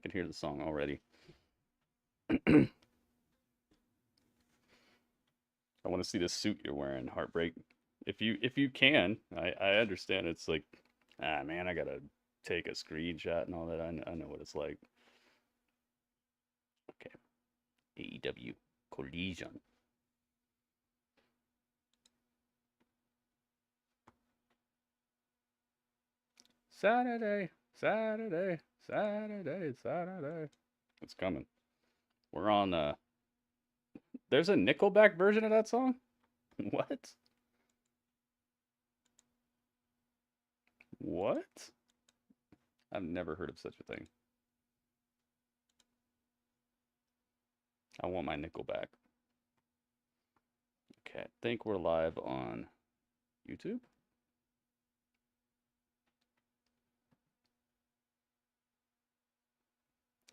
can hear the song already. I want to see the suit you're wearing, Heartbreak. If you can, I understand. It's like, man, I gotta take a screenshot and all that. I know what it's like. Okay, AEW Collision. Saturday, Saturday, Saturday, Saturday. It's coming. We're on. There's a Nickelback version of that song. What? What? I've never heard of such a thing. I want my Nickelback. Okay, I think we're live on YouTube.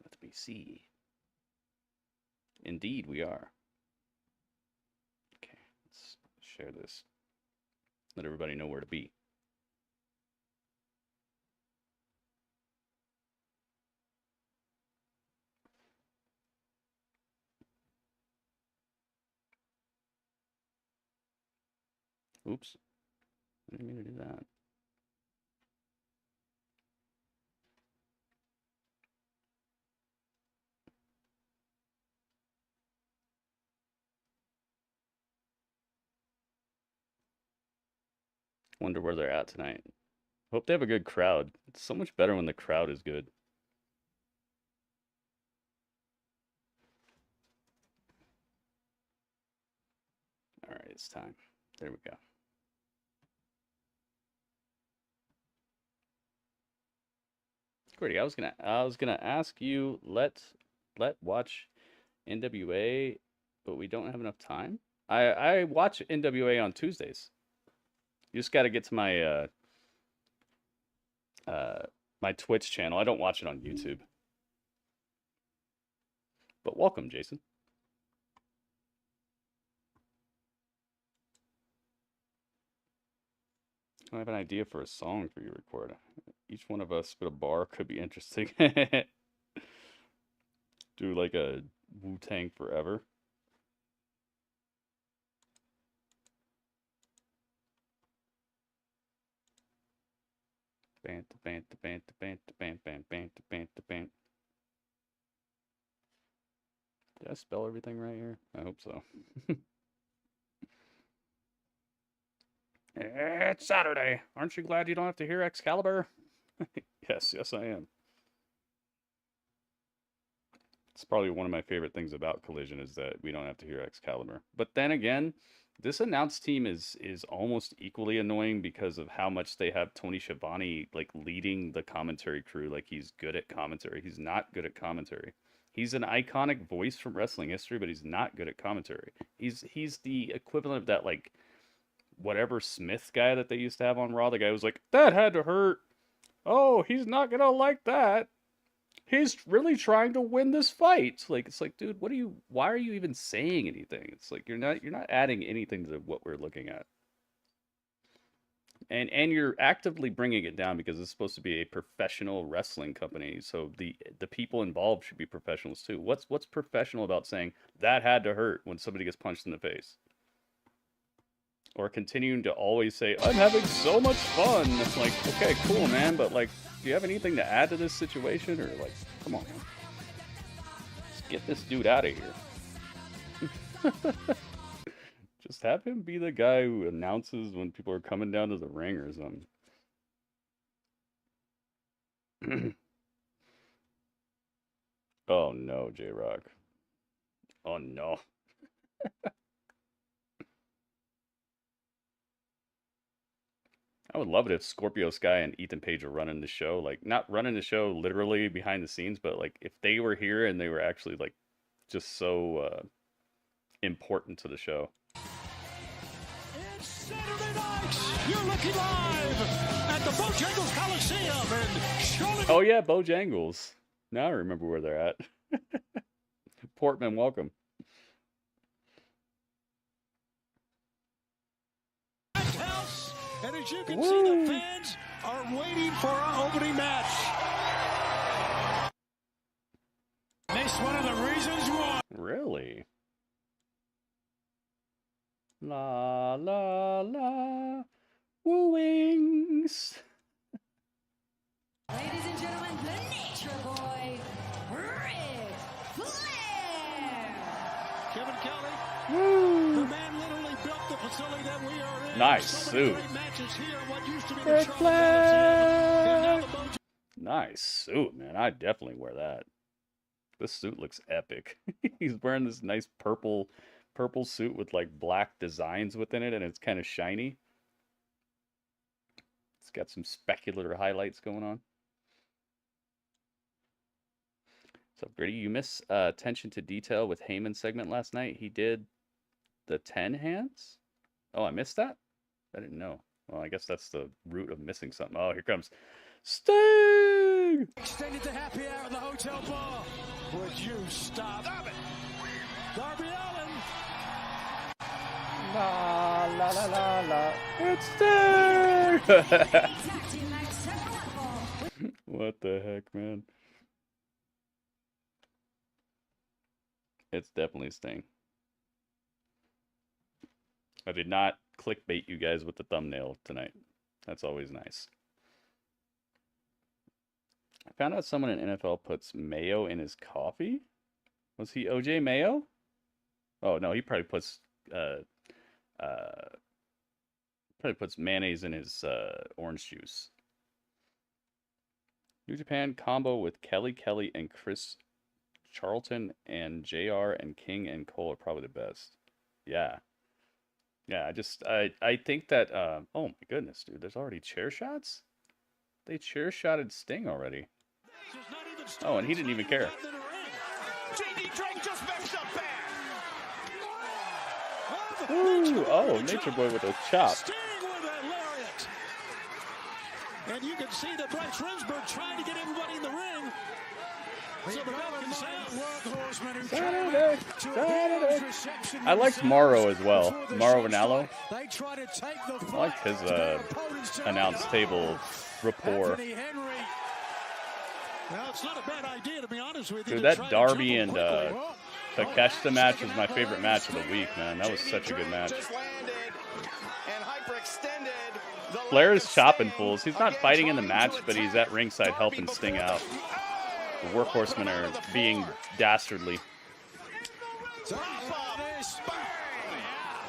Let me see. Indeed, we are. Okay, let's share this. Let everybody know where to be. Oops. I didn't mean to do that. Wonder where they're at tonight. Hope they have a good crowd. It's so much better when the crowd is good. All right, it's time. There we go. Grady, I was gonna ask you, let watch NWA, but we don't have enough time. I watch NWA on Tuesdays. You just got to get to my my Twitch channel. I don't watch it on YouTube. But welcome, Jason. I have an idea for a song for you to record. Each one of us spit a bar could be interesting. Do like a Wu-Tang Forever. Bant, bant, bant, bant, bant, bant, bant, bant, bant. Did I spell everything right here? I hope so. It's Saturday. Aren't you glad you don't have to hear Excalibur? Yes, I am. It's probably one of my favorite things about Collision is that we don't have to hear Excalibur. But then again, this announced team is almost equally annoying because of how much they have Tony Schiavone like leading the commentary crew. Like he's good at commentary. He's not good at commentary. He's an iconic voice from wrestling history, but he's not good at commentary. He's the equivalent of that like whatever Smith guy that they used to have on Raw. The guy was like, that had to hurt. Oh, he's not gonna like that. He's really trying to win this fight. Like it's like, dude, why are you even saying anything? It's like you're not adding anything to what we're looking at. And you're actively bringing it down because it's supposed to be a professional wrestling company. So the people involved should be professionals too. What's professional about saying that had to hurt when somebody gets punched in the face? Or continuing to always say, I'm having so much fun. It's like, okay, cool, man, but like, do you have anything to add to this situation? Or like, come on, man. Let's get this dude out of here. Just have him be the guy who announces when people are coming down to the ring or something. Oh no, J-Rock. Oh no. I would love it if Scorpio Sky and Ethan Page were running the show. Like, not running the show literally behind the scenes, but like if they were here and they were actually like just so important to the show. It's Saturday night. You're looking live at the Bojangles Coliseum and Charlotte. Oh yeah, Bojangles. Now I remember where they're at. Portman, welcome. House, and as you can see, the fans are waiting for our opening match. This one of the reasons why. Really? La la la. Wooings. Ladies and gentlemen, the Nature Boy, Ric Flair. Kevin Kelly, Woo. the man literally built the facility that we are in. Nice So suit. many great matches here. What used to be the Ric Charlotte Flair. Coliseum. Nice suit, man. I definitely wear that. This suit looks epic. He's wearing this nice purple suit with like black designs within it, and it's kind of shiny. It's got some specular highlights going on. So, Gritty, you miss attention to detail with Heyman's segment last night. He did the 10 hands? Oh, I missed that? I didn't know. Well, I guess that's the root of missing something. Oh, here comes Sting! Extended to happy hour at the hotel bar. Would you stop? Stop it. Darby Allin. La la la la la. It's Sting! What the heck, man? It's definitely Sting. I did not clickbait you guys with the thumbnail tonight. That's always nice. I found out someone in NFL puts mayo in his coffee. Was he OJ Mayo? Oh no, he probably puts mayonnaise in his orange juice. New Japan combo with Kelly and Chris Charlton and JR and King and Cole are probably the best. Yeah. Yeah, I think that oh my goodness, dude, there's already chair shots? They chair shotted Sting already. Oh, and he didn't even care. JD Drake just messed up bad. Ooh, oh, Nature Boy with a chop. Sting with a lariat. And you can see that Bryce Remsburg trying to get everybody in the ring. So the bell can sound. Workhorsemen who Saturday, to a Saturday. hero's reception. I liked Morrow as well. Morrow Vanallo. They try to take the I liked his announce table rapport. Anthony Henry. Well, it's not a bad idea, to be honest with you. Dude, to that try to Darby jump and him quickly. Takeshita match was my favorite match of the week, man. That was such a good match. Flair is chopping fools. He's not fighting in the match, but he's at ringside helping Sting out. The Workhorsemen are being dastardly.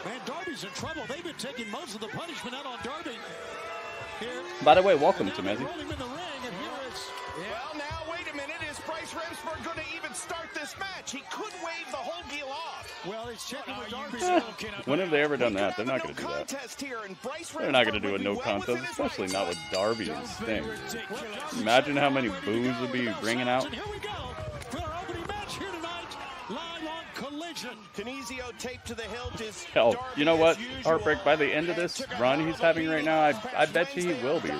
Man, Darby's in trouble. They've been taking most of the punishment out on Darby. Here. By the way, welcome to Mezzy. Roll him in the ring, and here it's... Well, now, wait a minute. Is Bryce Remsburg going to even start this match? He could wave the whole deal off. Well, it's checking with Darby. When have they ever done that? They're not going to do that. They're not going to do a no contest, especially not with Darby and Sting. Imagine how many boos would be ringing out. And here we go for our opening match here tonight, live on Collision. Kinesio taped to the hilt is Hell, Darby you know what? as usual. Heartbreak, by the end of this run he's having right now, I bet you he will be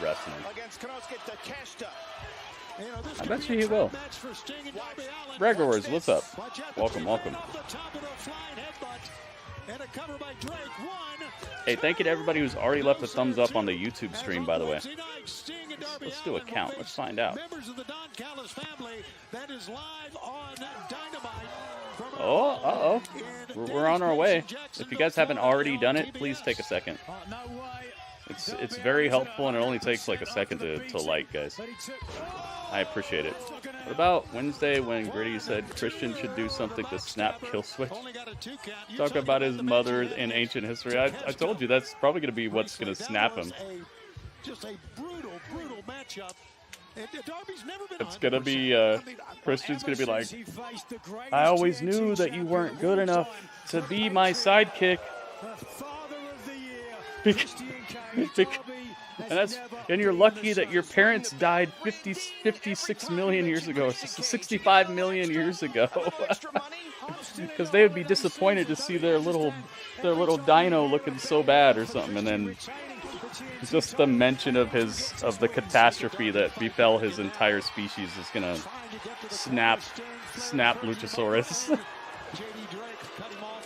wrestling. Against Konosuke Takeshita. You know, this I could bet be you a he great will. match for Sting and Darby Allin. Gregors, what's up? Watch out, Welcome, the welcome. off the top of the flying headbutt. And a cover by Drake. One. Hey, thank you to everybody who's already left a thumbs up on the YouTube stream, by the way. Let's do a count. Let's find out. Members of the Don Callis family. That is live on Dynamite. Oh, uh-oh. We're on our way. If you guys haven't already done it, please take a second. No way. It's very helpful, and it only takes like a second to like, guys. I appreciate it. What about Wednesday when Gritty said Christian should do something to snap kill switch? Talk about his mother in ancient history. I told you that's probably going to be what's going to snap him. Just a brutal matchup. It's going to be, Christian's going to be like, I always knew that you weren't good enough to be my sidekick. And you're lucky that your parents died 56 million years ago, 65 million years ago. Because they would be disappointed to see their little dino looking so bad or something. And then just the mention of the catastrophe that befell his entire species is gonna snap Luchasaurus.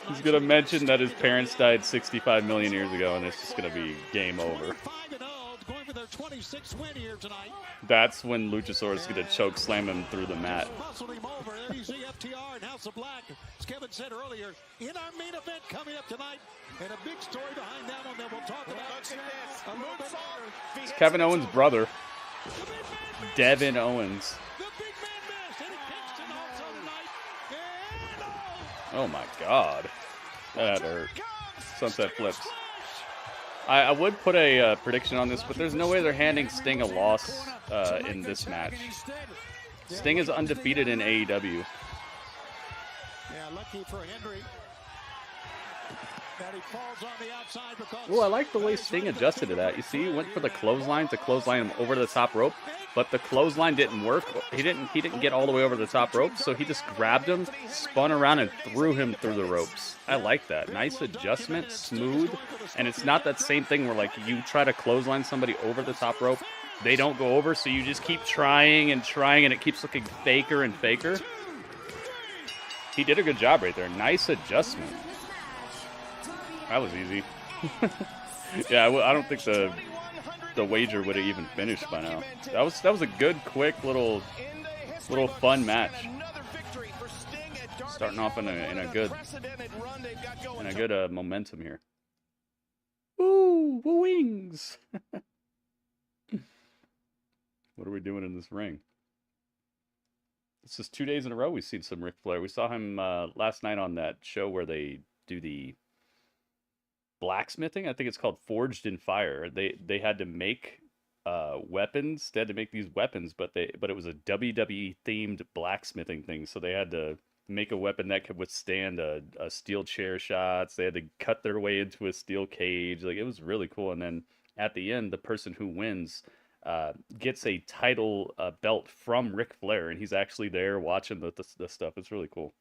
He's gonna mention that his parents died 65 million years ago, and it's just gonna be game over. That's when Luchasaurus is gonna choke slam him through the mat. ADZ, FTR, and House of Black. As Kevin said earlier, in our main event coming up tonight, and a big story behind that one that we'll talk about a little bit later. It's Kevin Owens' brother, The big man missed. Devin Owens. The big man missed. Eddie Kingston also tonight. And Oh my God, that hurt. Sunset flips. I would put a prediction on this, but there's no way they're handing Sting a loss in this match. Sting is undefeated in AEW. Yeah, lucky for Henry that he falls on the outside because... Oh, I like the way Sting adjusted to that. You see, he went for the clothesline to clothesline him over the top rope, but the clothesline didn't work. He didn't get all the way over the top rope, so he just grabbed him, spun around, and threw him through the ropes. I like that. Nice adjustment, smooth, and it's not that same thing where like you try to clothesline somebody over the top rope, they don't go over, so you just keep trying, and it keeps looking faker and faker. He did a good job right there. Nice adjustment. That was easy. Yeah, I don't think the wager would have even finished by now. That was a good, quick little fun match. Starting off in a good momentum here. Woo, woo wings. What are we doing in this ring? This is 2 days in a row we've seen some Ric Flair. We saw him last night on that show where they do the blacksmithing. I think it's called Forged in Fire. They had to make weapons. They had to make these weapons, but it was a WWE themed blacksmithing thing. So they had to make a weapon that could withstand a steel chair shots. They had to cut their way into a steel cage. Like, it was really cool. And then at the end, the person who wins gets a title belt from Ric Flair, and he's actually there watching the stuff. It's really cool.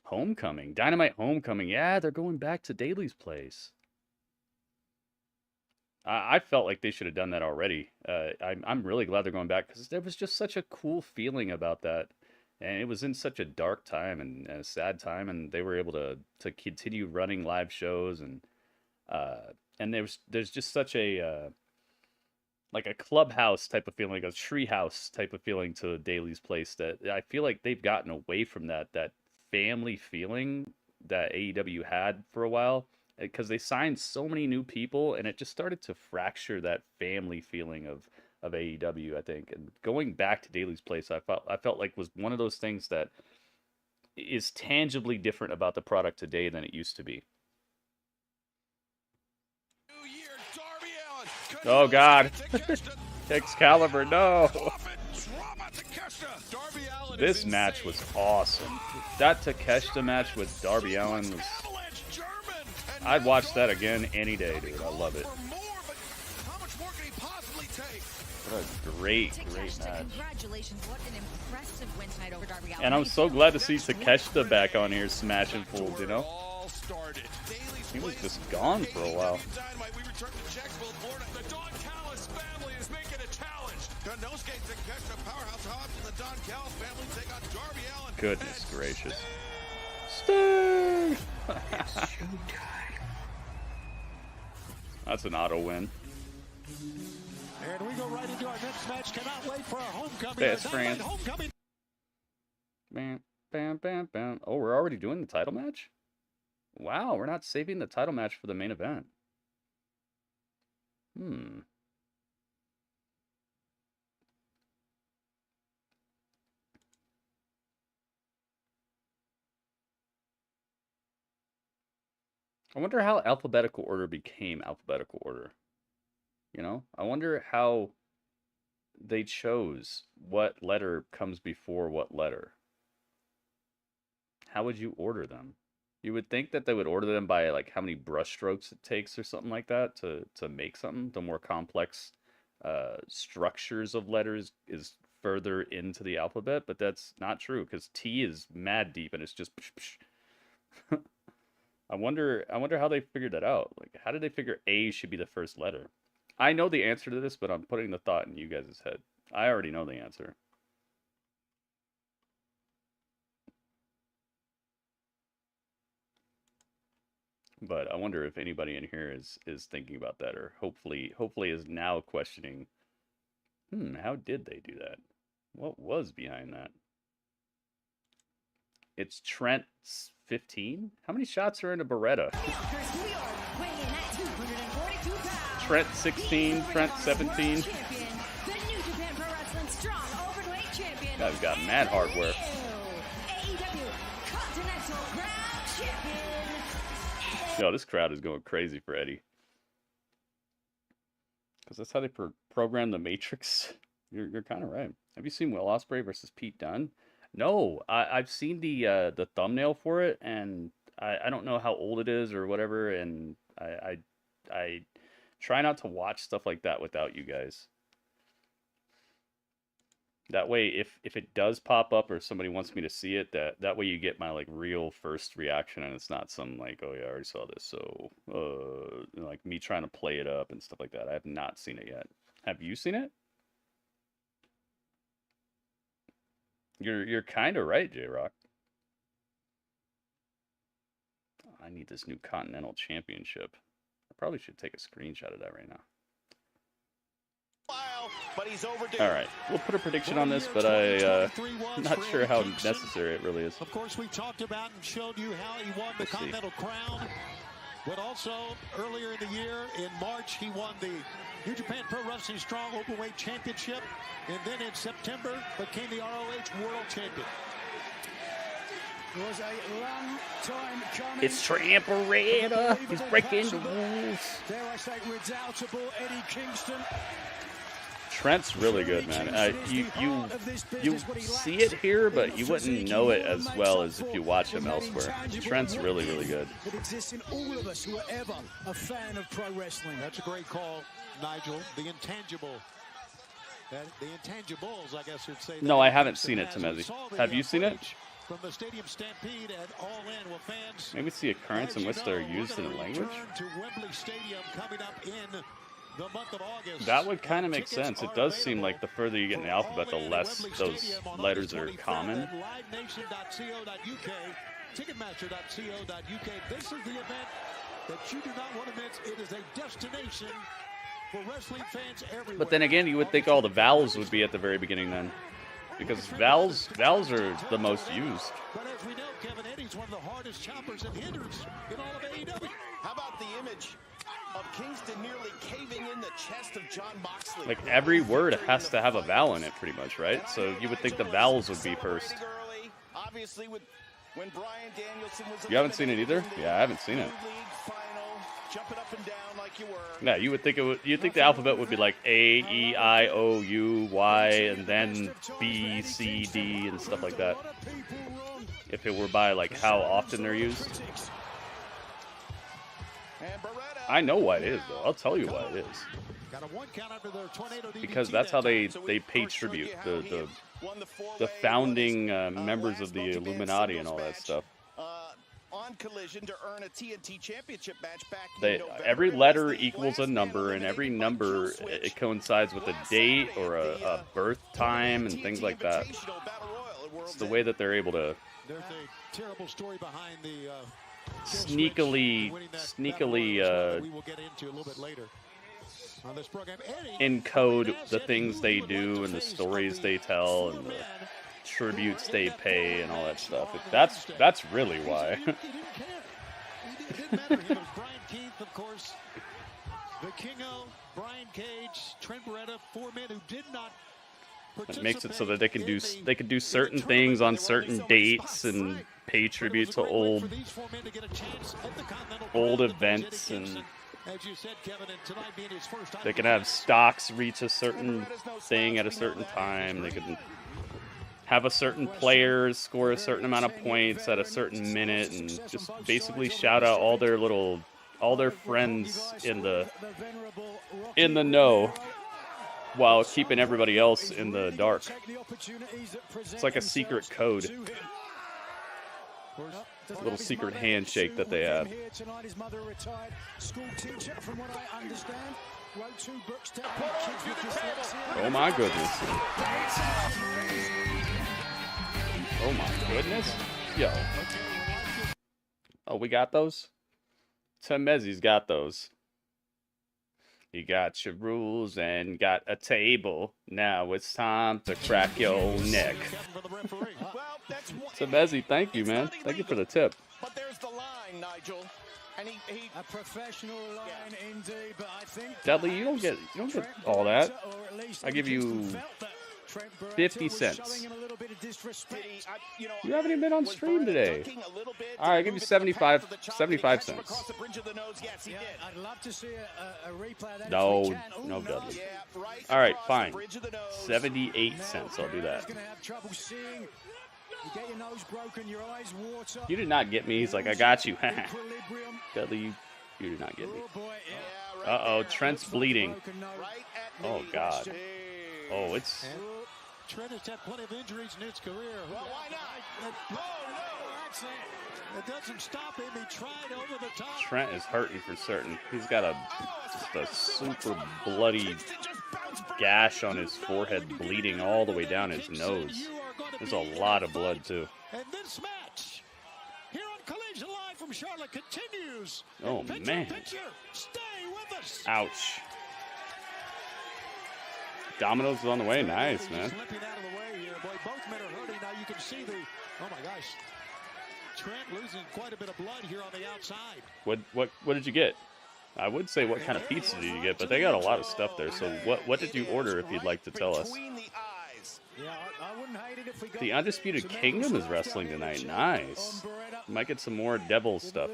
Homecoming. Dynamite Homecoming. Yeah, they're going back to Daly's place. I felt like they should have done that already. I'm really glad they're going back because there was just such a cool feeling about that. And it was in such a dark time and a sad time, and they were able to continue running live shows, and there's just such a like a clubhouse type of feeling, like a treehouse type of feeling to Daly's place that I feel like they've gotten away from that family feeling that AEW had for a while, because they signed so many new people, and it just started to fracture that family feeling of AEW, I think. And going back to Daly's place, I felt like was one of those things that is tangibly different about the product today than it used to be. Oh God, Excalibur, no. This match was awesome. That Takeshita match with Darby Allin was... I'd watch that again any day, dude. I love it. What a great match. And I'm so glad to see Takeshita back on here smashing fools, you know? He was just gone for a while. Goodness gracious. Sting! That's an auto win. And we go right into our next match. Cannot wait for our homecoming. Best friends. Bam, bam, bam, bam. Oh, we're already doing the title match? Wow, we're not saving the title match for the main event. I wonder how alphabetical order became alphabetical order. You know? I wonder how they chose what letter comes before what letter. How would you order them? You would think that they would order them by like how many brush strokes it takes or something like that to make something. The more complex structures of letters is further into the alphabet, but that's not true because T is mad deep and it's just psh, psh. I wonder how they figured that out. Like, how did they figure A should be the first letter? I know the answer to this, but I'm putting the thought in you guys' head. I already know the answer. But I wonder if anybody in here is thinking about that, or hopefully is now questioning How did they do that? What was behind that? It's Trent's 15? How many shots are in a Beretta? Trent 16, Trent 17. Guy's got mad hardware. Yo, this crowd is going crazy for Eddie. Because that's how they program the Matrix. You're kind of right. Have you seen Will Ospreay versus Pete Dunne? No, I've seen the thumbnail for it, and I don't know how old it is or whatever, and I try not to watch stuff like that without you guys. That way, if it does pop up or somebody wants me to see it, that way you get my like real first reaction, and it's not some like, oh yeah, I already saw this, so like me trying to play it up and stuff like that. I have not seen it yet. Have you seen it? You're kind of right, J-Rock. I need this new Continental Championship. I probably should take a screenshot of that right now. But he's overdue. All right, we'll put a prediction on this, but I'm not sure how necessary it really is. Of course, we talked about and showed you how he won the Continental Crown, but also earlier in the year, in March, he won the New Japan Pro Wrestling Strong Openweight Championship, and then in September became the ROH World Champion. It was a long time coming. It's Tramparetta. He's breaking the rules. Dare I say, redoubtable Eddie Kingston. Trent's really good, man. You see it here, but you wouldn't know it as well as if you watch him elsewhere. Trent's really, really good. That exists in all of us who are ever a fan of pro wrestling. That's a great call, Nigel. The intangible. The intangibles, I guess you'd say. No, I haven't seen it, Temezi. Have you seen it? From the Stadium Stampede and All In with fans. Maybe see occurrence in which they're used in the language. To Wembley Stadium coming up in the month of August. That would kind of make sense. It does seem like the further you get in the alphabet, the less those letters are common. LiveNation.co.uk, Ticketmaster.co.uk. This is the event that you do not want to miss. It is a destination for wrestling fans everywhere. But then again, you would think all the vowels would be at the very beginning then. Because vowels are the most used. But as we know, Kevin, Eddie's one of the hardest choppers and hitters in all of AEW. How about the image of Kingston nearly caving in the chest of John Moxley? Like every word has to have a vowel in it pretty much, right? So you would think the vowels would be first. Obviously, when Bryan Danielson was you haven't seen it either? Yeah, I haven't seen it. Jumping up and down like you were. Yeah, you would think you'd think the alphabet would be like A, E, I, O, U, Y, and then B, C, D, and stuff like that. If it were by like how often they're used. I know why it is though. I'll tell you why it is. Because that's how they pay tribute. The founding members of the Illuminati and all that stuff. On Collision to earn a TNT Championship match back in November. Every letter equals a number, and every number it coincides with a date or a birth time and things like that. It's the way that they're able to There's a terrible story behind the sneakily we will get into a little bit later on this program. encode the things they do and the stories they tell and the tributes they pay and all that stuff. That's really why. It didn't matter. It was Brian Keith, of course, the Kingo, Brian Cage, Trent Beretta, four men who did not participate. It makes it so that they can do certain things on certain dates and pay tribute to old events, and as you said, Kevin, and tonight being his first time, they can have stocks reach a certain thing at a certain time. They can have a certain player score a certain amount of points at a certain minute, and just basically shout out all their friends in the know, while keeping everybody else in the dark. It's like a secret code. A little secret handshake that they have. Oh my goodness. Oh my goodness. Yo. Oh, we got those? Temezi's got those. You got your rules and got a table. Now it's time to crack your neck. Well, that's one. So Bezzy, thank you, It's man. not Thank you for illegal, the tip. But there's the line, Nigel. And he A professional line indeed, but I think Dudley, you don't get all that. I give you 50 cents. You haven't even been on stream today. All right, I give you 75 cents. I'd love to see a replay of that. No, no, Dudley. All right, fine. 78 cents. I'll do that. Gonna have trouble seeing. You get your nose broken, your eyes water. You did not get me. He's like, I got you. Equilibrium. Dudley, you did not get me. Oh boy, yeah. Uh-oh, Trent's bleeding. Oh, God. Oh, it's... Trent has had plenty of injuries in his career. Well, why not? No, that's it. It doesn't stop him. He tried over the top. Trent is hurting for certain. He's got just a super bloody gash on his forehead, bleeding all the way down his nose. There's a lot of blood, too. And this match here on Collision Live from Charlotte continues. Oh, man. Stay with us. Ouch. Domino's is on the way. Nice, man. Slipping out of the way here. Boy, both men are hurting. Now you can see the, oh my gosh. Trent losing quite a bit of blood here on the outside. What did you get? I would say what kind of pizza did you get, but they got a lot of stuff there. So what did you order if you'd like to tell us? Yeah, I wouldn't hate it if we got The Undisputed Kingdom is wrestling tonight. Nice. Might get some more Devil stuff.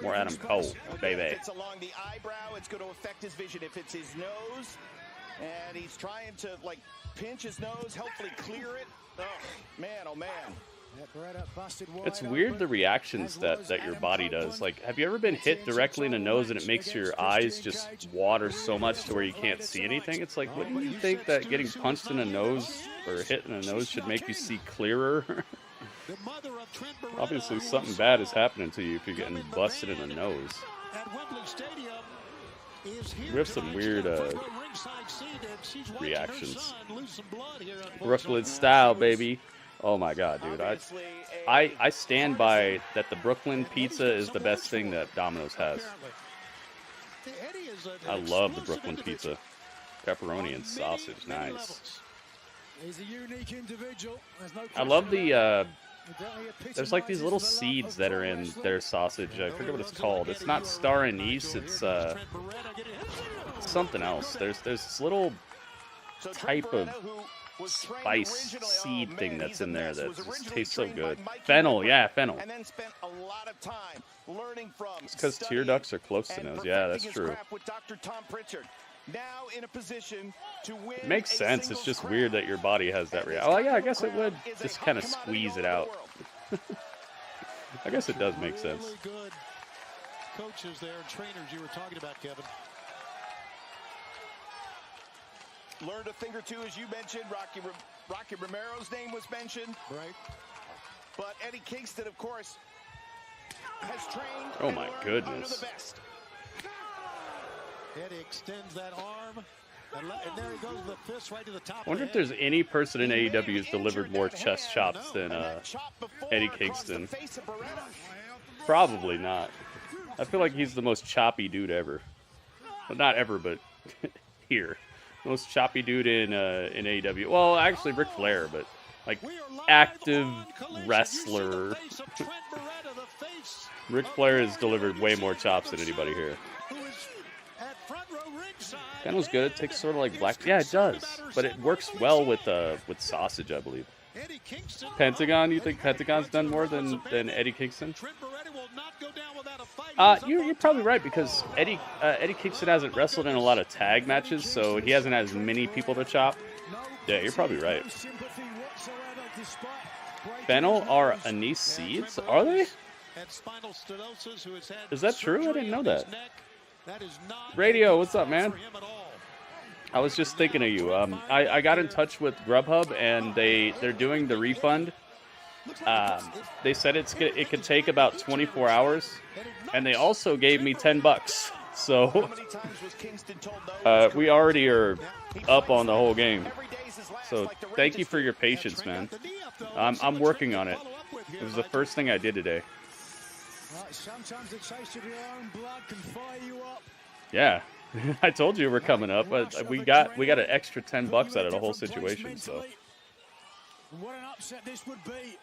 More Adam Cole, baby. If it's along the eyebrow, it's going to affect his vision. If it's his nose, and he's trying to, like, pinch his nose, hopefully clear it. Oh, man, oh, man. It's weird the reactions that your body does. Like, have you ever been hit directly in the nose and it makes your eyes just water so much to where you can't see anything? It's like, what do you think that getting punched in the nose or hit in the nose should make you see clearer? Obviously, something bad is happening to you if you're getting busted in the nose. We have some weird reactions. Brooklyn style, baby. Oh my God, dude! I stand by that. The Brooklyn pizza is the best thing that Domino's has. I love the Brooklyn pizza, pepperoni and sausage, nice. He's a unique individual. I love the. There's like these little seeds that are in their sausage. I forget what it's called. It's not star anise. It's something else. There's this little type of spice seed thing that's in there that just tastes so good. Fennel, yeah, fennel. And then spent a lot of time learning from. It's because tear ducts are close to nose. Yeah, that's true. With Dr. Tom Pritchard. Now in a position to win. It makes sense. It's just weird that your body has that reaction. Oh yeah, I guess it would just kind of squeeze it out. I guess it does make sense. Really good coaches there and trainers you were talking about, Kevin. Learned a thing or two, as you mentioned. Rocky Romero's name was mentioned. Right. But Eddie Kingston, of course, has trained. Oh my goodness. Under the best. Eddie extends that arm. And there he goes, the fist right to the top. I wonder if there's any person in AEW who's delivered more chest chops than Eddie Kingston. Probably not. I feel like he's the most choppy dude ever. Well, not ever, but here. Most choppy dude in AEW. Well, actually, Ric Flair, but like active wrestler. Ric Flair has delivered way more chops than anybody here. Fennel's good. It takes sort of like black. Yeah, it does, but it works well with sausage, I believe. Pentagon. You think Pentagon's done more than Eddie Kingston? You're probably right because Eddie Kingston hasn't wrestled in a lot of tag matches, so he hasn't had as many people to chop. Yeah, you're probably right. Fennel are anise seeds? Are they? Is that true? I didn't know that. Radio, what's up, man? I was just thinking of you. I got in touch with Grubhub, and they're doing the refund. They said it could take about 24 hours, and they also gave me $10. So we already are up on the whole game. So thank you for your patience, man. I'm working on it. It was the first thing I did today. Sometimes the taste of your own blood can fire you up. Yeah. I told you we're coming up, but we got an extra $10 out of the whole situation. So What an upset this would be.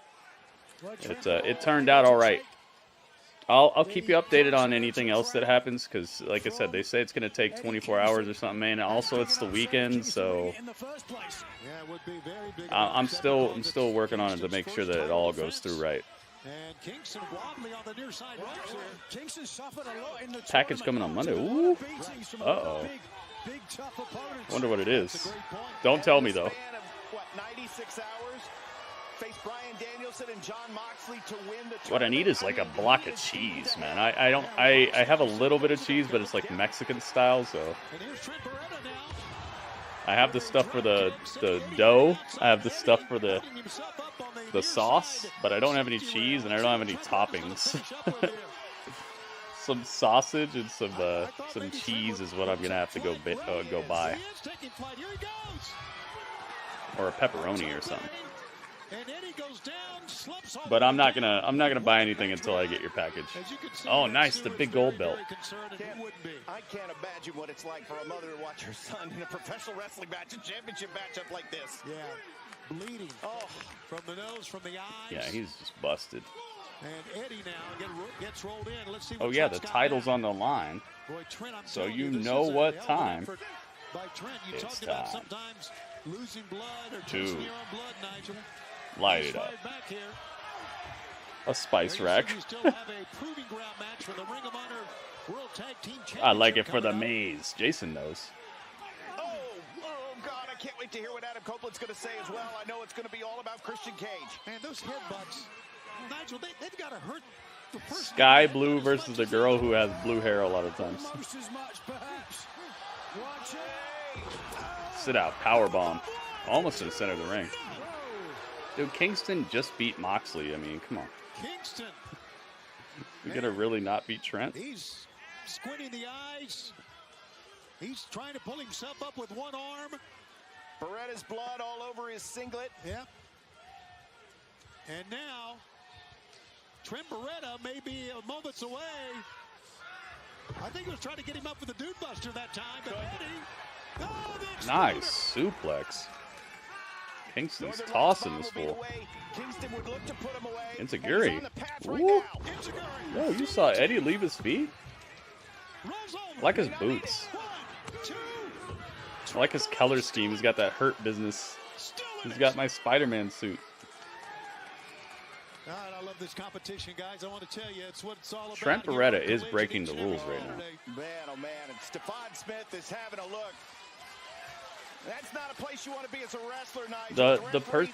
it turned out all right. I'll keep you updated on anything else that happens, because like I said, they say it's going to take 24 hours or something, man. Also, it's the weekend, so I'm still working on it to make sure that it all goes through right. And Kingston wobbly on the near side ropes here. Kingston suffered a lot in the Package coming on Monday. Ooh. Uh-oh. Big tough opponents. Wonder what it is. Don't tell me, though. What, 96 hours? Face Brian Danielson and John Moxley to win the What I need is like a block of cheese, man. I have a little bit of cheese, but it's like Mexican style, so. And here's Trent Beretta now. I have the stuff for the dough. I have the stuff for the sauce, but I don't have any cheese and I don't have any toppings. Some sausage and some cheese is what I'm gonna have to go buy, or a pepperoni or something. But I'm not gonna buy anything until I get your package. Oh, nice, the big gold belt. I can't imagine what it's like for a mother to watch her son in a professional wrestling match, a championship matchup like this. Yeah, bleeding from the nose, from the eyes. Yeah, he's just busted. And Eddie now gets rolled in. Let's see. Oh yeah, the title's on the line. Boy, Trent, so you know what time it's time. Sometimes losing blood or to your own blood, Nigel. Light it up. A spice rack. I like it for the maze. Jason knows. Oh, God, I can't wait to hear what Adam Copeland's going to say as well. I know it's going to be all about Christian Cage. And those headbutts, Nigel, they've got to hurt the person. Sky Blue versus the girl who has blue hair a lot of times. Sit out. Powerbomb. Almost in the center of the ring. Dude, Kingston just beat Moxley. I mean, come on. Kingston. You're going to really not beat Trent? He's squinting the eyes. He's trying to pull himself up with one arm. Beretta's blood all over his singlet. Yep. And now, Trent Beretta may be moments away. I think he was trying to get him up with the Dude Buster that time. But Eddie, nice suplex. Kingston's tossing this fool. Insecurity. Ooh. Yo, you saw Eddie leave his feet? I like his boots. I like his color scheme. He's got that Hurt Business. He's got my Spider-Man suit. All right, I love this competition, guys. I want to tell you, it's what it's all about. Trent Beretta is breaking the rules right now. Man, oh man, and Stephon Smith is having a look. That's not a place you want to be as a wrestler, Nigel.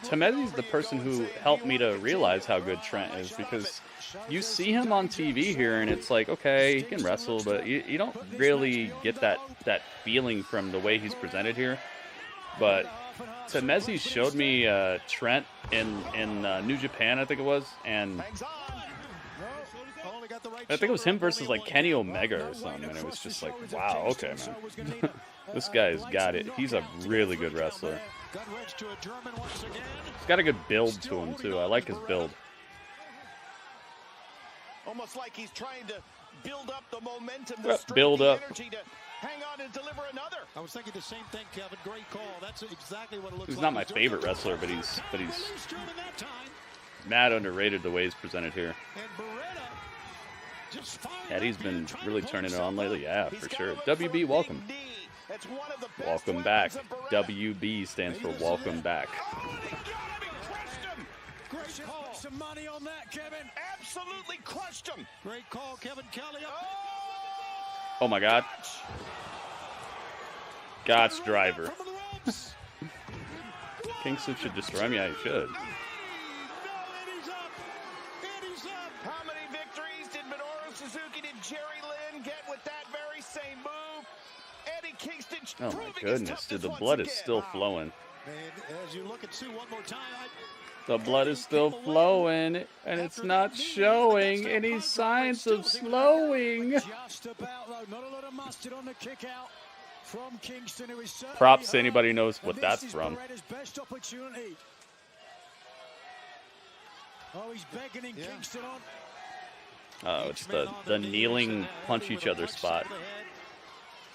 Temezi's the person who helped me to realize how good Trent is, because you see him on TV here and it's like, okay, he can wrestle, but you don't really get that feeling from the way he's presented here. But Temezi showed me Trent in New Japan, I think it was, and I think it was him versus like Kenny Omega or something, and it was just like, wow, okay, man. This guy's got it. He's a really good wrestler. He's got a good build to him, too. I like his build. Almost like he's trying to build up the momentum, build up. Energy to hang on and deliver another. I was thinking the same thing, Kevin. Great call. That's exactly what it looks like. He's not my favorite wrestler, but he's mad underrated the way he's presented here. Eddie's been really turning it on lately. Yeah, for sure. WB, welcome. Welcome back. WB stands for welcome back. Great call. Some money on that, Kevin. Absolutely crushed him. Great call, Kevin Kelly. Oh my God. Gotch driver. Kingston should destroy me. Yeah, he should. How many victories did Minoru Suzuki, did Jerry Lynn get with that very same move? Eddie Kingston. Oh my goodness, dude, the blood is still flowing. And as you look at Sue one more time, the blood is still flowing, and it's not showing any signs of slowing. Just about, though. Not a lot of mustard on the kick out from Kingston, who is props to anybody knows what that's from. Best opportunity. Oh, he's beckoning Kingston on. Oh, it's the kneeling punch each other spot.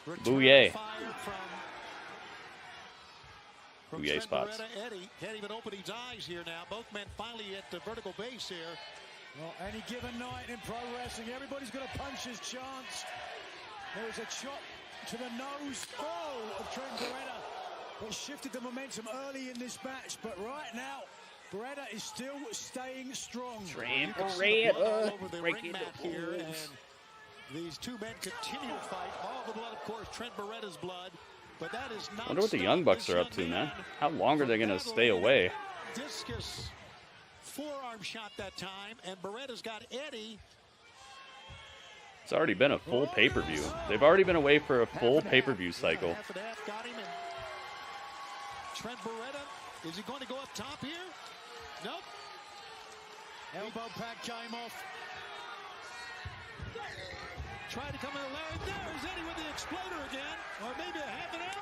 Booyah. From Booyah Trent spots. Beretta. Eddie can't even open his eyes here now. Both men finally at the vertical base here. Well, any given night in pro wrestling, everybody's got to punch his chance. There was a chop to the nose of Trent Beretta, that shifted the momentum early in this match. But right now, Beretta is still staying strong. Trent Beretta over the breaking ring mat the here, rules. and these two men continue to fight. All the blood, of course, Trent Beretta's blood. But that is not. I wonder what the Young Bucks are up to, man. How long are they going to stay away? Discus forearm shot that time, and Beretta's got Eddie. It's already been a full pay-per-view. They've already been away for a full pay-per-view cycle. Half and half got him. And Trent Beretta, is he going to go up top here? Nope. Elbow pad came off. Tried to come in the line. There's Eddie with the exploder again. Or maybe a half and half.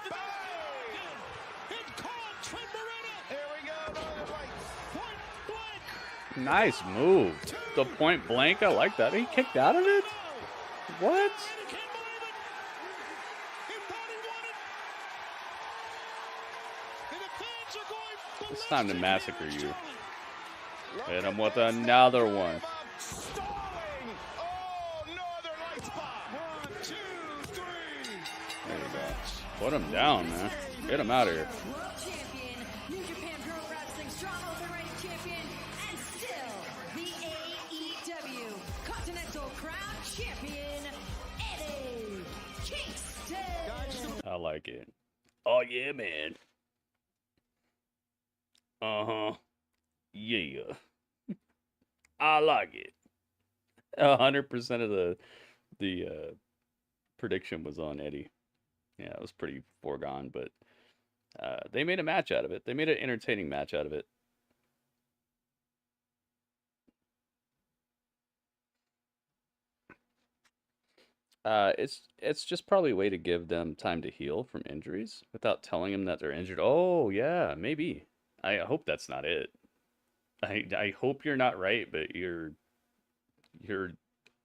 Hit called Trent Beretta. Here we go, Northern Lights. Point blank. Nice move. The point blank, I like that. He kicked out of it? What? Eddie can't believe it. He thought he won it. And the fans are going. It's time to massacre you. Look Hit at him with this. another one. Stalling. Oh, Northern Lights bomb. 1, 2, 3. There you go. Put him down, man. Get him out of here. World champion, New Japan Pro Wrestling Strong Openweight champion, and still the AEW Continental Crown champion, Eddie Kingston. I like it. Oh, yeah, man. Uh-huh. Yeah. I like it. 100% of the prediction was on Eddie. Yeah, it was pretty foregone, but they made a match out of it. They made an entertaining match out of it. It's just probably a way to give them time to heal from injuries without telling them that they're injured. Oh, yeah, maybe. I hope that's not it. I hope you're not right, but you're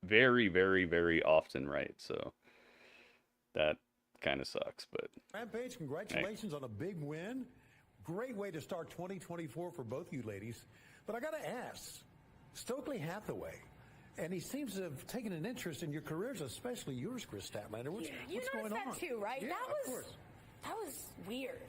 very, very, very often right. So that kind of sucks, but Rampage, congratulations on a big win. Great way to start 2024 for both you ladies. But I got to ask, Stokely Hathaway, and he seems to have taken an interest in your careers, especially yours, Chris Statlander. What's going on? That too, right? Yeah, that of was weird.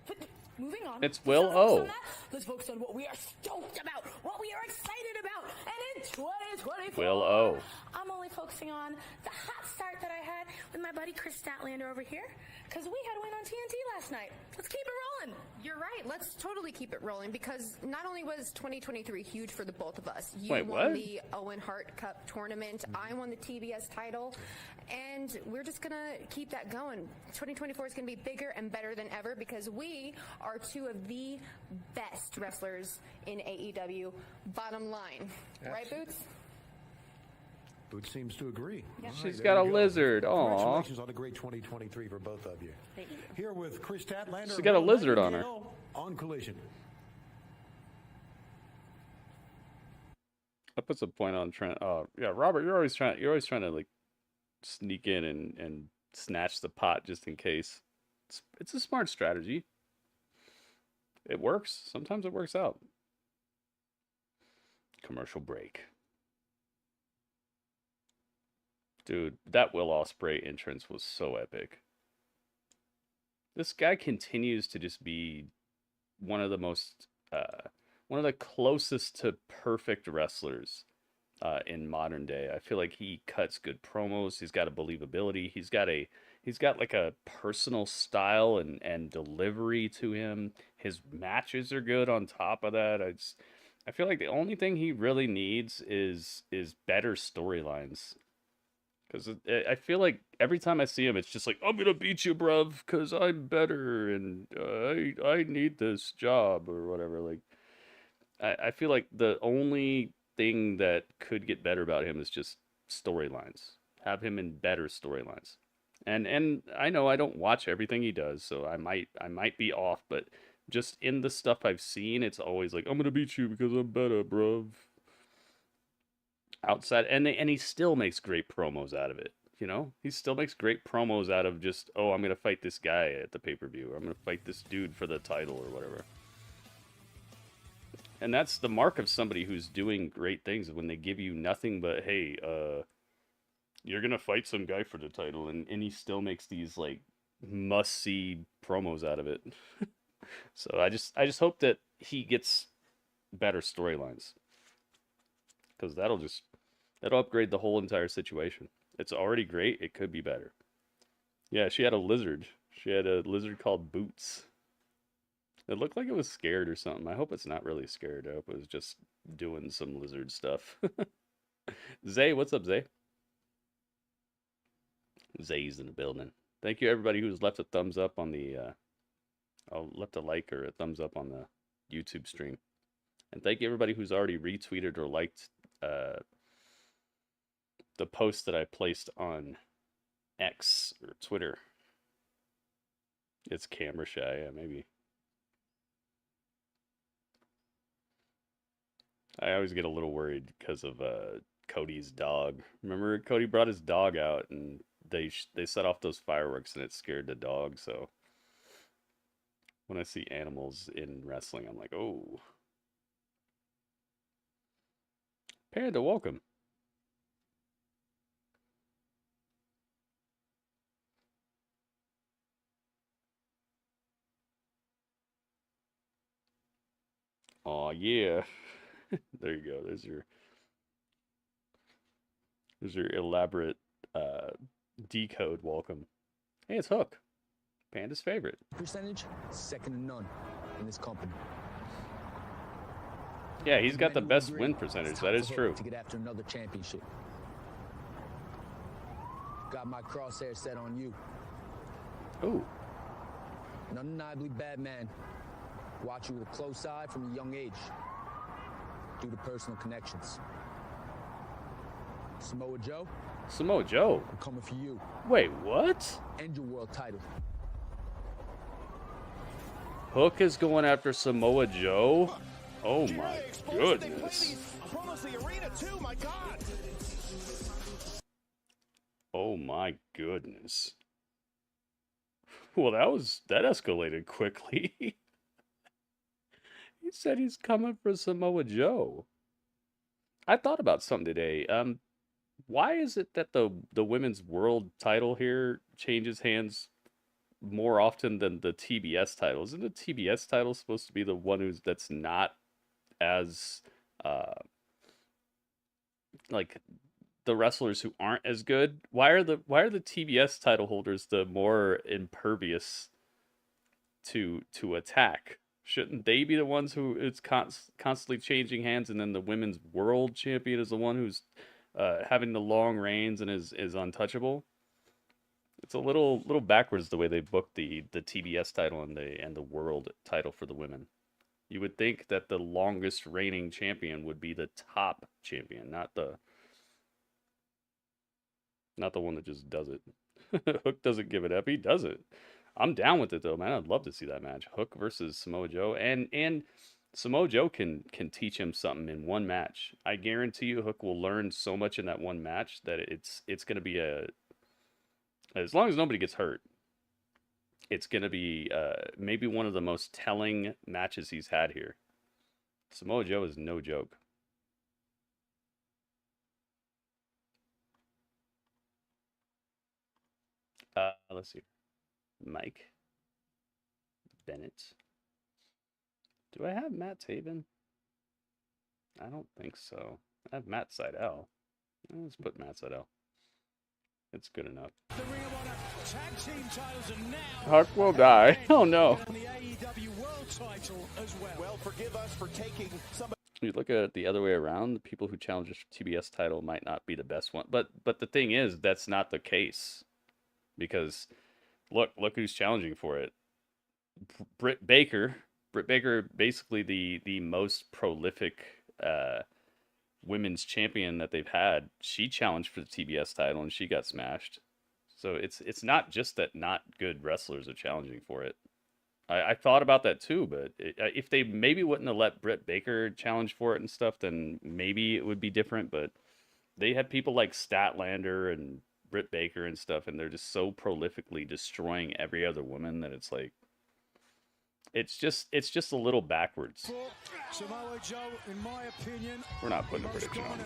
But moving on. It's Will Let's focus O. on that. Let's focus on what we are stoked about, what we are excited about, and in 2024, Will O. I'm only focusing on the hot start that I had with my buddy Chris Statlander over here, because we had a win on TNT last night. Let's keep it rolling. You're right. Let's totally keep it rolling, because not only was 2023 huge for the both of us. You Wait, won what? the Owen Hart Cup tournament. I won the TBS title. And we're just going to keep that going. 2024 is going to be bigger and better than ever, because we are two of the best wrestlers in AEW. Bottom line. Right, Boots? Boots seems to agree. All She's there got a you go. lizard. Aw. Congratulations on a great 2023 for both of you. Thank you. Here with Chris Statlander. She's got a and lizard on her. Nightingale on Collision. That puts a point on Trent. Yeah, Robert, you're always trying to like sneak in and snatch the pot just in case. It's a smart strategy. It works. Sometimes it works out. Commercial break. Dude, that Will Ospreay entrance was so epic. This guy continues to just be one of the most, one of the closest to perfect wrestlers in modern day. I feel like he cuts good promos. He's got a believability. He's got like a personal style and delivery to him. His matches are good on top of that. I feel like the only thing he really needs is better storylines. Because I feel like every time I see him, it's just like, I'm going to beat you, bruv, because I'm better, and I need this job, or whatever. Like, I feel like the only thing that could get better about him is just storylines. Have him in better storylines. And I know I don't watch everything he does, so I might be off, but just in the stuff I've seen, it's always like, I'm going to beat you because I'm better, bruv. Outside, and he still makes great promos out of it. You know, he still makes great promos out of just, oh, I'm going to fight this guy at the pay-per-view, or I'm going to fight this dude for the title or whatever. And that's the mark of somebody who's doing great things, when they give you nothing but, hey, you're going to fight some guy for the title, and he still makes these, like, must-see promos out of it. So I just hope that he gets better storylines, because that'll upgrade the whole entire situation. It's already great. It could be better. Yeah, she had a lizard. She had a lizard called Boots. It looked like it was scared or something. I hope it's not really scared. I hope it was just doing some lizard stuff. Zay, what's up, Zay? Zay's in the building. Thank you, everybody who's left a thumbs up on the... left a like or a thumbs up on the YouTube stream. And thank you, everybody who's already retweeted or liked the post that I placed on X or Twitter. It's camera shy, yeah, maybe. I always get a little worried because of Cody's dog. Remember, Cody brought his dog out, and they set off those fireworks, and it scared the dog. So when I see animals in wrestling, I'm like, oh. Panda, welcome. Oh yeah. There you go. There's your elaborate decode welcome. Hey, it's Hook. Panda's favorite. Percentage, second to none in this company. Yeah, he's got the best win percentage. That is true. To get after another championship. Got my crosshair set on you. Ooh. An undeniably bad man. Watch you with a close eye from a young age. Due to personal connections. Samoa Joe? Samoa Joe? I'm coming for you. Wait, what? And your world title. Hook is going after Samoa Joe? Oh my goodness. Oh my goodness. Well, that escalated quickly. He said he's coming for Samoa Joe. I thought about something today. Why is it that the women's world title here changes hands more often than the TBS title? Isn't the TBS title supposed to be the one that's not as like the wrestlers who aren't as good? Why are the TBS title holders the more impervious to attack? Shouldn't they be the ones who it's constantly changing hands, and then the women's world champion is the one who's having the long reigns and is untouchable? It's a little backwards the way they booked the TBS title and the world title for the women. You would think that the longest reigning champion would be the top champion, not the one that just does it. Hook doesn't give it up. He does it. I'm down with it though, man. I'd love to see that match. Hook versus Samoa Joe, and Samoa Joe can teach him something in one match. I guarantee you, Hook will learn so much in that one match that it's going to be as long as nobody gets hurt, it's going to be maybe one of the most telling matches he's had here. Samoa Joe is no joke. Let's see. Mike Bennett. Do I have Matt Taven? I don't think so. I have Matt Sydal. Let's put Matt Sydal. It's good enough. The Ring of Honor tag team titles are now. Huck will die. Oh no. The AEW World title as well. Well, forgive us for taking somebody. You look at it the other way around. The people who challenge the TBS title might not be the best one, but the thing is, that's not the case, because look who's challenging for it. Britt Baker, basically the most prolific women's champion that they've had. She challenged for the TBS title and she got smashed. So it's not just that not good wrestlers are challenging for it. I thought about that too, but if they maybe wouldn't have let Britt Baker challenge for it and stuff, then maybe it would be different. But they had people like Statlander and Britt Baker and stuff, and they're just so prolifically destroying every other woman that it's like, it's just a little backwards. Samoa Joe, in my opinion, we're not putting a prediction on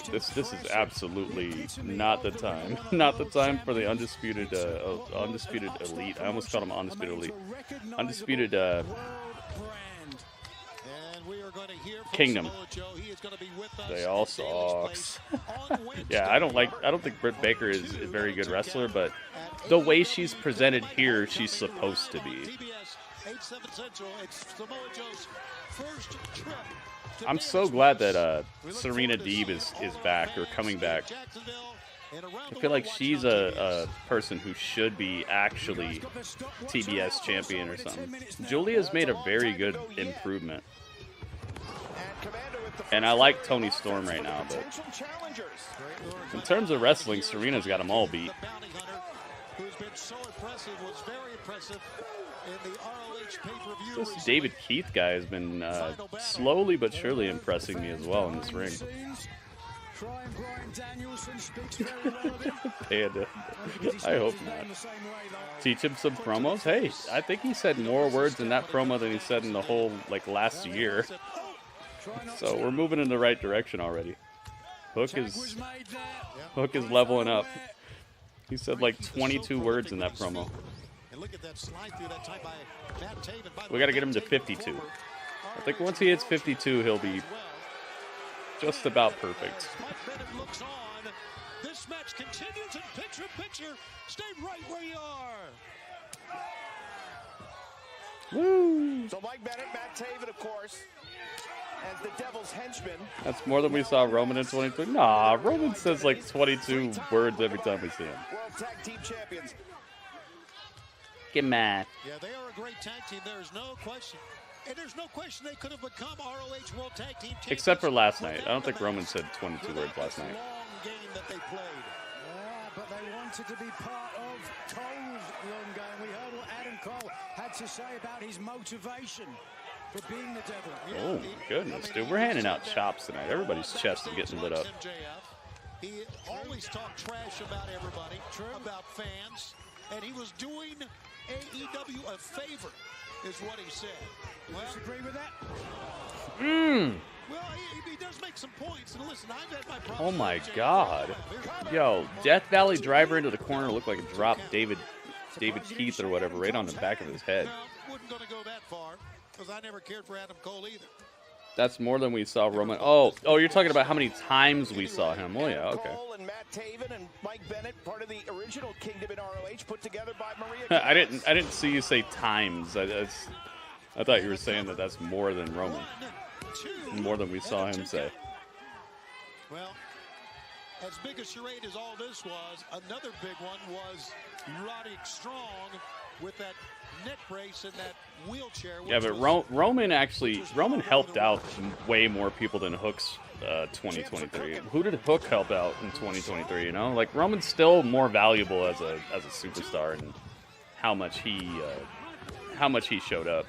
this. This is absolutely not the time. Not the time for the undisputed elite. I almost called them undisputed elite. Undisputed Kingdom. They all sucks. Yeah, I don't think Britt Baker is a very good wrestler, but the way she's presented here, she's supposed to be. I'm so glad that Serena Deeb is back, or coming back. I feel like she's a person who should be actually TBS champion or something. Julia's made a very good improvement. And I like Toni Storm right now, but in terms of wrestling, Serena's got them all beat. This David Keith guy has been slowly but surely impressing me as well in this ring. I hope not. Teach him some promos? Hey, I think he said more words in that promo than he said in the whole, like, last year. So we're moving in the right direction already. Hook is leveling up. He said like 22 words in that promo. We got to get him to 52. I think once he hits 52, he'll be just about perfect. This match continues in picture. Stay right where you are. Woo! So Mike Bennett, Matt Taven, of course, as the Devil's henchman. That's more than we saw Roman in 22. Nah, Roman says like 22 words every time we see him. World Tag Team Champions. Get mad. Yeah, they are a great tag team. There is no question. And there's no question they could have become ROH World Tag Team Champions. Except for last night. I don't think Roman said 22 words last night. Long game that they played. Yeah, but they wanted to be part of Cole's long game. We heard what Adam Cole had to say about his motivation for being the Devil. Oh, my goodness, dude. We're handing out chops tonight. Everybody's chest is getting lit up. He always talked trash about everybody, about fans, and he was doing AEW a favor, is what he said. Well, you disagree with that? Well, he does make some points. And listen, I've had my problems. Oh, my God. Yo, Death Valley driver into the corner looked like it dropped David Keith or whatever right on the back of his head. Well, wasn't going to go that far, because I never cared for Adam Cole either. That's more than we saw Roman. Oh, you're talking about how many times we saw him. Oh, yeah, okay. Cole and Matt Taven and Mike Bennett, part of the original Kingdom in ROH, put together by Maria. I didn't see you say times. I thought you were saying that that's more than Roman. More than we saw him say. Well, as big a charade as all this was, another big one was Roderick Strong with that neck brace and that wheelchair. Yeah, but Roman helped out way more people than Hook's 2023. Who did Hook help out in 2023? You know, like Roman's still more valuable as a superstar, and how much he showed up.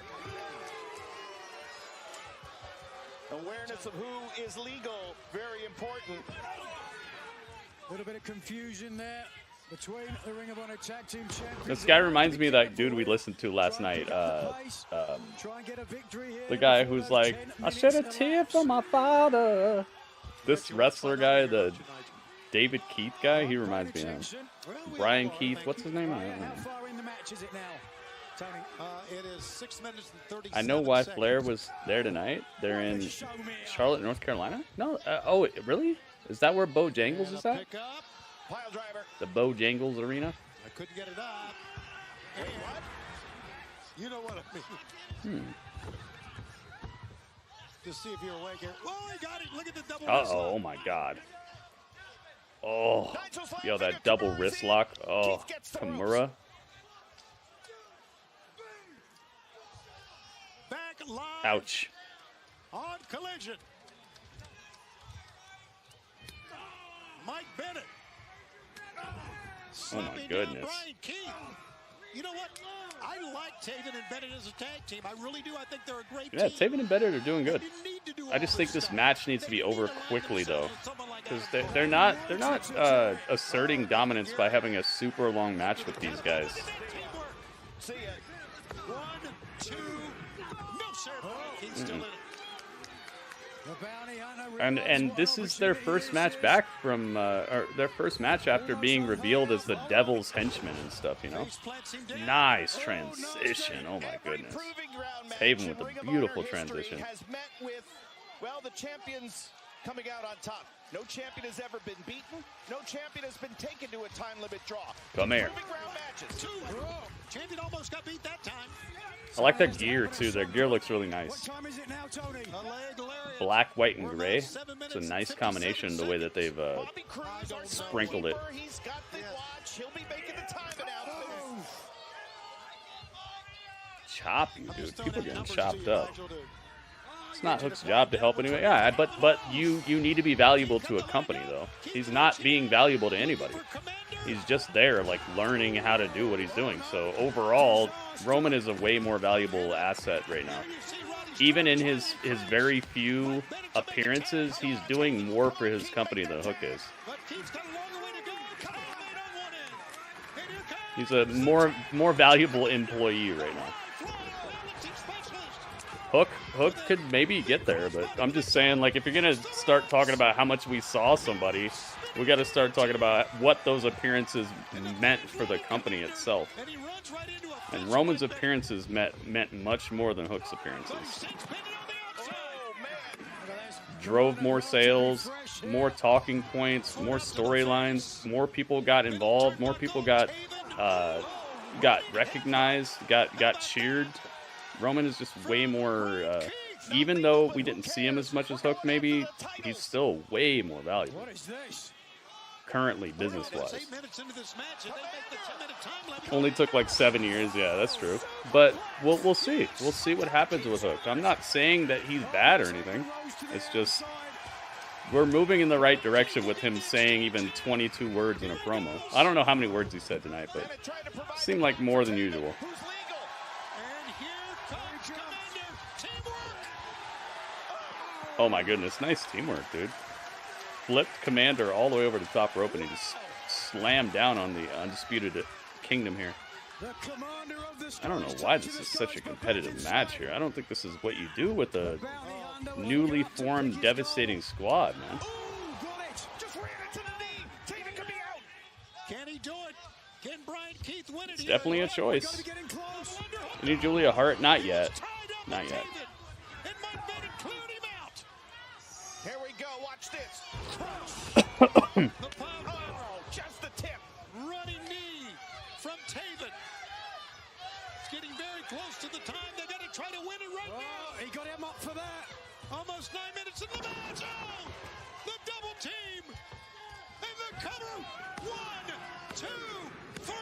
Awareness of who is legal, very important. A little bit of confusion there between the Ring of Honor Tag Team Champions. This guy reminds me of that dude we listened to last night. The guy who's like, I shed a tear for my father. This wrestler guy, the David Keith guy, he reminds me of him. Brian Keith, what's his name? I don't know. How far in the match is it now, Tony? It is 6 minutes and 30 I know why Flair was there tonight. They're in Charlotte, North Carolina? No, oh, really? Is that where Bojangles is at? Pile driver. The Bojangles Arena? I couldn't get it up. Wait, what? You know what I mean. Just see if you're awake here. Oh, he got it. Look at the double wrist lock. Oh my God. Oh, yo, that double wrist lock. Oh, Kimura. Back live. Ouch. On Collision. Mike Bennett. Oh my goodness. Brian Keith. You know what? I like Taven and Bennett as a tag team. I really do. I think they're a great team. Yeah, Taven and Bennett are doing good. I just think this match needs to be over quickly, though. Someone like because they're not asserting dominance by having a super long match with these guys. See ya. 1, 2, no sir. He's still in it. And this is their first match back from, or their first match after being revealed as the Devil's Henchman and stuff, you know? Nice transition, oh my goodness. Haven with a beautiful transition. Has met with, well, the champions coming out on top. No champion has ever been beaten. No champion has been taken to a time limit draw. Come here. Matches. Champion almost got beat that time. I like their gear too. Their gear looks really nice. Black, white, and gray. It's a nice combination the way that they've sprinkled it. Chop you, dude. People are getting chopped up. It's not Hook's job to help anyway. Yeah, but you need to be valuable to a company though. He's not being valuable to anybody. He's just there, like, learning how to do what he's doing. So overall, Roman is a way more valuable asset right now. Even in his very few appearances, he's doing more for his company than Hook is. He's a more valuable employee right now. Hook could maybe get there, but I'm just saying, like, if you're gonna start talking about how much we saw somebody, we got to start talking about what those appearances meant for the company itself. And Roman's appearances meant much more than Hook's appearances. Drove more sales, more talking points, more storylines, more people got involved, more people got recognized, got cheered. Roman is just way more, even though we didn't see him as much as Hook maybe, he's still way more valuable. What is this? Currently, business-wise. Only took like 7 years, yeah, that's true. But we'll see. We'll see what happens with Hook. I'm not saying that he's bad or anything. It's just we're moving in the right direction with him saying even 22 words in a promo. I don't know how many words he said tonight, but it seemed like more than usual. Oh my goodness, nice teamwork, dude. Flipped Commander all the way over the top rope, and he just slammed down on the Undisputed Kingdom here. I don't know why this is such a competitive match here. I don't think this is what you do with a newly formed devastating squad, man. It's definitely a choice. Any Julia Hart? Not yet. Not yet. Here we go, watch this. Just the tip. Running knee from Taven. It's getting very close to the time. They're going to try to win it right now. He got him up for that. Almost 9 minutes in the match. Oh, the double team. And the cover. 1, 2, 3.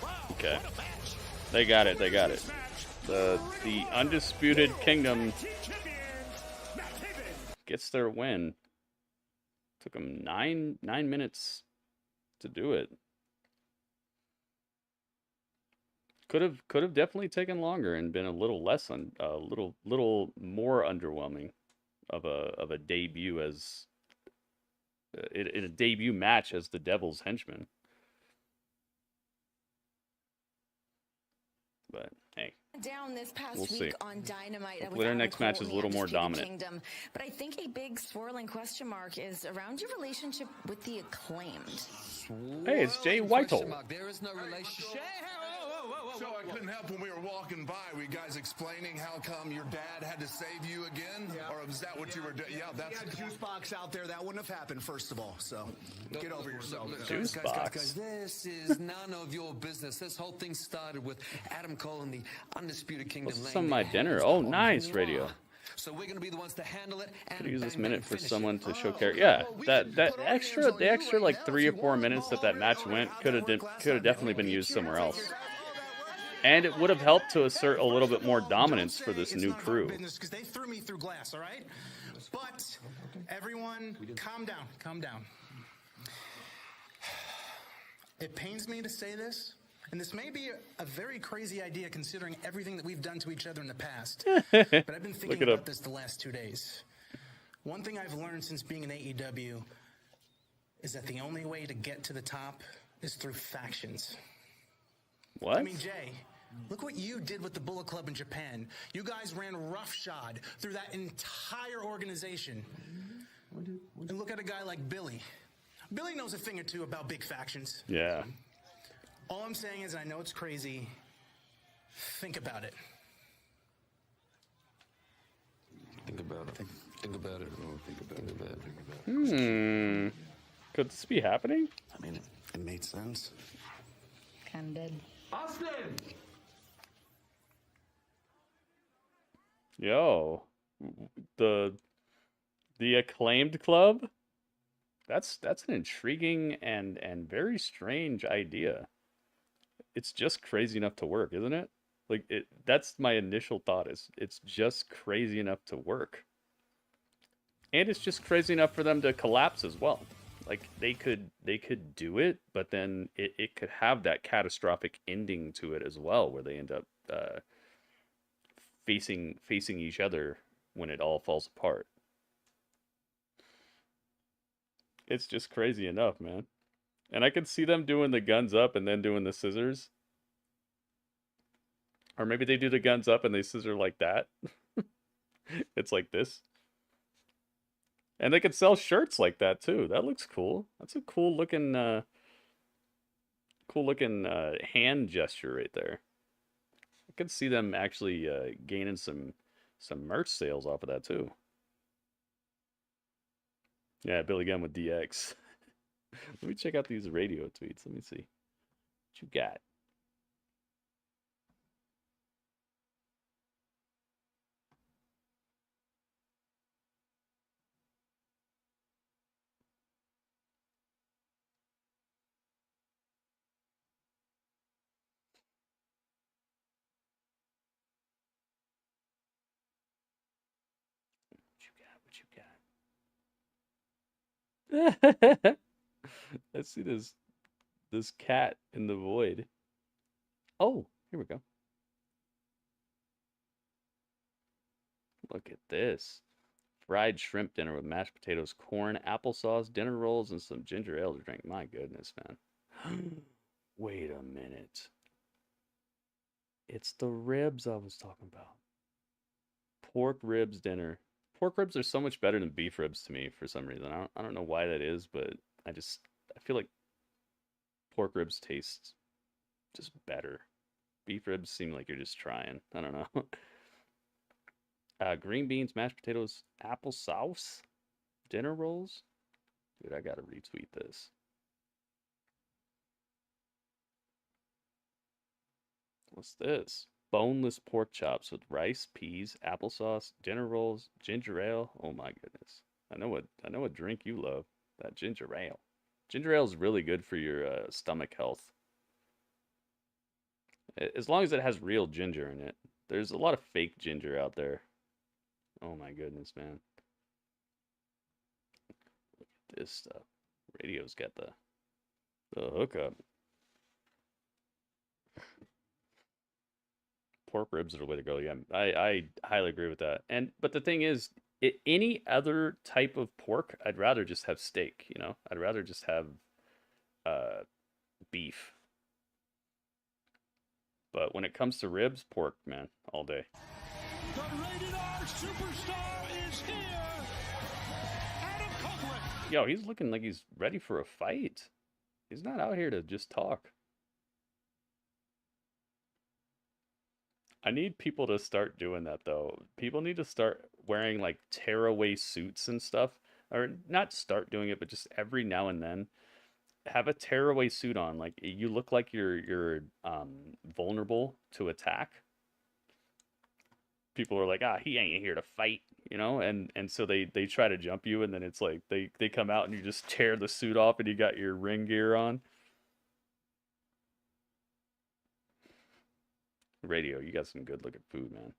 Wow, okay. what a match. They got it. They got it. The Undisputed Kingdom gets their win. Took them nine minutes to do it. Could have definitely taken longer and been a little less little more underwhelming of a debut as in a debut match as the Devil's Henchman. But hey, down this past we'll week see. On Dynamite. Hopefully their next match is a little more dominant. Kingdom. But I think a big swirling question mark is around your relationship with the Acclaimed. Hey, it's Jay Whitehall. There is no relationship. So I couldn't help when we were walking by. Were you guys explaining how come your dad had to save you again? Yeah. Or was that what you were doing? Yeah, that's... We had juice box out there. That wouldn't have happened, first of all. So get over yourself. Juice box? Guys, this is none of your business. This whole thing started with Adam Cole and the Undisputed Kingdom. What's some of my dinner? Oh, nice radio. So we're going to be the ones to handle it. Could use this minute for someone to show character. Yeah, the extra like 3 or 4 minutes that match went could have definitely been used somewhere else. And it would have helped to assert a little bit more dominance for this new crew. Because they threw me through glass, all right? But everyone, calm down, calm down. It pains me to say this, and this may be a very crazy idea considering everything that we've done to each other in the past. But I've been thinking about this the last 2 days. One thing I've learned since being in AEW is that the only way to get to the top is through factions. What? I mean, Jay, look what you did with the Bullet Club in Japan. You guys ran roughshod through that entire organization. And look at a guy like Billy. Billy knows a thing or two about big factions. Yeah. All I'm saying is, and I know it's crazy, think about it. Think about it. Think about it. Oh, think about it. Could this be happening? I mean, it made sense. Kinda did. Austin! Yo. The Acclaimed Club? That's an intriguing and very strange idea. It's just crazy enough to work, isn't it? Like that's my initial thought is it's just crazy enough to work. And it's just crazy enough for them to collapse as well. Like they could do it, but then it could have that catastrophic ending to it as well, where they end up facing each other when it all falls apart. It's just crazy enough, man. And I could see them doing the guns up and then doing the scissors. Or maybe they do the guns up and they scissor like that. It's like this. And they could sell shirts like that too. That looks cool. That's a cool looking hand gesture right there. I could see them actually gaining some merch sales off of that too. Yeah, Billy Gunn with DX. Let me check out these radio tweets. Let me see. What you got? I see this cat in the void. Oh, here we go. Look at this. Fried shrimp dinner with mashed potatoes, corn, applesauce, dinner rolls, and some ginger ale to drink. My goodness, man. Wait a minute. It's the ribs I was talking about. Pork ribs dinner. Pork ribs are so much better than beef ribs to me for some reason. I don't know why that is, but I feel like pork ribs taste just better. Beef ribs seem like you're just trying. I don't know. Green beans, mashed potatoes, applesauce, dinner rolls. Dude, I gotta retweet this. What's this? Boneless pork chops with rice, peas, applesauce, dinner rolls, ginger ale. Oh my goodness. I know what drink you love. That ginger ale. Ginger ale is really good for your stomach health. As long as it has real ginger in it. There's a lot of fake ginger out there. Oh my goodness, man. Look at this stuff. Radio's got the hookup. Pork ribs are the way to go. Yeah, I highly agree with that. But the thing is, any other type of pork, I'd rather just have steak. You know, I'd rather just have beef. But when it comes to ribs, pork, man, all day. The Rated R Superstar is here. Adam Copeland. Yo, he's looking like he's ready for a fight. He's not out here to just talk. I need people to start doing that, though. People need to start wearing, like, tearaway suits and stuff. Or not start doing it, but just every now and then. Have a tearaway suit on. Like, you look like you're vulnerable to attack. People are like, he ain't here to fight, you know? And so they try to jump you, and then it's like, they come out and you just tear the suit off and you got your ring gear on. Radio, you got some good looking food, man.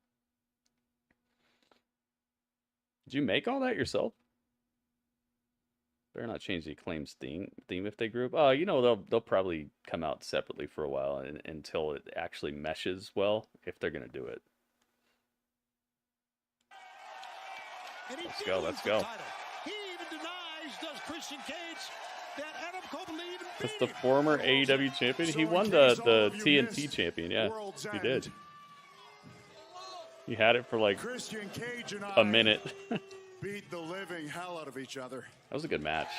Did you make all that yourself? Better not change the Acclaim's theme if they group. Oh, you know, they'll probably come out separately for a while until it actually meshes well, if they're gonna do it. And he Let's did go, lose let's the go. title. He even denies, does Christian Cage, that Adam Copeland even That's beat the him. former AEW champion. He won the TNT champion. Yeah, he did. He had it for like Christian Cage and a minute. beat the living hell out of each other. That was a good match.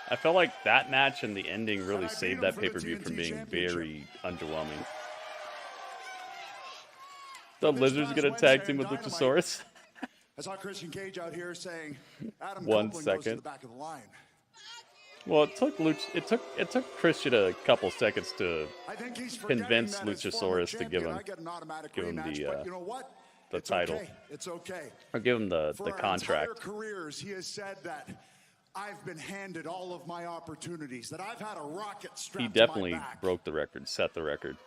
I felt like that match and the ending really saved that pay-per-view from being very underwhelming. The Lizard's gonna tag team with Luchasaurus. I saw Christian Cage out here saying, Adam 1 Copeland goes to second. the back of the line. Well, it took Christian a couple seconds to I think he's convince forgetting that as former Luchasaurus to champion, I get an automatic give him rematch, but you know what? the It's title, okay. It's okay. or give him the For our contract. entire careers, he has said that I've been handed all of my opportunities, that I've had a rocket strapped He to definitely my back. broke the record, set the record.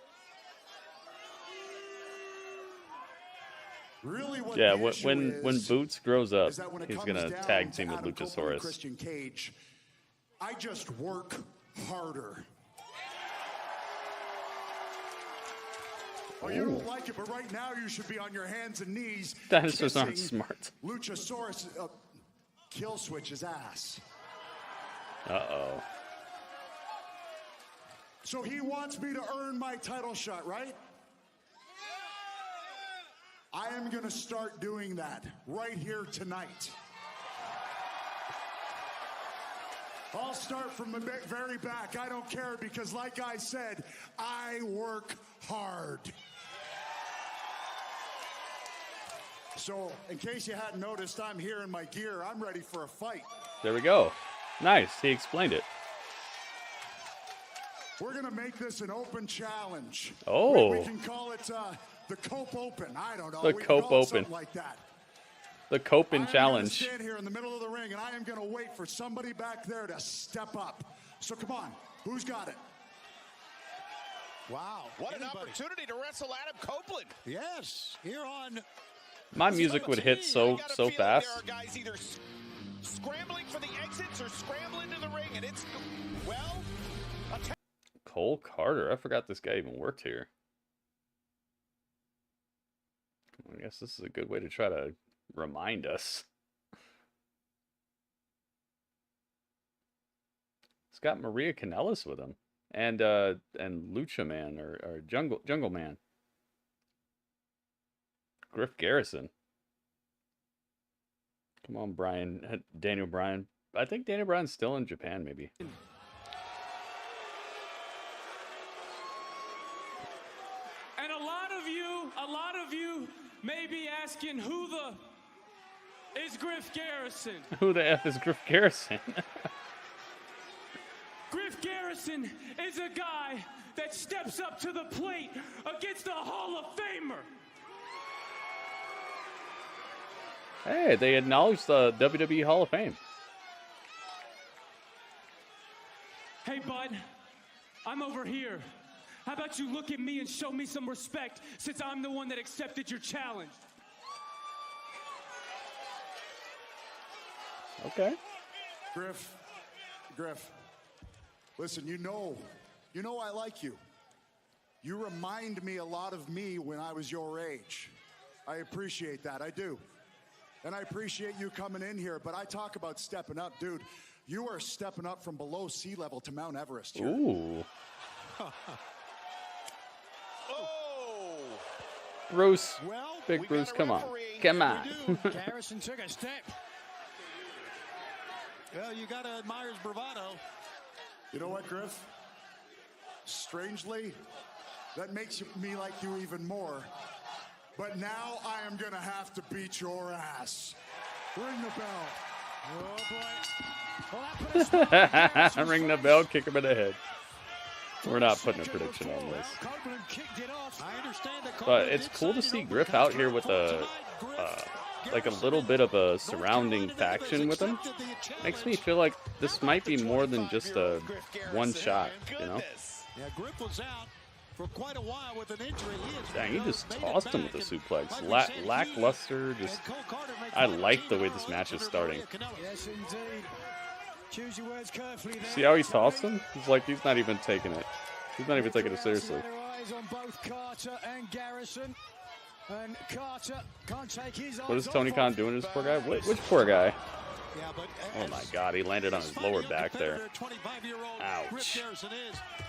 Really, what Yeah, the issue when is, Boots grows up, is that when it he's comes gonna down tag to team with Adam Copeland and Luchasaurus. Christian Cage, I just work harder. Oh, you don't like it, but right now you should be on your hands and knees. Dinosaurs aren't kissing smart. Luchasaurus kill switch his ass. Uh-oh. So he wants me to earn my title shot, right? I am going to start doing that right here tonight. I'll start from the very back. I don't care because, like I said, I work hard. So, in case you hadn't noticed, I'm here in my gear. I'm ready for a fight. There we go. Nice. He explained it. We're going to make this an open challenge. Oh. We can call it the Cope Open. I don't know. The We can Cope call it Open. something like that. The Copeland I'm going challenge. to stand here in the middle of the ring, and I am going to wait for somebody back there to step up. So come on. Who's got it? Wow. What an opportunity to wrestle Adam Copeland. Yes. Here on... My music would hit so fast. There are guys either scrambling for the exits or scrambling to the ring, and it's, well... Cole Carter. I forgot this guy even worked here. I guess this is a good way to try to remind us. It's got Maria Kanellis with him, and Lucha Man or Jungle Man. Griff Garrison. Come on, Brian. Daniel Bryan. I think Daniel Bryan's still in Japan, maybe. And a lot of you may be asking who the is Griff Garrison? Who the F is Griff Garrison? Griff Garrison is a guy that steps up to the plate against a Hall of Famer. Hey, they acknowledged the WWE Hall of Fame. Hey, bud, I'm over here. How about you look at me and show me some respect since I'm the one that accepted your challenge? Okay. Griff, listen, you know I like you. You remind me a lot of me when I was your age. I appreciate that, I do. And I appreciate you coming in here, but I talk about stepping up, dude. You are stepping up from below sea level to Mount Everest here. Ooh. Oh. Bruce. Well, Big Bruce, come on. Come on. Garrison took a step. Well, you got to admire his bravado. You know what, Griff? Strangely, that makes me like you even more. But now I am going to have to beat your ass. Ring the bell. Oh, boy. Well, that put a spot on Ring the bell, kick him in the head. We're not putting a prediction on this. Copeland kicked it off. I understand that But it's cool to see Griff out here with a like a little bit of a surrounding faction with him. Makes me feel like this might be more than just a one shot, you know? Yeah, Griff was out for quite a while with an injury. Dang, he just tossed him with a suplex. Lackluster, just... I like the way this match is starting. Yes, indeed. Choose your words carefully there. See how he tossed him? It's like he's not even taking it. He's not even taking it seriously. Eyes on both Carter and Garrison. And Carter can't take his What is Tony Khan doing to this poor guy? Which poor guy? Yeah, but Oh my God, he landed on his lower back there. 25-year-old Ouch. Garrison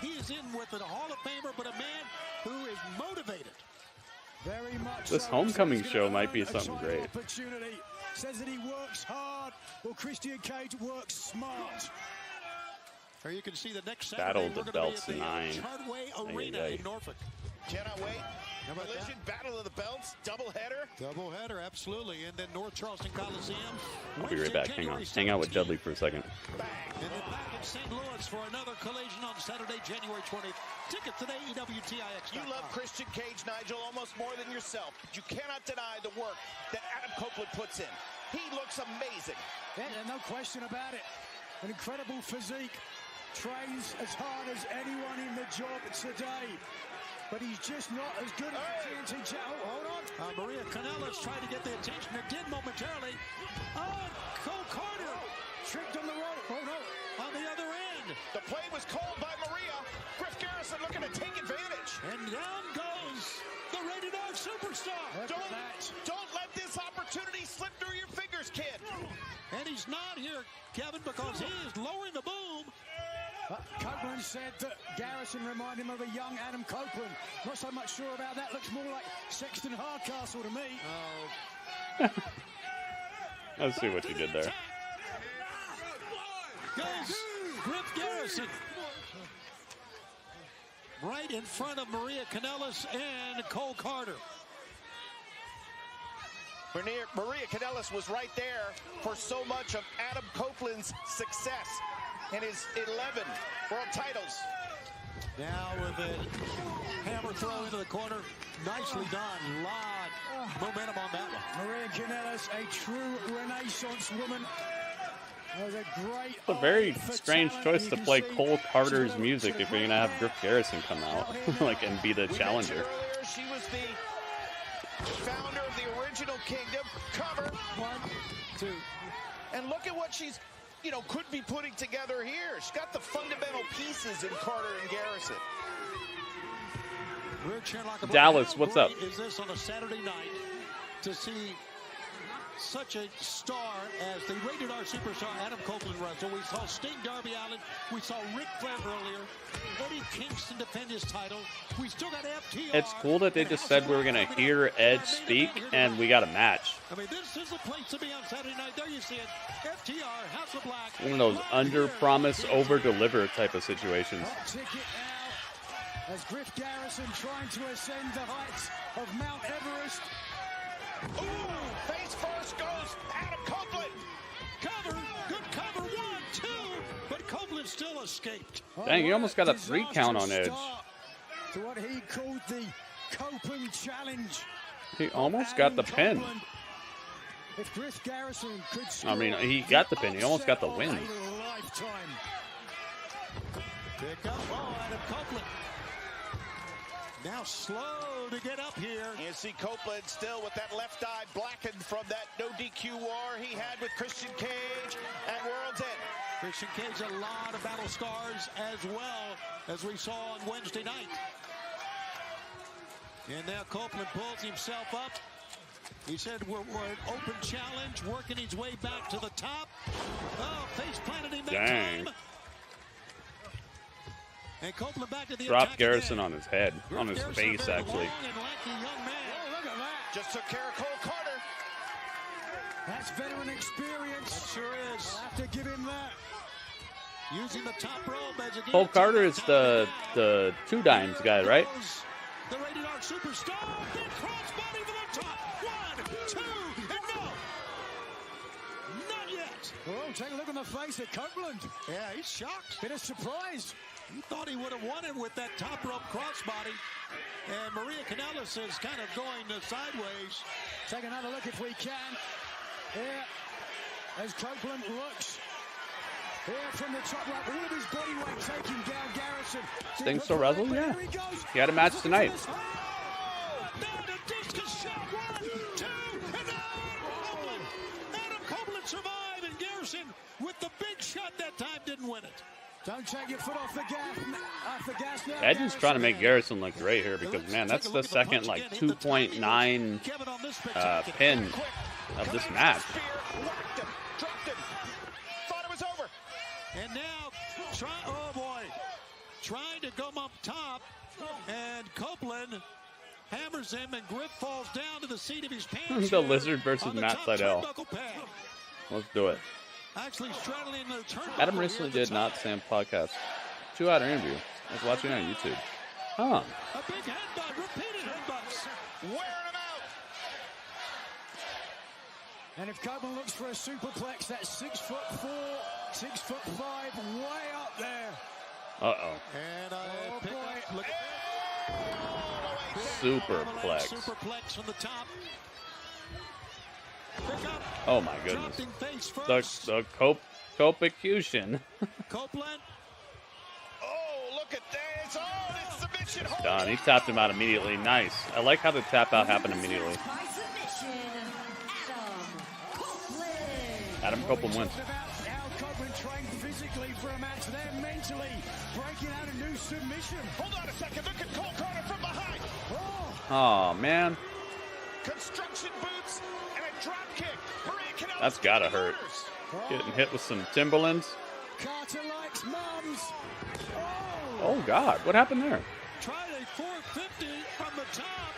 he is in with a Hall of Famer, but a man who is motivated. Very much This so. homecoming Says he's show gonna might be earn a something title great. Opportunity. Says that he works hard. Well, Christian Cage works smart. Or you can see the next Battle Saturday, of the we're gonna be Belts at the 9. Chartway Arena in Norfolk. Cannot wait. How about Collision, Battle of the Belts, doubleheader. Doubleheader, absolutely. And then North Charleston Coliseum. I'll be right back. Hang on. Hang out with Dudley for a second. And then back in St. Louis for another collision on Saturday, January 20th. Tickets today, EWTIX. You love Christian Cage, Nigel, almost more than yourself. But you cannot deny the work that Adam Copeland puts in. He looks amazing. Yeah, no question about it. An incredible physique. Trains as hard as anyone in the job today. But he's just not as good as the TNT Chat. Oh, hold on. Maria Kanellis tried to get the attention. It did momentarily. Oh, Cole Carter. Tricked on the rope. Oh, no. On the other end. The play was called by Maria. Griff Garrison looking to take advantage. And down goes the Rated R Superstar. Don't let this opportunity slip through your fingers, kid. And he's not here, Kevin, because he is lowering the boom. Copeland said that Garrison reminded him of a young Adam Copeland. Not so much sure about that. Looks more like Sexton Hardcastle to me. Oh. Let's see what you did there. Goes Griff Garrison. Right in front of Maria Kanellis and Cole Carter. Maria Kanellis was right there for so much of Adam Copeland's success in his 11 world titles. Now with a hammer throw into the corner. Nicely done. Lot momentum on that one. Maria Kanellis, a true Renaissance woman. That was a great. It's a very strange choice to play Cole Carter's music if you're going to have Griff Garrison come out like and be the challenger. Earlier, she was the founder of the original Kingdom. Cover. 1, 2. And look at what she's, could be putting together here. She's got the fundamental pieces in Carter and Garrison. Dallas, what's up? Is this on a Saturday night to see such a star as the Rated R Superstar Adam Copeland wrestle? We saw Sting, Darby Allin. We saw Ric Flair earlier. Eddie Kingston defend his title. We still got FTR. It's cool that they just said we were going to hear Edge speak, and we got a match. I mean, this is the place to be on Saturday night. There you see it. FTR, House of Black. One of those under-promise, over-deliver type of situations. Ticket now as Griff Garrison trying to ascend the heights of Mount Everest. Ooh, face first goes Adam Copeland. Cover, good cover, 1, 2, but Copeland still escaped. Dang, he almost got a 3 count on Edge. To what he called the Copeland Challenge. He almost got the pin. If Griff Garrison could score, I mean, he got the pin. He almost got the win. Lifetime. Pick up Adam Copeland. Now slow to get up here. You see Copeland still with that left eye blackened from that no DQ war he had with Christian Cage at World's End. Christian Cage, a lot of battle scars as well as we saw on Wednesday night. And now Copeland pulls himself up. He said we're an open challenge, working his way back to the top. Oh, face planted him that time. And Copeland back to the Dropped Garrison on his head, on his face, actually. Just took care of Cole Carter. That's veteran experience. That sure is. I'll have to give him that. Using the top rope as a Cole Carter is the 2 dimes guy, right? The Rated R Superstar. Big crossbody for the top. 1, 2, and no. Not yet. Oh, take a look on the face of Copeland. Yeah, he's shocked. Bit of surprise. He thought he would have won it with that top rope crossbody. And Maria Kanellis is kind of going sideways. Take another look if we can. Here, as Copeland looks. Here from the top rope, all of his body weight taking down Garrison. Sting still wrestling? Yeah. He had a match tonight. Down to discus shot. 1, 2, and Adam Copeland survived, and Garrison with the big shot that time didn't win it. Don't take your foot off the gas now. Edge is trying to make Garrison look great here because, man, that's the second, like, 2.9 pin of this match. Thought it was over. And now, oh boy, trying to come up top, and Copeland hammers him, and Griff falls down to the seat of his pants. The Lizard versus Matt Sydal. Let's do it. Actually straddling the turnbuckle. Adam recently did Not Sam podcast. 2-hour interview. I was watching it on YouTube. Huh. A big headbutt, repeated headbutts. Wearing him out. And if Copeland looks for a superplex, that's 6'4", 6'5", way up there. Uh-oh. And look Superplex. Superplex from the top. Oh my goodness. The Copecution. Copeland. Oh, look at this. Oh, it's submission. Done. He tapped him out immediately. Nice. I like how the tap out happened immediately. Adam Copeland wins. Copeland trained physically for a match. They're mentally breaking out a new submission. Hold on a second. Look at Cole Carter from behind. Oh, man. Construction boots and a drop kick. That's gotta hurt. Getting hit with some Timberlands. Carter likes mums. Oh, God. What happened there? Tried a 450 from the top.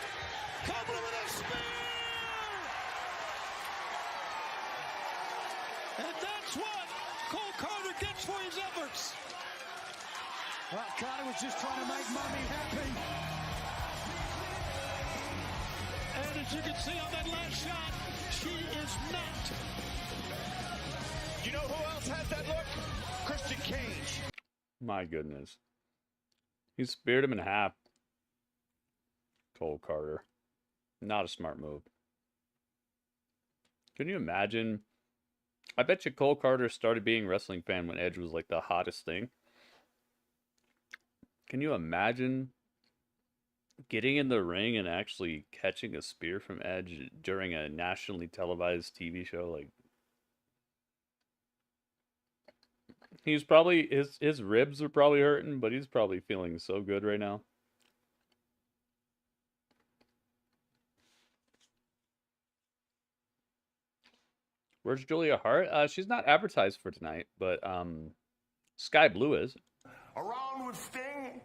Copeland with a spear. And that's what Cole Carter gets for his efforts. Well, Carter was just trying to make Mommy happy. And as you can see on that last shot, she is not. You know who else has that look? Christian Cage. My goodness. He speared him in half. Cole Carter. Not a smart move. Can you imagine? I bet you Cole Carter started being a wrestling fan when Edge was like the hottest thing. Can you imagine getting in the ring and actually catching a spear from Edge during a nationally televised TV show? Like, he's probably, his ribs are probably hurting, but he's probably feeling so good right now. Where's Julia Hart? She's not advertised for tonight, but Sky Blue is. Around with Sting,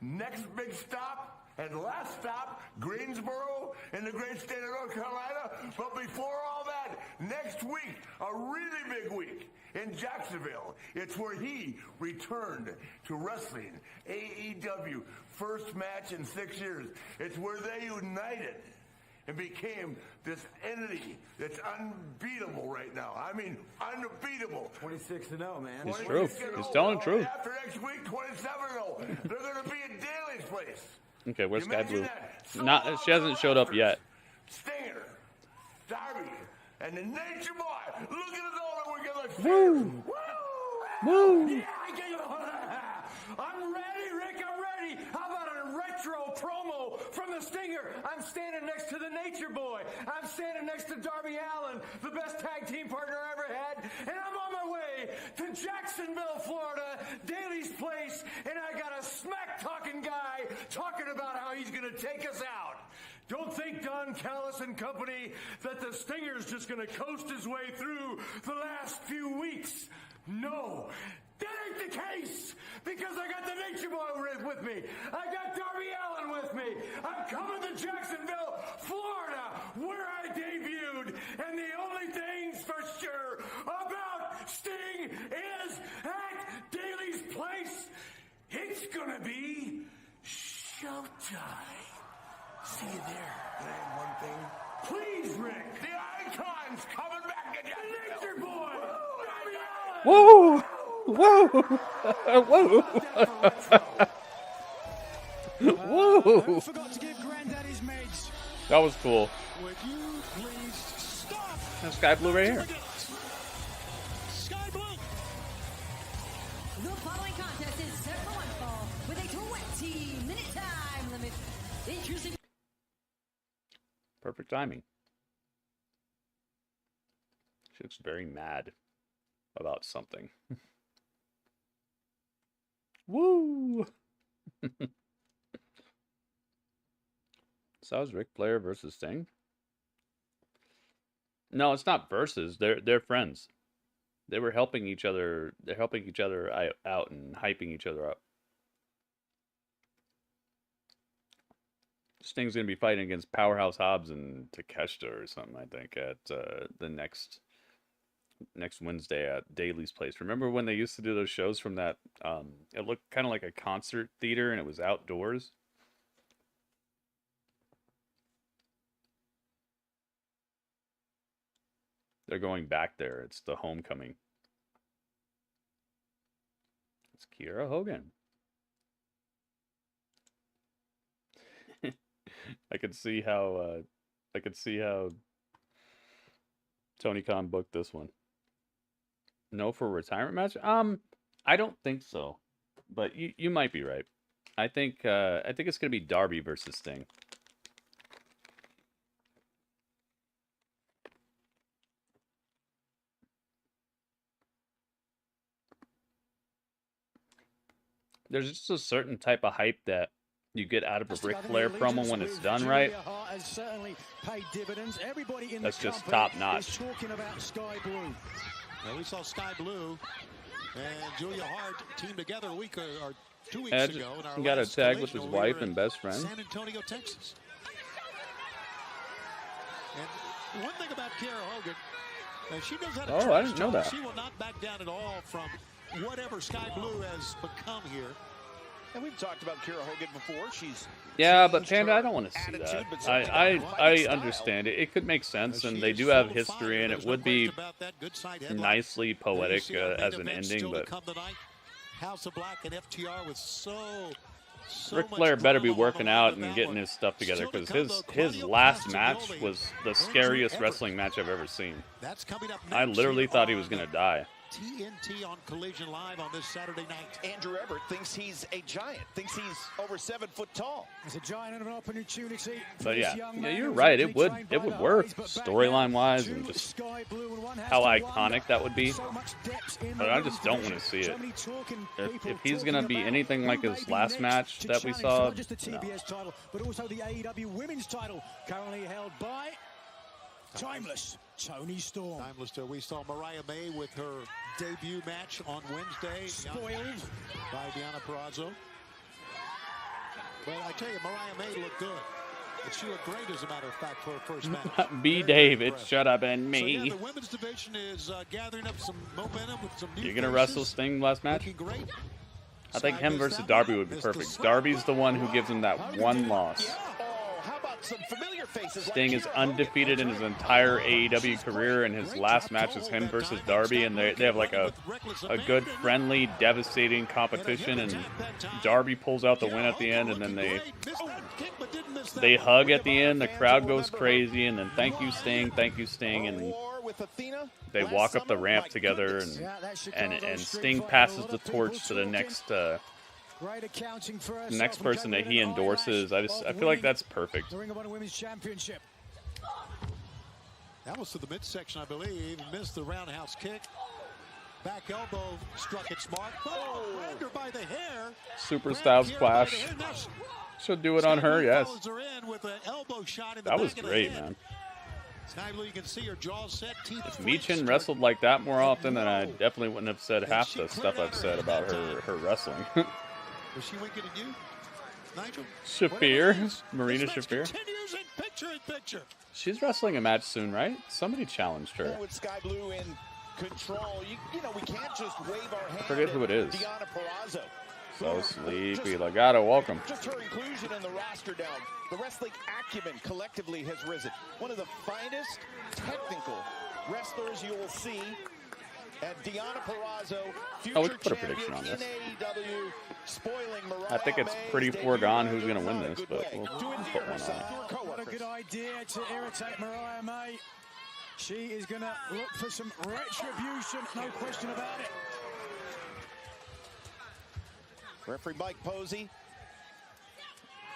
next big stop, and last stop, Greensboro in the great state of North Carolina. But before all that, next week, a really big week in Jacksonville. It's where he returned to wrestling. AEW, first match in 6 years. It's where they united and became this entity that's unbeatable right now. I mean, unbeatable. 26-0, man. It's true. He's telling the truth. After next week, 27-0. They're going to be at Daly's place. Okay, where's Sky Blue? Not, she hasn't showed up yet. Stinger, Darby, and the Nature Boy. Look at it all that we're going to Woo! Woo! Yeah, I'm ready, Rick. I'm ready. How about a retro promo from the Stinger? I'm standing next to the Nature Boy. I'm standing next to Darby Allin, the best tag team partner I ever had. And I'm on my way to Jacksonville, Florida, Daly's place. And I got a smack-talking guy talking about how he's going to take us out. Don't think, Don Callis and company, that the Stinger's just going to coast his way through the last few weeks. No, that ain't the case, because I got the Nature Boy with me. I got Darby Allin with me. I'm coming to Jacksonville, Florida, where I debuted. And the only things for sure about Sting is at Daly's place, it's going to be showtime. See you there. Can I add one thing? Please, Rick. The Icon's coming back again. The Nature Boy. Whoa! Whoa! Whoa! Whoa! Forgot to give Granddaddy's meds. That was cool. Would you please stop? That's Sky Blue right here. Sky Blue. The following contest is set for one fall with a 20-minute time limit. Introducing. Perfect timing. She looks very mad about something. Woo! So was Ric Flair versus Sting? No, it's not versus. They're friends. They were helping each other. They're helping each other out and hyping each other up. Sting's gonna be fighting against Powerhouse Hobbs and Takeshita or something, I think, at the next Wednesday at Daly's Place. Remember when they used to do those shows from that? It looked kind of like a concert theater, and it was outdoors. They're going back there. It's the homecoming. It's Kiera Hogan. I could see how Tony Khan booked this one. No for a retirement match? I don't think so. But you might be right. I think it's gonna be Darby versus Sting. There's just a certain type of hype that you get out of a Ric Flair promo when it's done right. That's just top notch. We saw Sky Blue and Julia Hart team together a week or 2 weeks Edge ago. got a tag with his wife and best friend. San Antonio, Texas. And one thing about Kiera Hogan, she knows how to I didn't know that. She will not back down at all from whatever Sky Blue has become here. And we've talked about Kiera Hogan before. But Panda, I don't want to see that. I understand it. It could make sense, and they do have history, and it would be nicely poetic as an ending. But House of Black and FTR was so Ric Flair better be working out and getting his stuff together, because his last match was the scariest wrestling match I've ever seen. I literally thought he was gonna die. TNT on Collision Live on this Saturday night. Andrew Everett thinks he's a giant, thinks he's over 7 foot tall. It's a giant of an opportunity. But yeah, you're right. It would work storyline wise and just how iconic that would be. But I just don't want to see it. If he's gonna be anything like his last match that we saw, just the TBS title, but also the AEW Women's title, currently held by Timeless Toni Storm. Timeless. We saw Mariah May with her debut match on Wednesday. Spoiled by Deonna Purrazzo. But I tell you, Mariah May looked good. And she looked great, as a matter of fact, for her first match. B. David, shut up and me. So, yeah, the women's division is gathering up some momentum with some new You're gonna faces. wrestle Sting last match? I think him versus Darby would be perfect. Darby's the one who gives him that one loss. Some familiar faces. Sting is undefeated in his entire AEW career, and his last match is him versus Darby, and they have like a good, friendly, devastating competition, and Darby pulls out the win at the end, and then they hug at the end, the crowd goes crazy, and then thank you Sting, and they walk up the ramp together, and Sting passes the torch to the next person that he endorses. I feel like that's perfect. The Ring of Honor Women's Championship. That was to the midsection, I believe. Missed the roundhouse kick. Back elbow struck its mark. Oh, grabbed her by the hair. Super style splash. She'll do it on her, yes. That was great, man. You can see her jaw set, teeth if Michin wrestled like that more often, then I definitely wouldn't have said half the stuff I've said about her wrestling. Was she winking at you, Nigel? Shafir, Marina Shafir. Continues in picture. She's wrestling a match soon, right? Somebody challenged her. With Sky Blue in control, you know we can't just wave our hand. I forget who it is. Deonna Purrazzo. So sleepy, Legado, welcome. Just her inclusion in the roster now. The wrestling acumen collectively has risen. One of the finest technical wrestlers you will see. And Deonna Purrazzo, future we can put a prediction on this. AEW, spoiling Mariah I think it's pretty foregone who's going to win this, but we'll put one on. What a good idea to irritate Mariah May. She is going to look for some retribution, no question about it. Referee Mike Posey.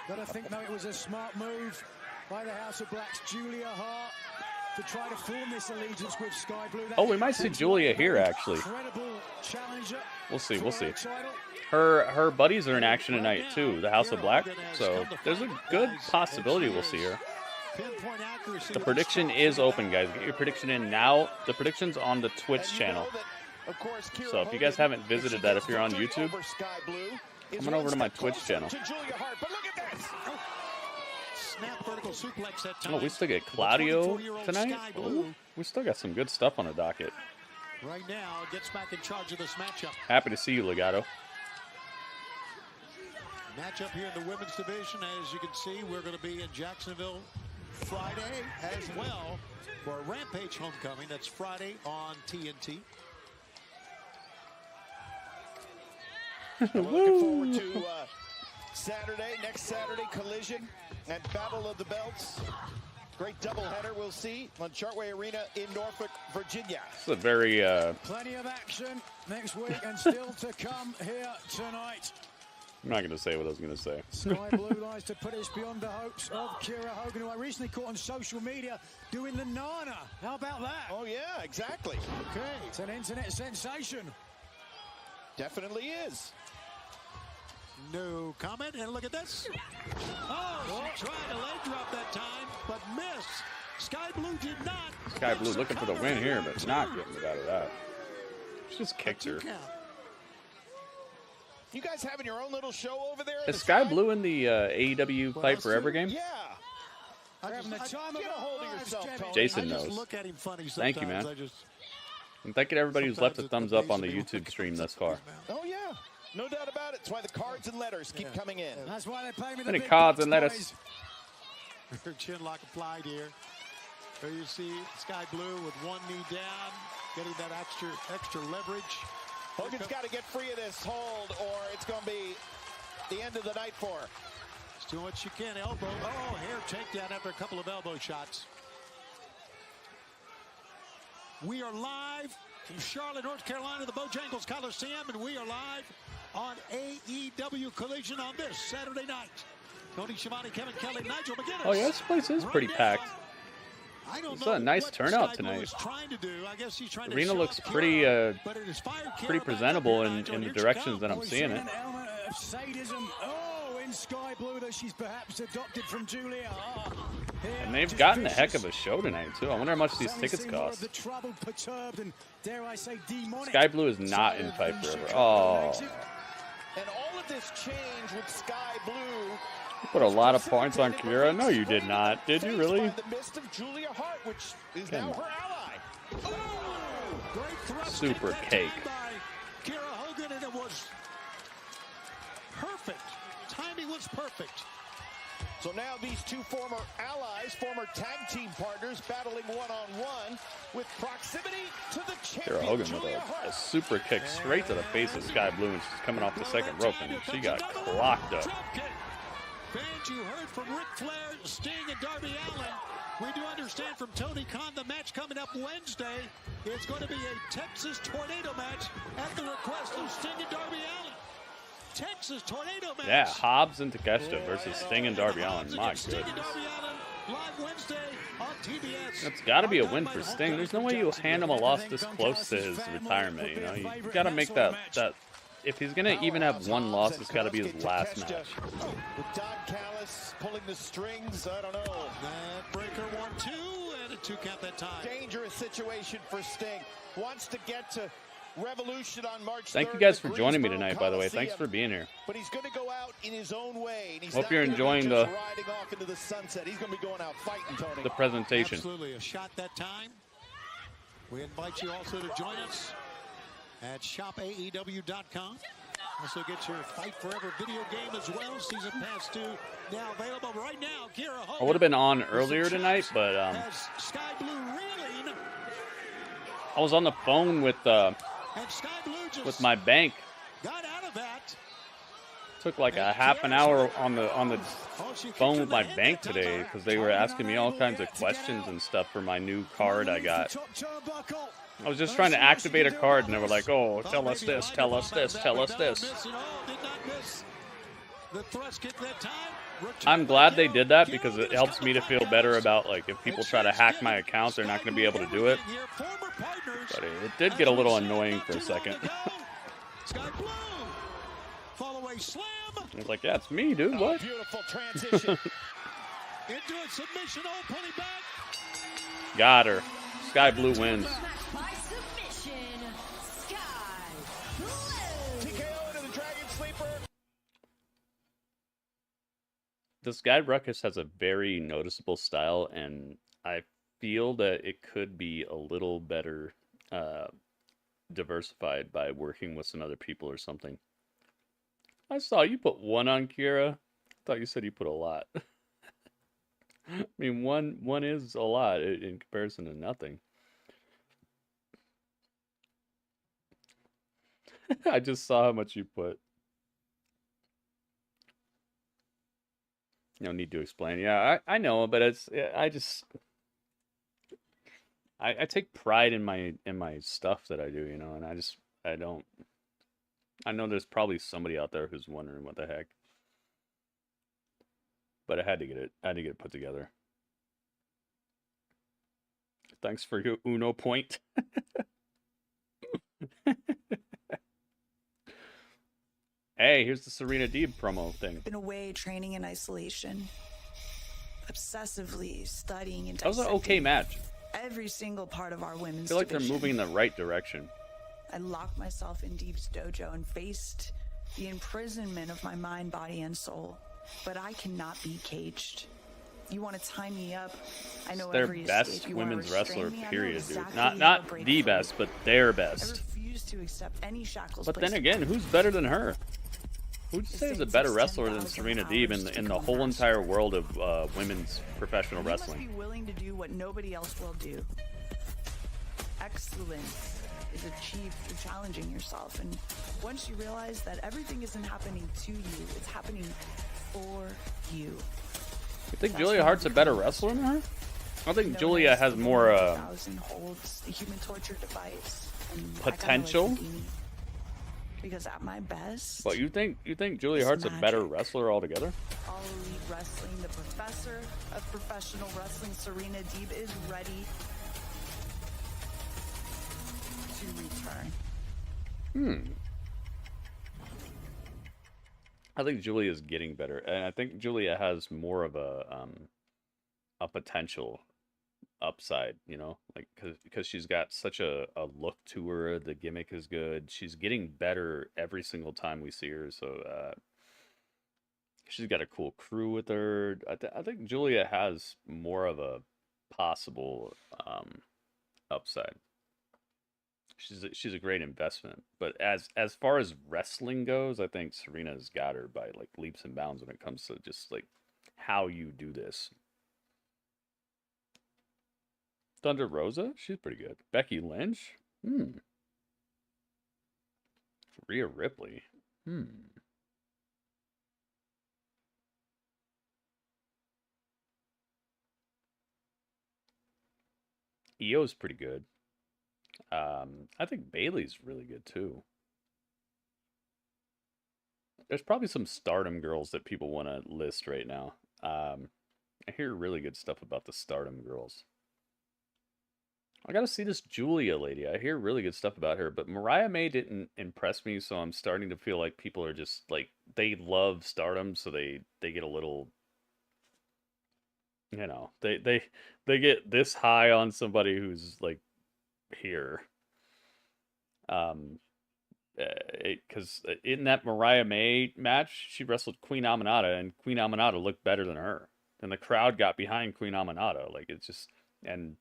Got to think, though, it was a smart move by the House of Black's Julia Hart. to try to form this allegiance with Sky Blue. Oh, we might see Julia here, actually. We'll see, we'll see. Her buddies are in action tonight, too, the House of Black. So there's a good possibility we'll see her. The prediction is open, guys. Get your prediction in now. The prediction's on the Twitch channel. So if you guys haven't visited that, if you're on YouTube, come on over to my Twitch channel. Oh, we still get Claudio tonight? Ooh, we still got some good stuff on the docket. Right now, gets back in charge of this matchup. Happy to see you, Legato. Matchup here in the women's division. As you can see, we're going to be in Jacksonville Friday as well for a Rampage homecoming. That's Friday on TNT. We're looking forward to Saturday, next Saturday, Collision and Battle of the Belts. Great doubleheader we'll see on Chartway Arena in Norfolk, Virginia. This is a very... Plenty of action next week and still to come here tonight. I'm not going to say what I was going to say. Sky Blue lies to put us beyond the hopes of Kira Hogan, who I recently caught on social media doing the Nana. How about that? Oh, yeah, exactly. Okay, it's an internet sensation. Definitely is. No comment, and look at this. Oh, she tried a leg drop that time, but missed. Sky Blue did not. Sky Blue looking for the win here, but not getting it out of that. She just kicked her. You guys having your own little show over there? Is Sky Blue in the AEW Fight Forever game? Yeah. Get a hold of yourself, Tony. Jason knows. Thank you, man. And thank you to everybody who's left a thumbs up on the YouTube stream thus far. Oh, yeah. No doubt about it. It's why the cards and letters keep coming in. That's why they pay me the Many big cards bucks, and letters. Her chin lock applied here. There you see Sky Blue with one knee down, getting that extra leverage. Hogan's got to get free of this hold, or it's going to be the end of the night for her. She's doing what she can. Elbow. Oh, hair takedown after a couple of elbow shots. We are live from Charlotte, North Carolina, the Bojangles Coliseum, and we are live on AEW Collision on this Saturday night. Tony Schiavone, Kevin Kelly, Nigel McGuinness. Oh, yeah, this place is pretty packed. It's a nice turnout tonight. The arena looks pretty presentable in the directions that I'm seeing it. Sadism. Oh, in Sky Blue that she's perhaps adopted from Julia. And they've gotten a heck of a show tonight, too. I wonder how much these tickets cost. Sky Blue is not in Fight Forever. Oh. And all of this change with Sky Blue. You put a lot of points on Kira. No, you did not. Did you really? The mist of Julia Hart, which is now her ally. Oh, great thrust super cake. Kira Hogan, and it was perfect. Timing was perfect. So now these two former allies, former tag team partners, battling one-on-one with proximity to the champion. Kira Hogan with a super kick straight to the face of Sky Blue, and she's coming off the second rope, and she got clocked up. Fans, you heard from Ric Flair, Sting, and Darby Allin. We do understand from Tony Khan the match coming up Wednesday is going to be a Texas Tornado match at the request of Sting and Darby Allin. Texas Tornado match. Yeah, Hobbs and Takeshita versus Sting and Darby Allin. My goodness. Live Wednesday on TBS. It's got to be a win for Sting. There's no way you hand him a loss this close to his retirement. You know, you got to make that. If he's gonna even have one loss, it's got to be his last match. With Don Callis pulling the strings, I don't know. That breaker 1-2 and a 2 count that time. Dangerous situation for Sting. Wants to get to Revolution on March 3rd. Thank you guys for joining me tonight, by the way. Thanks for being here. But he's going to go out in his own way. And he's hope you're enjoying the riding off into the sunset. He's going to be going out fighting, Tony. The presentation. Absolutely, a shot that time. We invite you also to join us at shopaew.com. Also get your Fight Forever video game as well. Season Pass 2 now available right now. Kira Hogan. I would have been on earlier tonight, but Sky Blue reeling. I was on the phone with my bank. Got out of that. Took like a half an hour on the phone with my bank today because they were asking me all kinds of questions and stuff for my new card I got. I was just trying to activate a card, and they were like, "Oh, tell us this, tell us this, tell us this." Did not miss the thrust kick that time. I'm glad they did that because it helps me to feel better about, like, if people try to hack my account, they're not going to be able to do it. But it did get a little annoying for a second. It's like, yeah, it's me, dude. What? Beautiful transition. Into a submission, pulling back. Got her. Sky Blue wins. By submission, Sky Blue. TKO into the Dragon Sleeper. This guy Ruckus has a very noticeable style, and I feel that it could be a little better diversified by working with some other people or something. I saw you put 1 on Kira. I thought you said you put a lot. I mean, one is a lot in comparison to nothing. I just saw how much you put. No need to explain. Yeah, I know, but it's I take pride in my stuff that I do, you know, and I don't. I know there's probably somebody out there who's wondering what the heck. But I had to get it put together. Thanks for your Uno point. Hey, here's the Serena Deeb promo thing. Been away training in isolation, obsessively studying and That was an okay match. every single part of our I women's feel like division. they're moving in the right direction. I locked myself in Deep's dojo and faced the imprisonment of my mind, body, and soul. But I cannot be caged. You want to tie me up? I know Their every best escape. You want to women's restrain wrestler, me? I know period, exactly dude. how to Not break the free. best, but their I best. refuse to accept any shackles. But placed then again, who's better than her? Who'd you say is a better wrestler than Serena Deeb in the whole entire world of women's professional You must wrestling? be willing to do what nobody else will do. Excellence is achieved through challenging yourself, and once you realize that everything isn't happening to you, it's happening for you. You think Julia Hart's a better wrestler than her? I think Julia has more 1,000 holds the human torture device. And I kinda potential. like the beanie. Because at my best, But you think Julia Hart's a better wrestler altogether? All Elite Wrestling, the professor of professional wrestling, Serena Deeb, is ready to return. I think Julia's getting better, and I think Julia has more of a potential upside, you know, like because she's got such a look to her. The gimmick is good. She's getting better every single time we see her. So she's got a cool crew with her. I think Julia has more of a possible upside. She's a great investment, but as far as wrestling goes, I think Serena's got her by like leaps and bounds when it comes to just like how you do this. Thunder Rosa, she's pretty good. Becky Lynch, Rhea Ripley, Io's pretty good. I think Bailey's really good too. There's probably some Stardom girls that people want to list right now. I hear really good stuff about the Stardom girls. I gotta see this Julia lady. I hear really good stuff about her, but Mariah May didn't impress me, so I'm starting to feel like people are just like they love Stardom, so they get a little, you know, they get this high on somebody who's like here. Because in that Mariah May match, she wrestled Queen Aminata, and Queen Aminata looked better than her. And the crowd got behind Queen Aminata. Like, it's just, and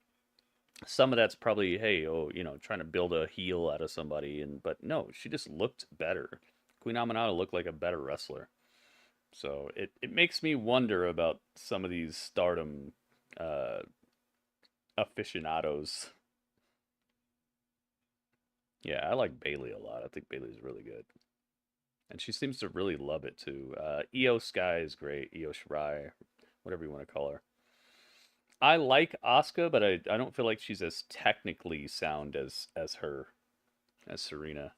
some of that's probably, hey, you know, trying to build a heel out of somebody, but no, she just looked better. Queen Aminata looked like a better wrestler. So it makes me wonder about some of these Stardom aficionados. Yeah, I like Bailey a lot. I think Bailey's really good. And she seems to really love it too. Io Sky is great. Io Shirai, whatever you want to call her. I like Asuka, but I don't feel like she's as technically sound as her, as Serena.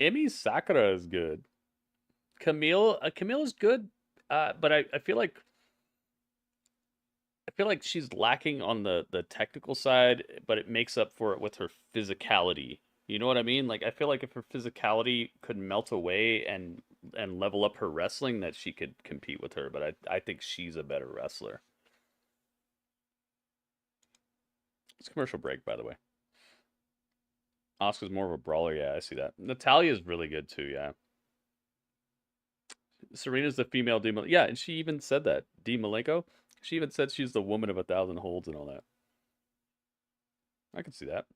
Emi Sakura is good. Camille is good, but I feel like she's lacking on the technical side, but it makes up for it with her physicality. You know what I mean? Like, I feel like if her physicality could melt away and level up her wrestling, that she could compete with her. But I think she's a better wrestler. It's a commercial break, by the way. Asuka's more of a brawler. Yeah, I see that. Natalia's really good too. Yeah. Serena's the female D. Yeah, and she even said that. D. Malenko. She even said she's the woman of 1,000 holds and all that. I can see that.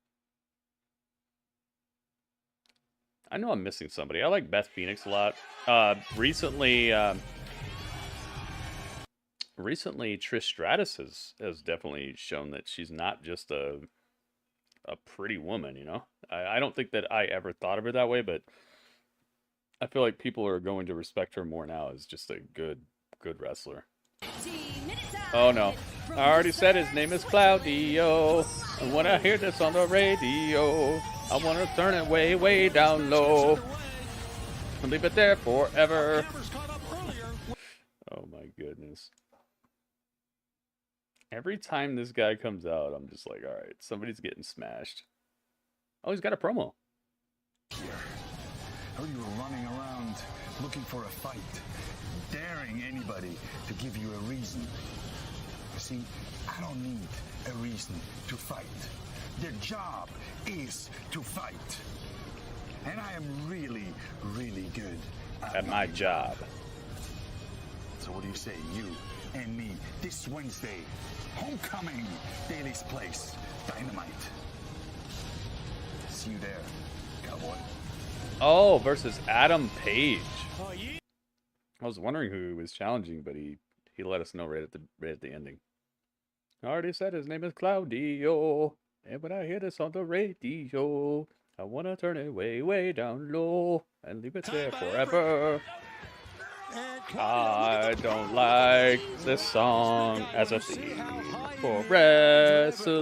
I know I'm missing somebody. I like Beth Phoenix a lot. Recently, Trish Stratus has definitely shown that she's not just a pretty woman, you know? I don't think that I ever thought of her that way, but I feel like people are going to respect her more now as just a good wrestler. Oh no. I already said his name is Claudio. And when I hear this on the radio, I want to turn it way, way down low. And leave it there forever. Oh my goodness. Every time this guy comes out, I'm just like, alright, somebody's getting smashed. Oh, he's got a promo. How you were running around looking for a fight, daring anybody to give you a reason. You see, I don't need a reason to fight. Their job is to fight. And I am really, really good at my job. So what do you say, you and me, this Wednesday, Homecoming, Daly's Place, Dynamite. See you there, cowboy. Oh, versus Adam Page. I was wondering who he was challenging, but he let us know right at the ending. I already said his name is Claudio, and when I hear this on the radio, I want to turn it way, way down low and leave it there forever. I don't like this song as a theme for wrestling.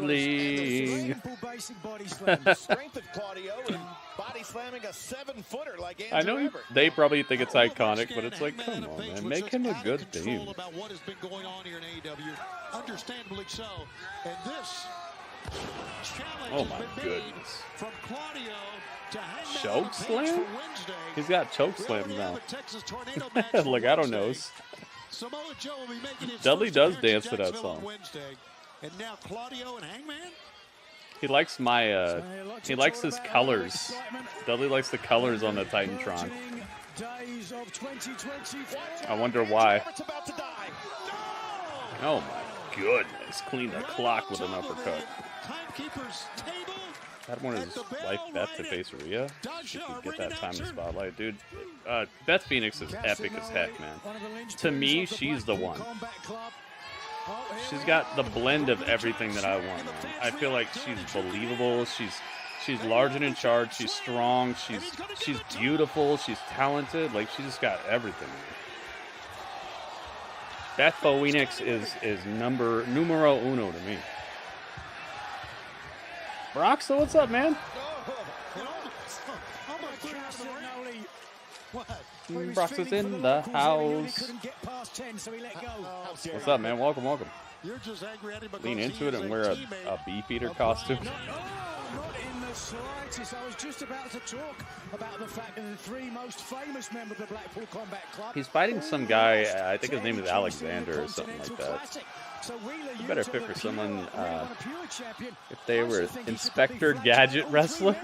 Strength of Claudio and body slamming a 7-footer like Andrew I know Everett. they probably think it's iconic, but it's like, come on, man, make him a good theme. About what has been going on here in AEW, understandably so. And this challenge Oh my has been made goodness. from Claudio to Hangman Choke Page slam? for Wednesday. He's got choke slams now. Like, I don't know. Samoa Joe will be making his Dudley first does appearance dance in to that Jacksonville on song. Wednesday. And now Claudio and Hangman. He likes my, he likes his colors. Dudley likes the colors on the Titantron. I wonder why. Oh my goodness. Clean the clock with an uppercut. Timekeeper's table. I'd want his wife Beth to face Rhea. She could get that time in spotlight. Dude, Beth Phoenix is epic as heck, man. To me, she's the one. She's got the blend of everything that I want, man. I feel like she's believable. She's large and in charge. She's strong. She's beautiful. She's talented. Like, she just got everything, man. Beth Phoenix is numero uno to me. Broxo, what's up, man? Broxo's in the house. What's up, man? Welcome. You're just angry at him because Lean into it he is and wear a beef eater costume. Not in the slightest. I was just about to talk about the fact that the three most famous members of the Blackpool Combat Club. He's fighting some guy, I think his name is Alexander or something like that. You better fit for someone, if they were Inspector Gadget wrestler.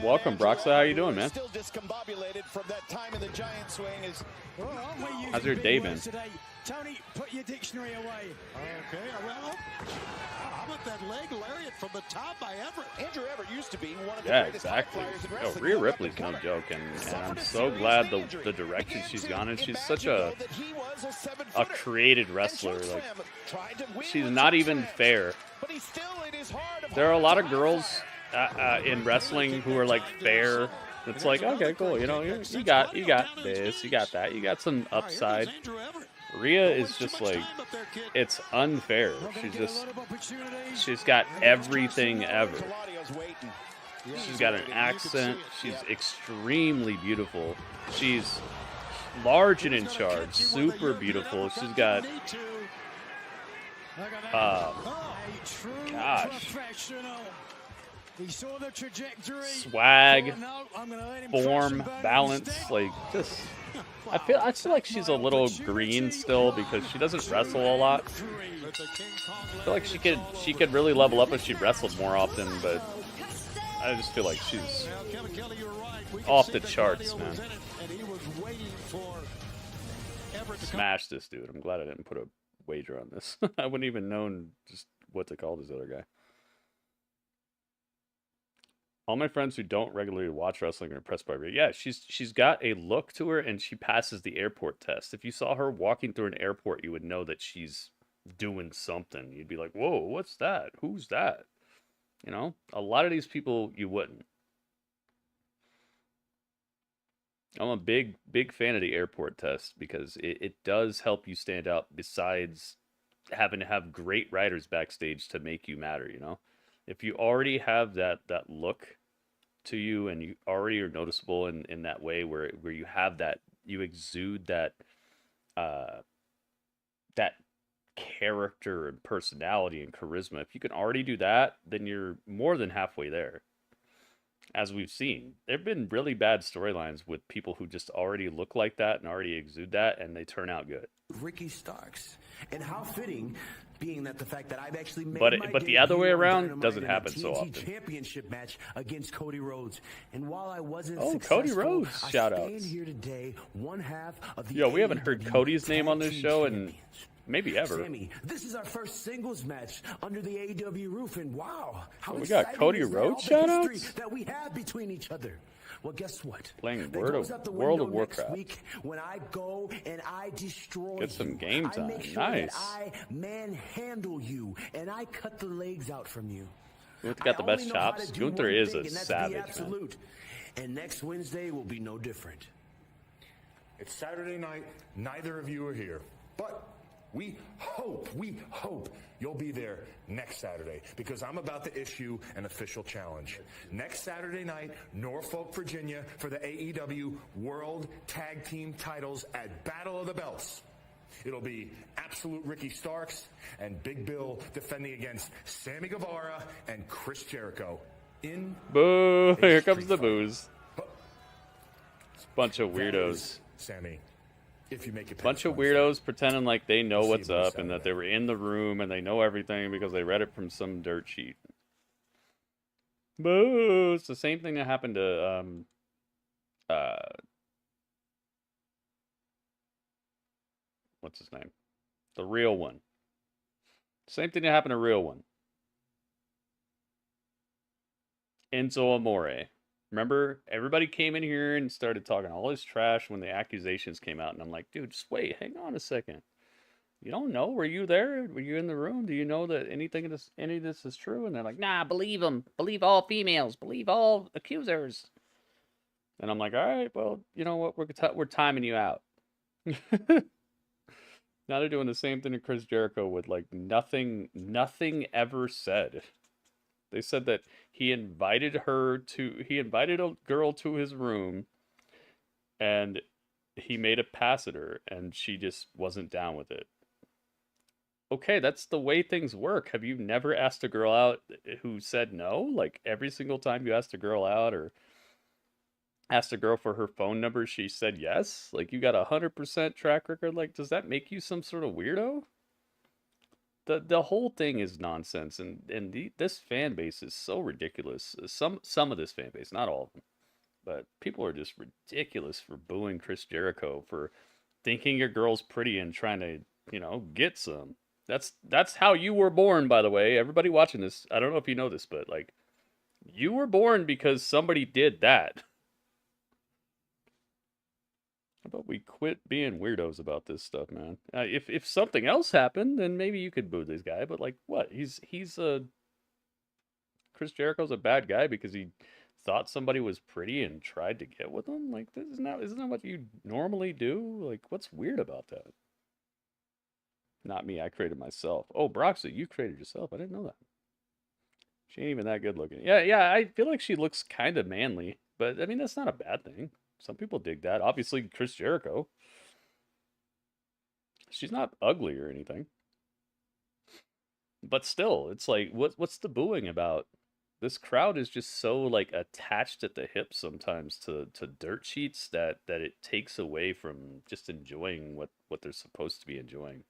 Welcome, Broxo. How you doing, man? Still discombobulated from that time in the giant swing. How's your day been? Tony, put your dictionary away. Okay, well, how about that leg lariat from the top by Everett? Andrew Everett used to be one of the Yeah, greatest exactly. flyers in Yo, wrestling. Rhea Ripley's no joke, and I'm so glad the direction she's gone in. She's such a created wrestler. Like, she's not even fair. There are a lot of girls in wrestling who are like fair. It's like, okay, cool, you know, you got this, you got that, you got some upside. Rhea is just like, it's unfair. She's got everything ever. Everyone's waiting. She's got an accent. She's extremely beautiful. She's large and in charge. Super beautiful. She's got gosh. Swag, form, balance, like just I feel like she's a little green still because she doesn't wrestle a lot. I feel like she could really level up if she wrestled more often, but I just feel like she's off the charts, man. Smash this dude. I'm glad I didn't put a wager on this. I wouldn't even known just what to call this other guy. All my friends who don't regularly watch wrestling are impressed by her. Yeah, she's got a look to her, and she passes the airport test. If you saw her walking through an airport, you would know that she's doing something. You'd be like, whoa, what's that? Who's that? You know, a lot of these people you wouldn't. I'm a big fan of the airport test because it does help you stand out besides having to have great writers backstage to make you matter, you know? If you already have that look to you and you already are noticeable in that way where you have that, you exude that that character and personality and charisma. If you can already do that, then you're more than halfway there. As we've seen, there have been really bad storylines with people who just already look like that and already exude that, and they turn out good. Ricky Starks, and how fitting, being that the fact that I've actually made but the other way around doesn't happen so often. Championship match against Cody Rhodes, and while I wasn't Cody Rhodes, shout outs. Here today, one half of the we haven't heard Cody's name on this show in maybe ever. Sammy, this is our first singles match under the AEW roof, and wow, how we got Cody Rhodes shout outs that we have between each other. Well, guess what? Playing World of Warcraft. Week when I go and I destroy Get some game time. I make sure nice. That I manhandle you and I cut the legs out from you. Gunther got the best chops. Gunther is a savage, man. And next Wednesday will be no different. It's Saturday night. Neither of you are here, but we hope you'll be there next Saturday because I'm about to issue an official challenge. Next Saturday night, Norfolk, Virginia, for the AEW World Tag Team titles at Battle of the Belts. It'll be Absolute Ricky Starks and Big Bill defending against Sammy Guevara and Chris Jericho. Boo! Here comes the booze. Bunch of weirdos. Sammy. If you make it bunch of weirdos pretending like they know what's up and that they were in the room and they know everything because they read it from some dirt sheet. Boo! It's the same thing that happened to what's his name? The real one. Same thing that happened to real one. Enzo Amore. Remember, everybody came in here and started talking all this trash when the accusations came out. And I'm like, dude, just wait, hang on a second. You don't know? Were you there? Were you in the room? Do you know that any of this is true? And they're like, nah, believe them. Believe all females. Believe all accusers. And I'm like, all right, well, you know what? We're timing you out. Now they're doing the same thing to Chris Jericho with like nothing ever said. They said that he invited a girl to his room and he made a pass at her and she just wasn't down with it. Okay, that's the way things work. Have you never asked a girl out who said no? Like every single time you asked a girl out or asked a girl for her phone number, she said yes? Like you got 100% track record? Like, does that make you some sort of weirdo? The whole thing is nonsense, and this fan base is so ridiculous. Some of this fan base, not all of them, but people are just ridiculous for booing Chris Jericho for thinking your girl's pretty and trying to, you know, get some. That's how you were born, by the way. Everybody watching this, I don't know if you know this, but like, you were born because somebody did that. How about we quit being weirdos about this stuff, man? If something else happened, then maybe you could boo this guy. But like, what? Chris Jericho's a bad guy because he thought somebody was pretty and tried to get with them. Like, isn't that what you normally do? Like, what's weird about that? Not me. I created myself. Oh, Broxy, you created yourself. I didn't know that. She ain't even that good looking. Yeah, I feel like she looks kind of manly, but I mean, that's not a bad thing. Some people dig that. Obviously, Chris Jericho. She's not ugly or anything. But still, it's like, what's the booing about? This crowd is just so like attached at the hip sometimes to dirt sheets that it takes away from just enjoying what they're supposed to be enjoying.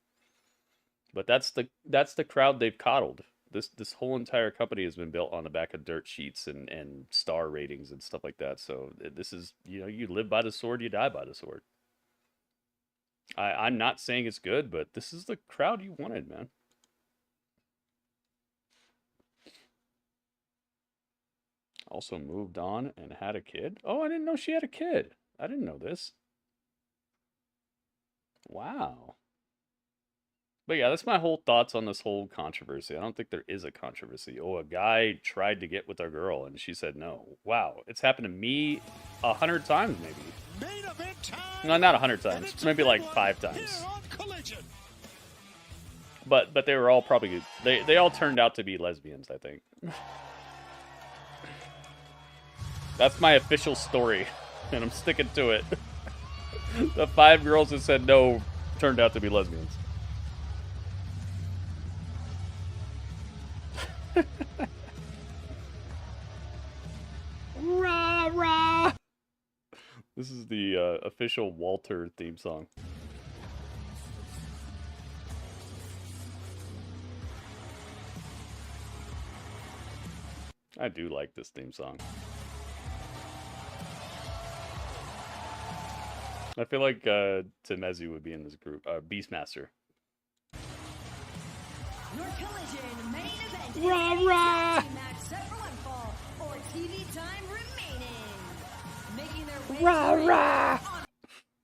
But that's the crowd they've coddled. This whole entire company has been built on the back of dirt sheets and star ratings and stuff like that. So this is, you live by the sword, you die by the sword. I'm not saying it's good, but this is the crowd you wanted, man. Also moved on and had a kid. Oh, I didn't know she had a kid. I didn't know this. Wow. But yeah, that's my whole thoughts on this whole controversy. I don't think there is a controversy. Oh, a guy tried to get with a girl and she said no. Wow, it's happened to me 100 times maybe. No, not 100 times. Maybe like 5 times. But they were all probably they all turned out to be lesbians, I think. That's my official story, and I'm sticking to it. The 5 girls that said no turned out to be lesbians. Rah, rah. This is the official Walter theme song. I do like this theme song. I feel like Temezi would be in this group. Beastmaster. Your Collision main event. Rah, rah. Match set for one fall or TV time remaining. Making their way Rah, rah.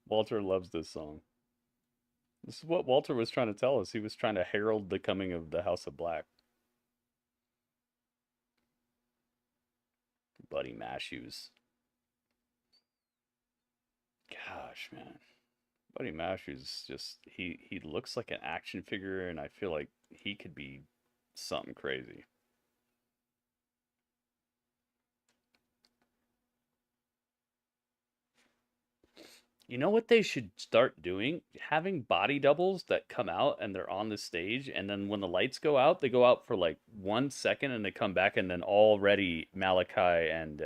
Walter loves this song. This is what Walter was trying to tell us. He was trying to herald the coming of the House of Black. Buddy Matthews. Gosh, man. Buddy Matthews just he looks like an action figure, and I feel like he could be something crazy. You know what they should start doing? Having body doubles that come out and they're on the stage, and then when the lights go out, they go out for like 1 second and they come back, and then already Malachi and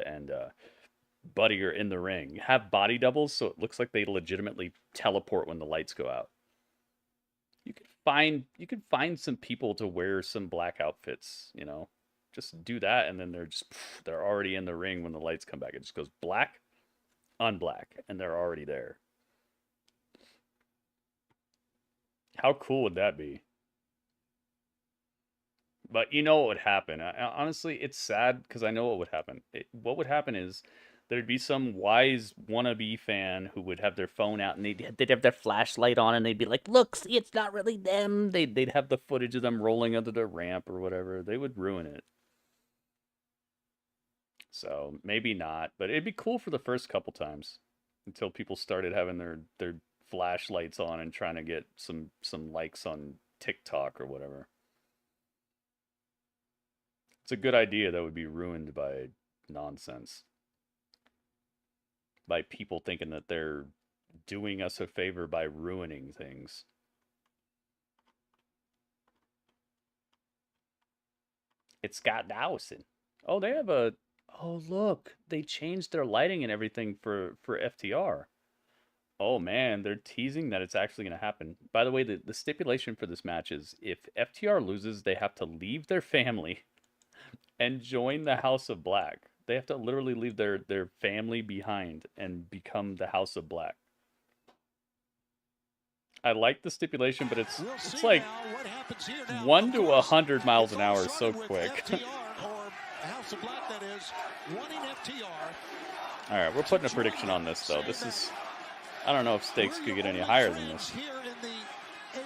Buddy are in the ring. Have body doubles so it looks like they legitimately teleport when the lights go out. You could find some people to wear some black outfits, Just do that, and then they're already in the ring when the lights come back. It just goes black, unblack, and they're already there. How cool would that be? But you know what would happen. Honestly, it's sad because I know what would happen. What would happen is there'd be some wise wannabe fan who would have their phone out and they'd have their flashlight on and they'd be like, look, see, it's not really them. They'd have the footage of them rolling under the ramp or whatever. They would ruin it. So maybe not, but it'd be cool for the first couple times until people started having their flashlights on and trying to get some likes on TikTok or whatever. It's a good idea that would be ruined by nonsense. By people thinking that they're doing us a favor by ruining things. It's Scott Dawson. Oh, they have a... Oh, look. They changed their lighting and everything for FTR. Oh, man. They're teasing that it's actually going to happen. By the way, the stipulation for this match is if FTR loses, they have to leave their family and join the House of Black. They have to literally leave their family behind and become the House of Black. I like the stipulation, but it's like 1 to 100 miles an hour so quick. House of Black, that is, wanting FTR. All right, we're putting a prediction on this, though. This is... I don't know if stakes could get any higher than this.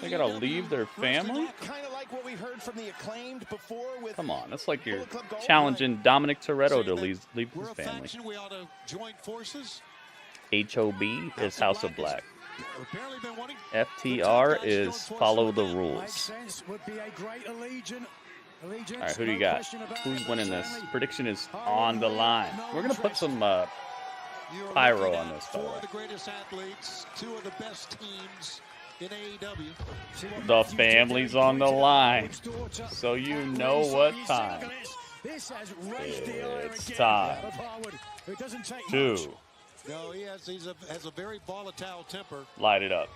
They gotta leave their family? Kind of like what we heard from the Acclaimed before with... Come on, that's like you're challenging Dominic Toretto to leave his family. We ought to join forces. HOB is House of Black. FTR is follow the rules. Would be a great allegiance All right, who do you got? Who's winning this? Prediction is on the line. We're going to put some pyro on this, by the way. Four of the greatest athletes, two of the best teams in AEW. The family's on the line, so you know what time. It's time to No, he has a very volatile temper. light it up.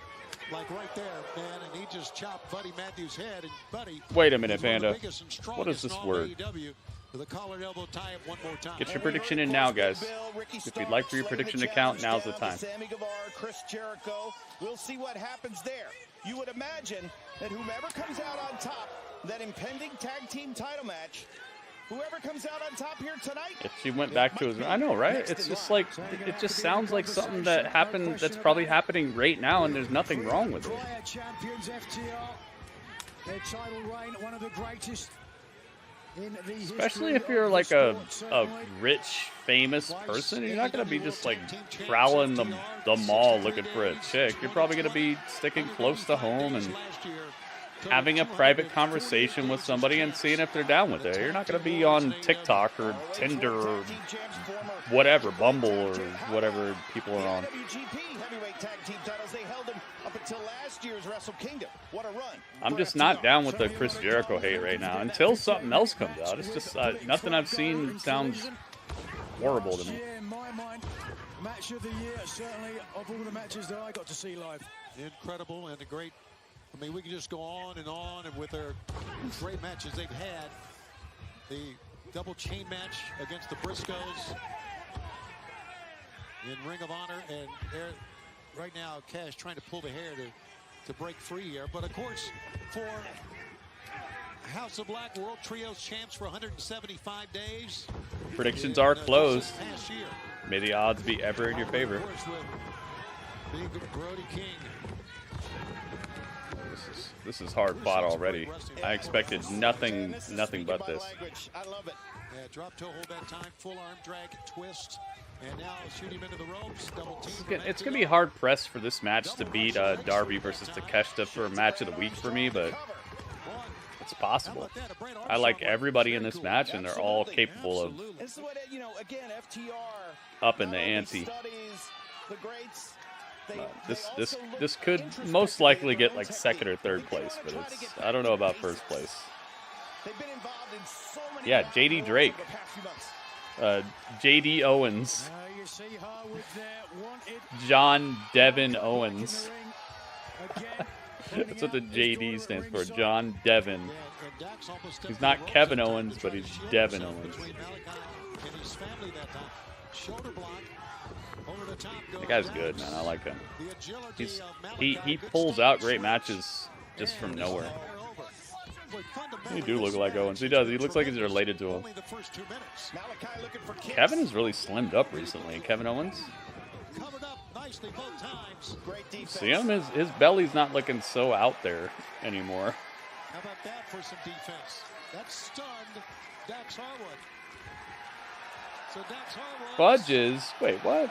Like right there, man, and he just chopped Buddy Matthews' head. And Buddy, Wait a minute, is one of the Panda. biggest and What is strongest this in all word? AEW. The collar elbow tie up one more time. Get your prediction in now, guys. If you'd like for your prediction to count, now's the time. Sammy Guevara, Chris Jericho. We'll see what happens there. You would imagine that whomever comes out on top, that impending tag team title match, whoever comes out on top here tonight. If she went back to his, I know, right? It's just like, it just sounds like something that happened, that's probably happening right now, and there's nothing wrong with it. Champions FTR. Their title reign, one of the greatest in the Especially if you're like a rich, famous person, you're not going to be just like prowling the mall looking for a chick. You're probably going to be sticking close to home and having a private conversation with somebody and seeing if they're down with it. You're not going to be on TikTok or Tinder or whatever, Bumble or whatever people are on. WGP heavyweight tag team titles, they held them up until last year's Wrestle Kingdom. What a run. I'm just not down with the Chris Jericho hate right now until something else comes out. It's just nothing I've seen sounds horrible to me. In my mind, match of the year, certainly of all the matches that I got to see live. Incredible and a great. I mean, we can just go on and with their great matches they've had. The double chain match against the Briscoes in Ring of Honor, and right now Cash trying to pull the hair to break free here. But of course, for House of Black World Trios champs for 175 days. Predictions are closed. May the odds be ever in your favor. Being Brody King. This is hard fought already. I expected nothing but this. I love it. Yeah, drop toe hold that time, full arm drag, twist, and now shoot him into the ropes. Double team. It's gonna be hard pressed for this match to beat Darby versus Takeshita for a match of the week for me, but it's possible. I like everybody in this match, and they're all capable of upping the ante. This could most likely get like second or third place, but I don't know about first place. Yeah, JD Drake, JD Owens, John Devin Owens. That's what the JD stands for, John Devin. He's not Kevin Owens, but he's Devin Owens. The guy's good, man. I like him. He pulls out great matches just from nowhere. He do look like Owens. He does. He looks like he's related to him. Kevin has really slimmed up recently. Kevin Owens. See him? His belly's not looking so out there anymore. How about that for some defense? That stunned Dax Harwood. So Dax Harwood. Budges. Wait, what?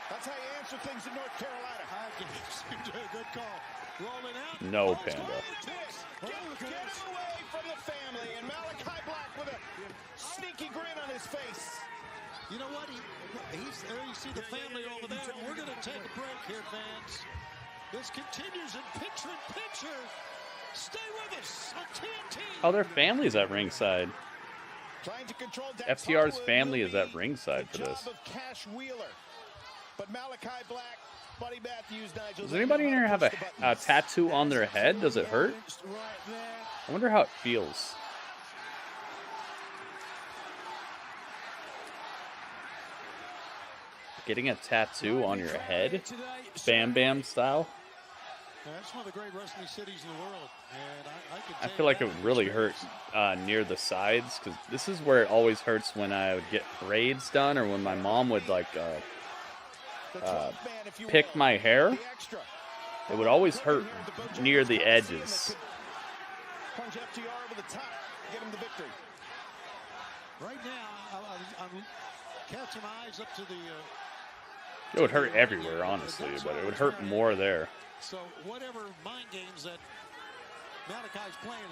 That's how you answer things in North Carolina. Good call. Rolling out. No, Panda. Get away from the family, and Malachi Black with a sneaky grin on his face. You know what? He's there. You see the family over there. We're going to take a break here, fans. This continues in picture-in-picture. Stay with us on TNT. Oh, their family's at ringside. FTR's family is at ringside for this. But Malachi Black, Buddy Matthews, Nigel. Does anybody in here have a tattoo on their head? Does it hurt? I wonder how it feels. Getting a tattoo on your head? Bam Bam style? That's one of the great wrestling cities in the world. And I feel like it would really hurt near the sides, because this is where it always hurts when I would get braids done, or when my mom would like pick my hair. It would always hurt near the edges. Punch FTR over the top, get him the victory. Right now, I'm catching my eyes up to the. It would hurt everywhere, honestly, but it would hurt more there. So whatever mind games that Malachi's playing,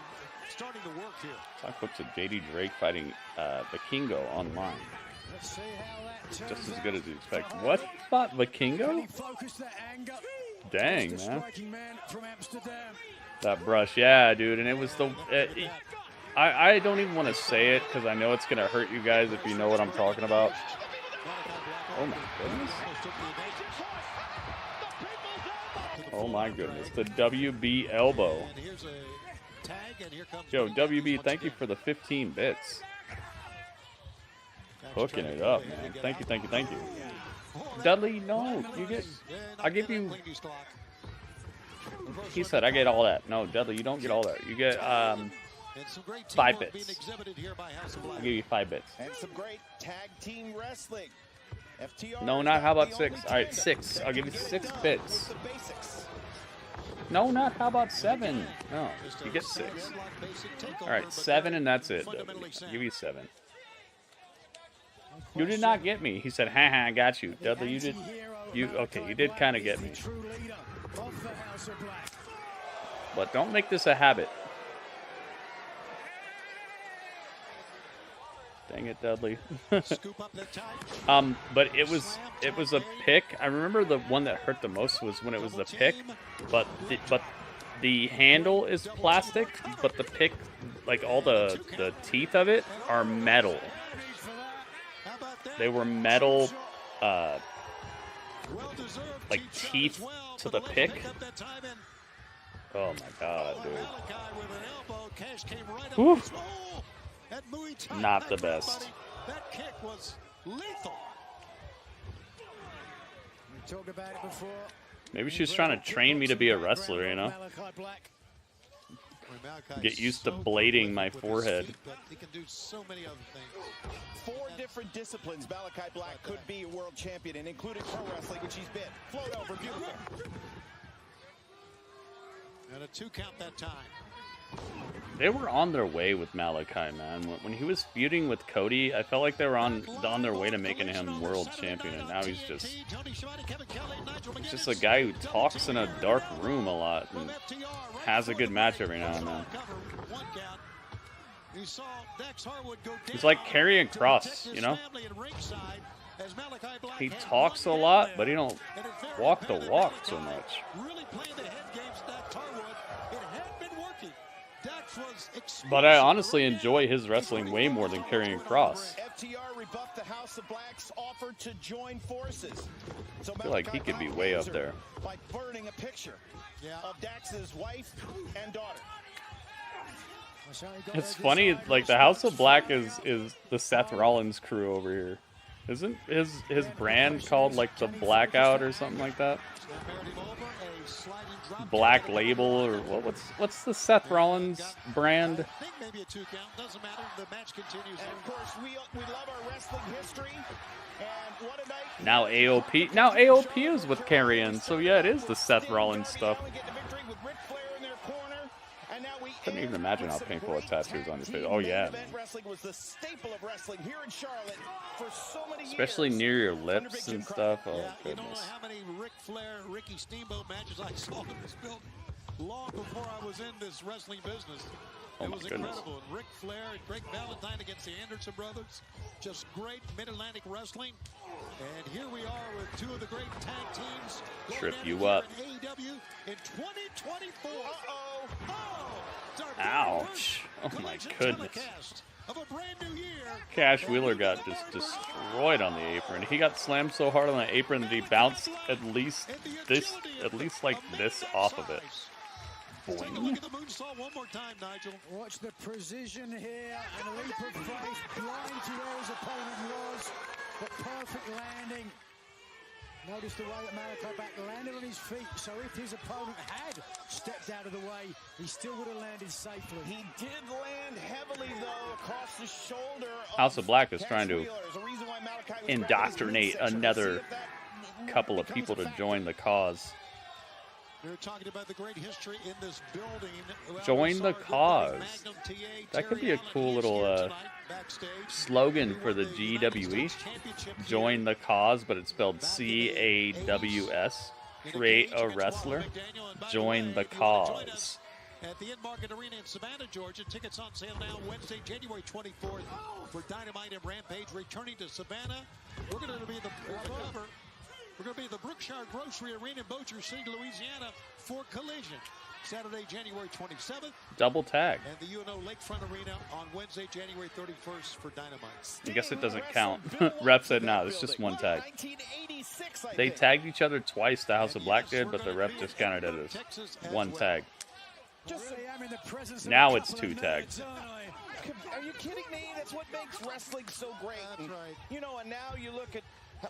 starting to work here. Talk clips of JD Drake fighting Vikingo online. Let's see how that turns Just as good out. as you expect. What? He fought Can he Vikingo? focus that anger? Dang, Just a man. striking man from Amsterdam. That brush, yeah, dude. And it was the... I don't even want to say it because I know it's going to hurt you guys if you know what I'm talking about. Oh, my goodness. Oh, my goodness. The WB elbow. Yo, WB, thank you for the 15 bits. Hooking it up, man. Thank you, thank you, thank you. Dudley, no. You get... I give you... He said, I get all that. No, Dudley, you don't get all that. You get 5 bits. I'll give you 5 bits. And some great tag team wrestling. FTR No, not how about 6? All right, 6. I'll give you 6 bits. No, not how about 7? No, you get 6. All right, 7 and that's it. I'll give you 7. You did not get me. He said, haha, I got you. Dudley, you did. Okay, you did kind of get me. But don't make this a habit. Dang it, Dudley. But it was a pick. I remember the one that hurt the most was when it was the pick, but the handle is plastic, but the pick, like all the teeth of it are metal. They were metal, like teeth to the pick. Oh my god, dude. Whew. Not the best. That kick was lethal. We talked about it before. Maybe she's trying to train me to be a wrestler, you know? Get used to blading my forehead. He can do so many other things. 4 different disciplines Malachi Black could be a world champion in, including pro wrestling, which he's been. Float over, beautiful. And a 2 count that time. They were on their way with Malachi, man. When he was feuding with Cody, I felt like they were on their way to making him world champion, and now he's just a guy who talks in a dark room a lot and has a good match every now and then. He's like Karrion Kross, you know? He talks a lot, but he don't walk the walk so much. But I honestly enjoy his wrestling way more than Karrion Kross. FTR rebuffed the House of Black's offer to join forces. So I feel like he could be way up there. By burning a picture of Dax's wife and daughter. It's funny, like the House of Black is the Seth Rollins crew over here. Isn't his brand called like the Blackout or something like that? Black Label or what's the Seth Rollins brand? I think maybe a 2 count. Doesn't matter. The match continues. And of course, we love our wrestling history. And what a night. Now AOP. Now AOP is with Karrion, so yeah, it is the Seth Rollins stuff. Couldn't even imagine how painful a tattoo is on your face. Oh yeah. Wrestling was the staple of wrestling here in Charlotte for so many especially years. near your lips and stuff. Oh You know goodness. how many Ric Flair, Ricky Steamboat matches I saw in this building long before I was in this wrestling business. Oh It my was goodness. incredible. And Ric Flair and Greg Valentine against the Anderson brothers. Just great Mid-Atlantic wrestling. And here we are with 2 of the great tag teams. Trip you up. In AEW in 2024. Uh-oh. Ouch. Oh my goodness. Cash Wheeler got just destroyed on the apron. He got slammed so hard on the apron that he bounced at least like this off of it. Take a look at the moonsault one more time, Nigel. Watch the precision here and a leap of faith, blind to where his opponent was, but perfect landing. Notice the way that Malachi Black landed on his feet, so if his opponent had stepped out of the way, he still would have landed safely. He did land heavily, though, across the shoulder. House of Black is trying to indoctrinate another couple of people to join the cause. They're talking about the great history in this building. Join the cause. That could be a cool little slogan for the GWE. Join the cause, but it's spelled C-A-W-S. Create a wrestler. Join the cause. at the In-Market Arena in Savannah, Georgia. Tickets on sale now Wednesday, January 24th for Dynamite and Rampage. Returning to Savannah, we're going to be the cover. We're going to be at the Brookshire Grocery Arena in Bossier City, Louisiana for Collision. Saturday, January 27th. Double tag. And the UNO Lakefront Arena on Wednesday, January 31st for Dynamite. I guess it doesn't count. Ref said no, it's just one tag. They tagged each other twice, the House of Black did, but the ref just counted it as one tag. Now it's two tags. Are you kidding me? That's what makes wrestling so great. That's right. You know, and now you look at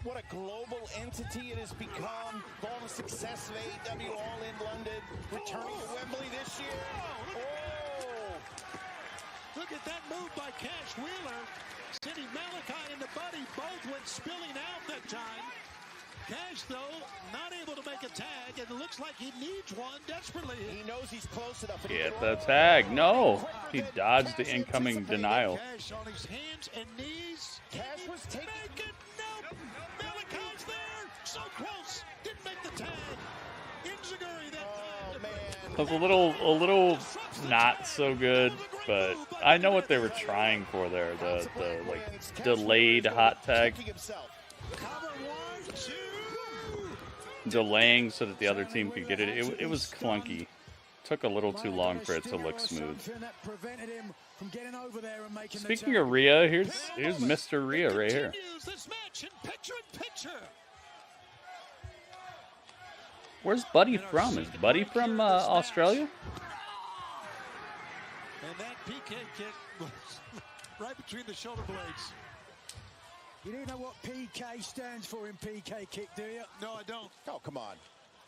what a global entity it has become. All the success of AEW All in London, returning to Wembley this year. Oh! Look at that move by Cash Wheeler. Sidney Malachi and the Buddy both went spilling out that time. Cash, though, not able to make a tag, and it looks like he needs one desperately. He knows he's close enough. Get the tag. No. He dodged the incoming denial. Cash on his hands and knees. Cash was taking... Nope. Malachi's there. So close. Didn't make the tag. Inzaguri that time. It was a little not so good, but I know what they were trying for there. The like delayed hot tag. Delaying so that the other team could get it. It was clunky. Took a little too long for it to look smooth. Speaking of Rhea, here's Mr. Rhea right here. Where's Buddy from? Is Buddy from Australia? And that PK kick was right between the shoulder blades. You do know what PK stands for in PK kick, do you? No, I don't. Oh, come on.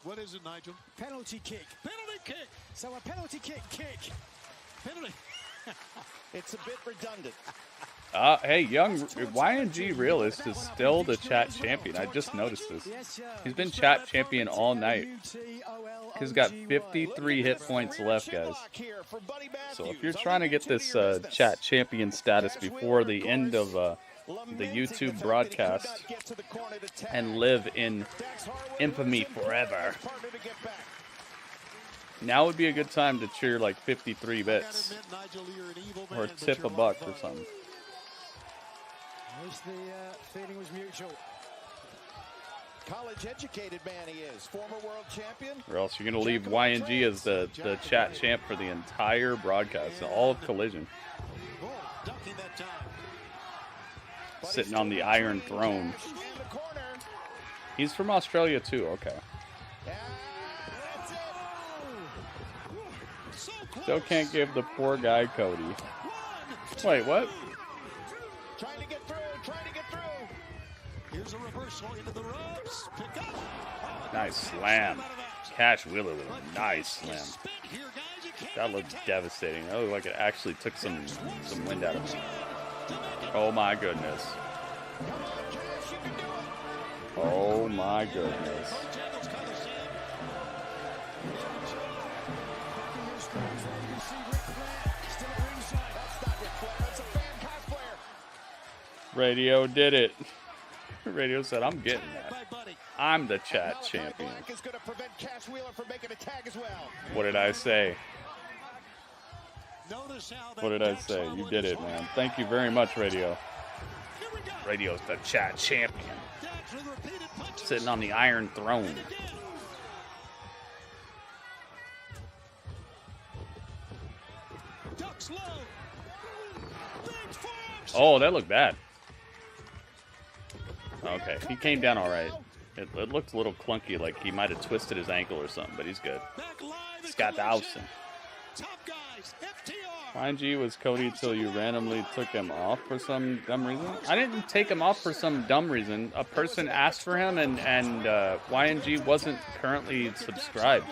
What is it, Nigel? Penalty kick. Penalty kick. So a penalty kick. Penalty. It's a bit redundant. Hey, young YNG Realist is still the chat champion. I just noticed this. He's been chat champion all night. He's got 53 hit points left, guys. So if you're trying to get this chat champion status before the end of the YouTube broadcast and live in infamy forever, now would be a good time to cheer like 53 bits or tip $1 or something. At least the feeling was mutual. College-educated man he is. Former world champion. Or else you're going to leave YNG as the chat champ for the entire broadcast, all of Collision. Sitting on the Iron Throne. He's from Australia too, okay. Still can't give the poor guy Cody. Wait, what? Trying to get through. Here's a reversal into the ropes. Pick up. Nice slam. Cash Wheeler with a nice slam. That looked devastating. That looked like it actually took some wind out of him. Oh my goodness. Oh my goodness. Radio did it. Radio said, I'm getting that. I'm the chat champion. What did I say? What did I say? You did it, man. Thank you very much, Radio. Radio's the chat champion. Sitting on the Iron Throne. Oh, that looked bad. Okay, he came down all right. It looked a little clunky, like he might have twisted his ankle or something, but he's good. Scott Dawson. YNG was Cody till you randomly took him off for some dumb reason? I didn't take him off for some dumb reason. A person asked for him, and YNG wasn't currently subscribed.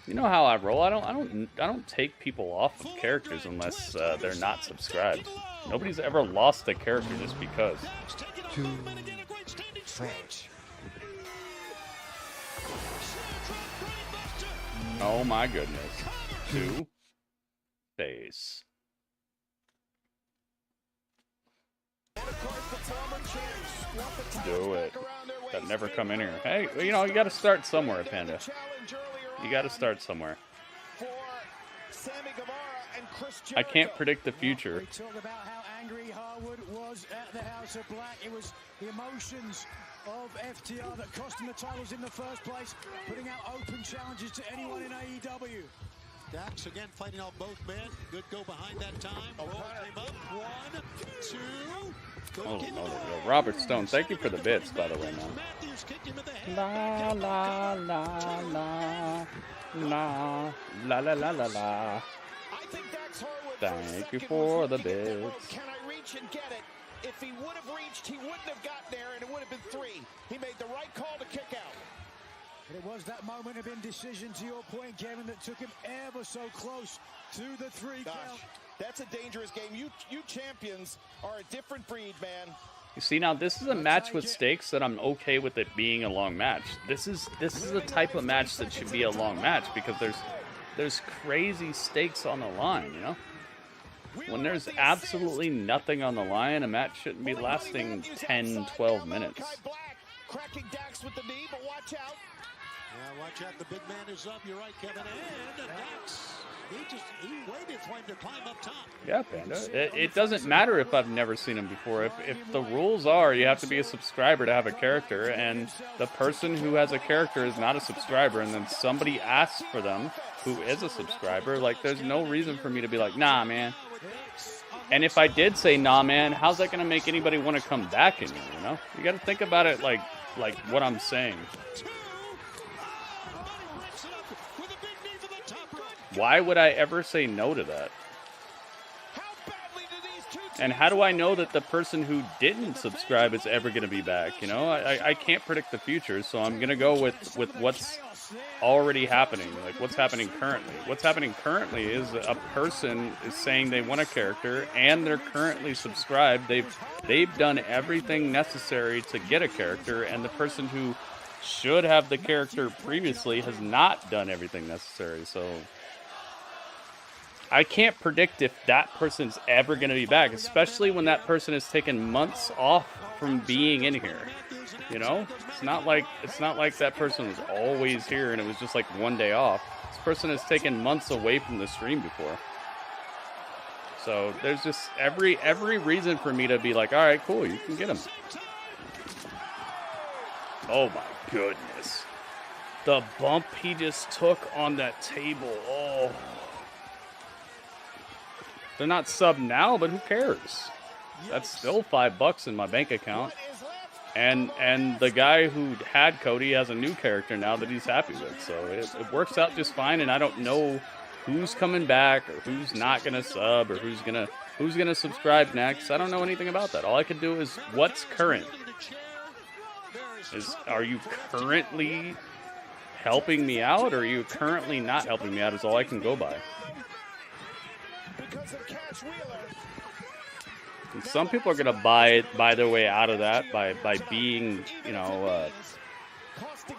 You know how I roll. I don't take people off of characters unless they're not subscribed. Nobody's ever lost a character just because. Too fresh. Oh my goodness. Two. Face. Do it. That never come in here. Hey, you know, you got to start somewhere, Panda. You got to start somewhere. I can't predict the future. We talk about how angry Harwood was at the House of Black. It was the emotions of FTR that cost him the titles in the first place, putting out open challenges to anyone in AEW. Dax again fighting off both men. Good go behind that time. Roll came up. 1, 2. Oh, no, Robert Stone, thank you for the bits, by the way, man. La la la la la la la la la la. Thank you for the bits. Can I reach and get it? If he would have reached, he wouldn't have gotten there, and it would have been 3. He made the right call to kick out. But it was that moment of indecision, to your point, Kevin, that took him ever so close to the 3 count. That's a dangerous game. You champions are a different breed, man. You see, now this is a match with stakes that I'm okay with it being a long match. This is the type of match that should be a long match because there's crazy stakes on the line, you know? When there's absolutely nothing on the line, a match shouldn't be lasting 10, 12 minutes. Cracking Dax with the knee, but watch out. Yeah, watch out. The big man is up. You're right, Kevin. And Dax, he waited for him to climb up top. Yeah, Panda. It doesn't matter if I've never seen him before. If the rules are you have to be a subscriber to have a character, and the person who has a character is not a subscriber, and then somebody asks for them who is a subscriber, like, there's no reason for me to be like, nah, man. And if I did say, nah, man, how's that going to make anybody want to come back in here, you know? You got to think about it like what I'm saying. Why would I ever say no to that? And how do I know that the person who didn't subscribe is ever going to be back? You know, I can't predict the future, so I'm going to go with what's already happening, like what's happening currently. What's happening currently is a person is saying they want a character and they're currently subscribed. They've done everything necessary to get a character, and the person who should have the character previously has not done everything necessary. So I can't predict if that person's ever going to be back, especially when that person has taken months off from being in here. You know, it's not like that person was always here and it was just like one day off. This person has taken months away from the stream before. So there's just every reason for me to be like, all right, cool, you can get him. Oh my goodness. The bump he just took on that table. Oh. They're not sub now, but who cares? That's still $5 in my bank account. And the guy who had Cody has a new character now that he's happy with. So it works out just fine, and I don't know who's coming back or who's not gonna sub or who's gonna subscribe next. I don't know anything about that. All I can do is what's current. Are you currently helping me out, or are you currently not helping me out is all I can go by. And some people are going to buy their way out of that by being, you know,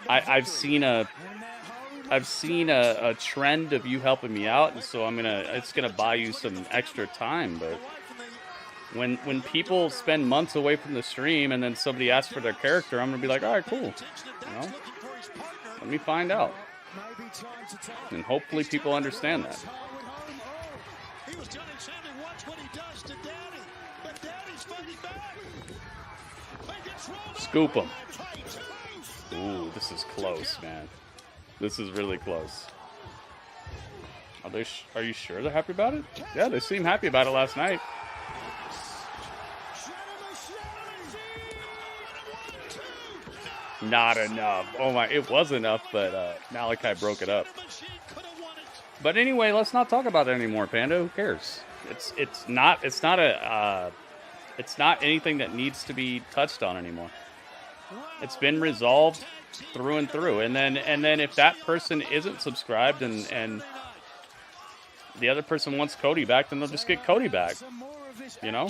I've seen a trend of you helping me out, and so it's gonna buy you some extra time. But when people spend months away from the stream and then somebody asks for their character, I'm gonna be like, all right, cool, you know, let me find out, and hopefully people understand that. He was telling Sammy, watch what he does to Daddy, but Daddy's fighting back. Scoop him. Ooh, this is close, man. This is really close. Are you sure they're happy about it? Yeah, they seem happy about it last night. Not enough. Oh my, it was enough, but Malachi broke it up. But anyway, let's not talk about it anymore, Panda. Who cares? It's not anything that needs to be touched on anymore. It's been resolved through and through. And then if that person isn't subscribed and the other person wants Cody back, then they'll just get Cody back. You know?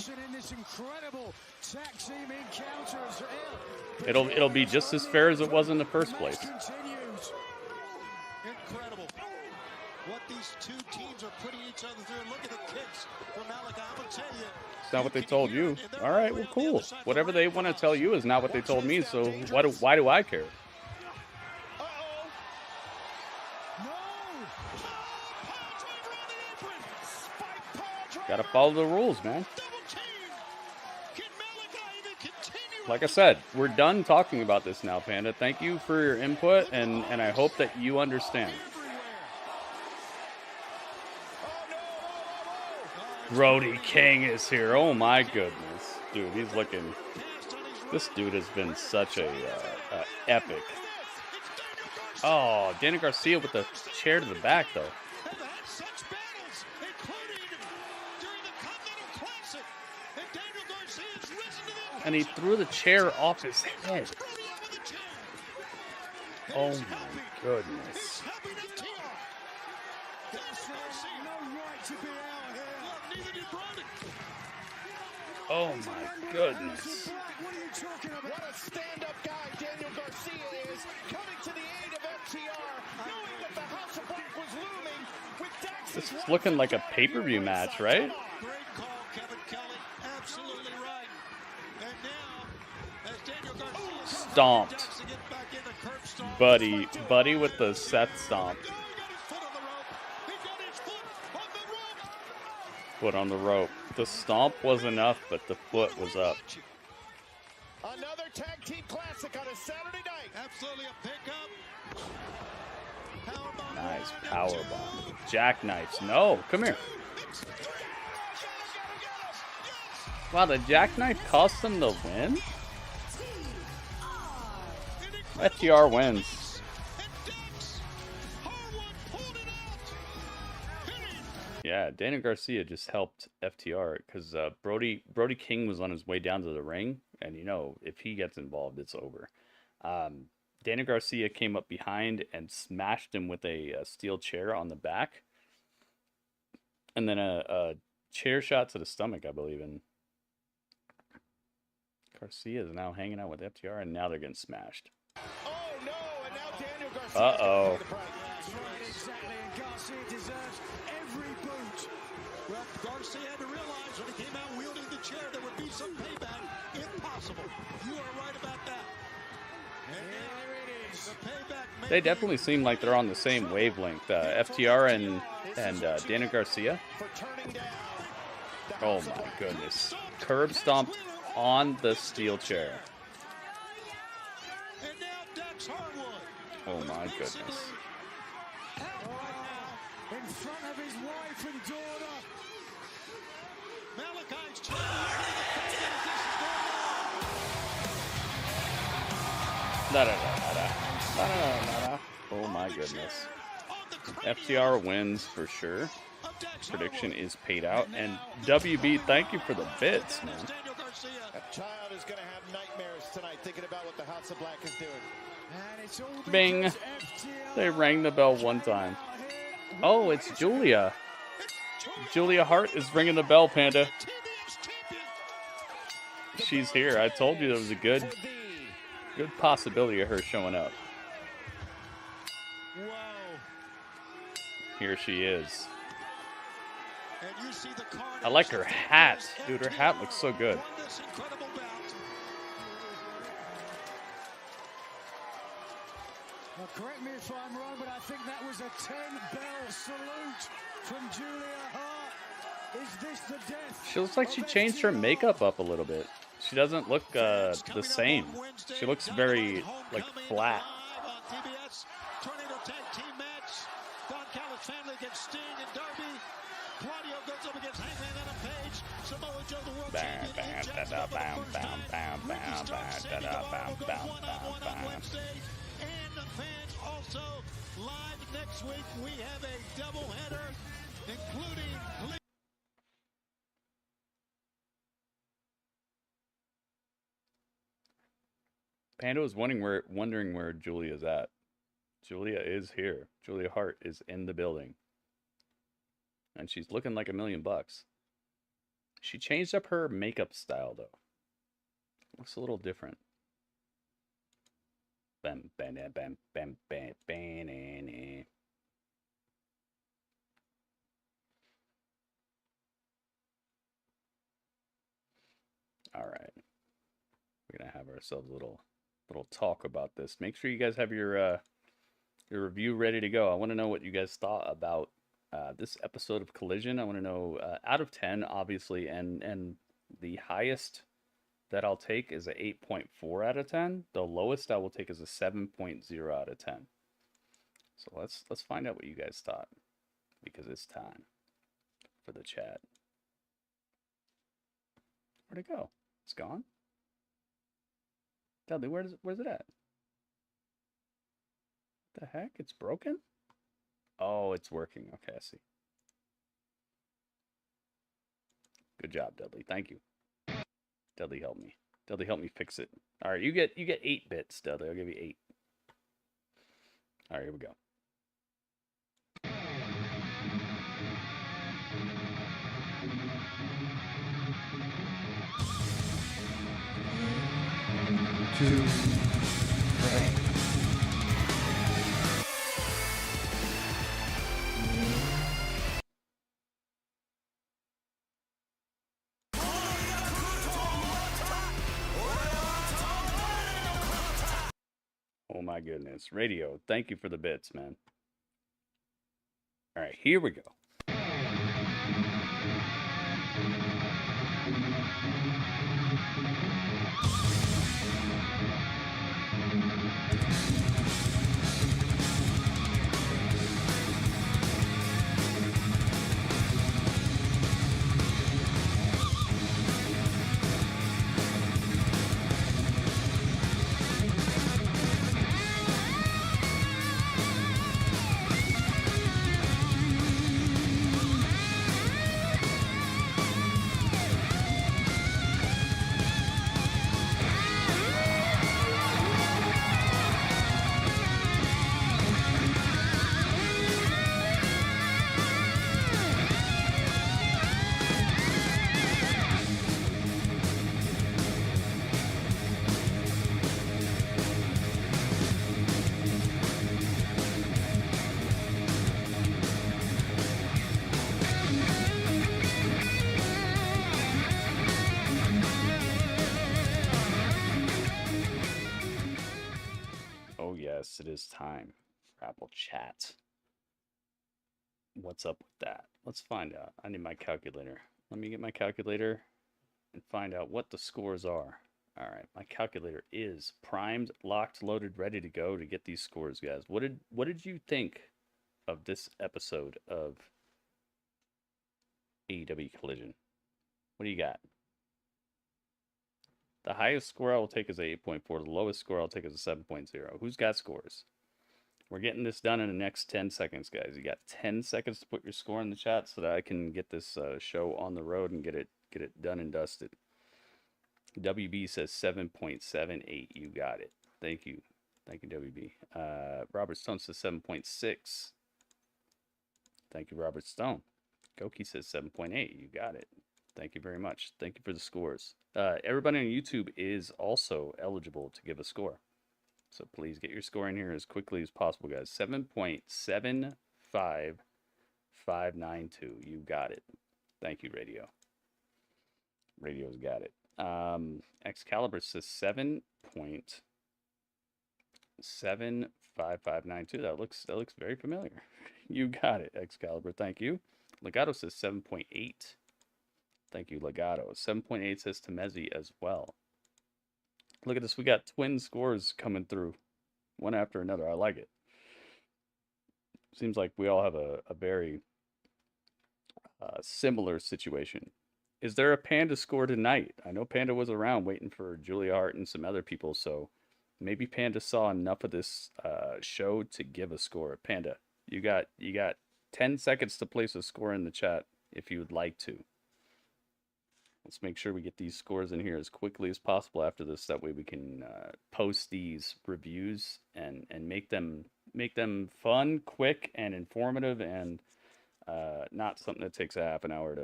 It'll be just as fair as it was in the first place. Incredible what these two teams are putting each other through. Look at the kicks from Malachi. I'm going to tell you. It's not what they told you. All right, well, cool. Whatever they want to tell you is not what they told me, so why do I care? Gotta follow the rules, man. Like I said, we're done talking about this now, Panda. Thank you for your input, and I hope that you understand. Brody King is here. Oh my goodness. Dude, he's looking... This dude has been such a epic. Oh, Daniel Garcia with the chair to the back, though. And he threw the chair off his head. Oh my goodness. Oh my goodness. What a stand-up guy Daniel Garcia is, coming to the aid of FTR, knowing that the House of Black was looming with Dax. This is looking like a pay-per-view match, right? Great call, Kevin Kelly. Absolutely right. And now, as Daniel Garcia Stomped. Buddy with the Seth stomp. Foot on the rope. The stomp was enough, but the foot was up. Another tag team classic on a Saturday night. Absolutely a pickup. Nice powerbomb. Jackknives. No, come here. Wow, the jackknife cost them the win? FTR wins. Yeah, Daniel Garcia just helped FTR because Brody King was on his way down to the ring, and you know, if he gets involved, it's over. Daniel Garcia came up behind and smashed him with a steel chair on the back, and then a chair shot to the stomach, I believe. And Garcia is now hanging out with FTR, and now they're getting smashed. Oh no! And now Daniel Garcia. Uh-oh. Exactly, and Garcia deserves every boot. Well, Garcia had to realize when he came out wielding the chair there would be some payback. Impossible. You are right about that. And there it is. The payback. They definitely seem like they're on the same wavelength. FTR and Daniel Garcia. Oh my goodness. Curb stomped on the steel chair. And now Dax Harwood. Oh my goodness. In front of his wife and daughter. Malachi's trying Oh my goodness. FTR wins for sure. Prediction is paid out. And WB, thank you for the bits, man. That child is going to have nightmares tonight thinking about what the House of Black is doing. Bing. They rang the bell one time. Oh, it's Julia. Julia Hart is ringing the bell, Panda. She's here. I told you there was a good possibility of her showing up. Here she is. I like her hat. Dude, her hat looks so good. Well, correct me if I'm wrong, but I think that was a 10-bell salute from Julia Hart. Is this the death? She looks like she changed her makeup up a little bit. She doesn't look the same. She looks very, like, flat. Tornado tag team match. Don Callis family against Sting and Darby. Claudio goes up against Hangman Adam Page. Samoa Joe, the world champion. And the fans also live next week. We have a doubleheader, including. Panda was wondering where Julia's at. Julia is here. Julia Hart is in the building. And she's looking like $1 million. She changed up her makeup style, though. Looks a little different. Bam, bam, bam, bam, bam, bam, bam. All right. We're gonna have ourselves a little talk about this. Make sure you guys have your review ready to go. I want to know what you guys thought about this episode of Collision. I want to know out of 10, obviously, and the highest that I'll take is a 8.4 out of 10. The lowest I will take is a 7.0 out of 10. So let's find out what you guys thought, because it's time for the chat. Where'd it go? It's gone? Dudley, where's it at? What the heck? It's broken? Oh, it's working. Okay, I see. Good job, Dudley. Thank you. Dudley, help me. Dudley, help me fix it. All right, you get 8 bits, Dudley. I'll give you 8. All right, here we go. Two, three. Oh my goodness. Radio, thank you for the bits, man. All right, here we go. Yes, it is time for Apple Chat. What's up with that? Let's find out. I need my calculator. Let me get my calculator and find out what the scores are. All right, my calculator is primed, locked, loaded, ready to go to get these scores, guys. What did you think of this episode of AEW Collision? What do you got? The highest score I will take is a 8.4. The lowest score I'll take is a 7.0. Who's got scores? We're getting this done in the next 10 seconds, guys. You got 10 seconds to put your score in the chat so that I can get this show on the road and get it done and dusted. WB says 7.78. You got it. Thank you. Thank you, WB. Robert Stone says 7.6. Thank you, Robert Stone. Goki says 7.8. You got it. Thank you very much. Thank you for the scores. Everybody on YouTube is also eligible to give a score. So please get your score in here as quickly as possible, guys. 7.75592. You got it. Thank you, Radio. Radio's got it. Excalibur says 7.75592. That looks very familiar. You got it, Excalibur. Thank you. Legato says 7.8. Thank you, Legato. 7.8 says Temezi as well. Look at this. We got twin scores coming through, one after another. I like it. Seems like we all have a very similar situation. Is there a Panda score tonight? I know Panda was around waiting for Julia Hart and some other people, so maybe Panda saw enough of this show to give a score. Panda, you got 10 seconds to place a score in the chat if you would like to. Let's make sure we get these scores in here as quickly as possible after this. That way we can post these reviews and make them fun, quick, and informative, and not something that takes a half an hour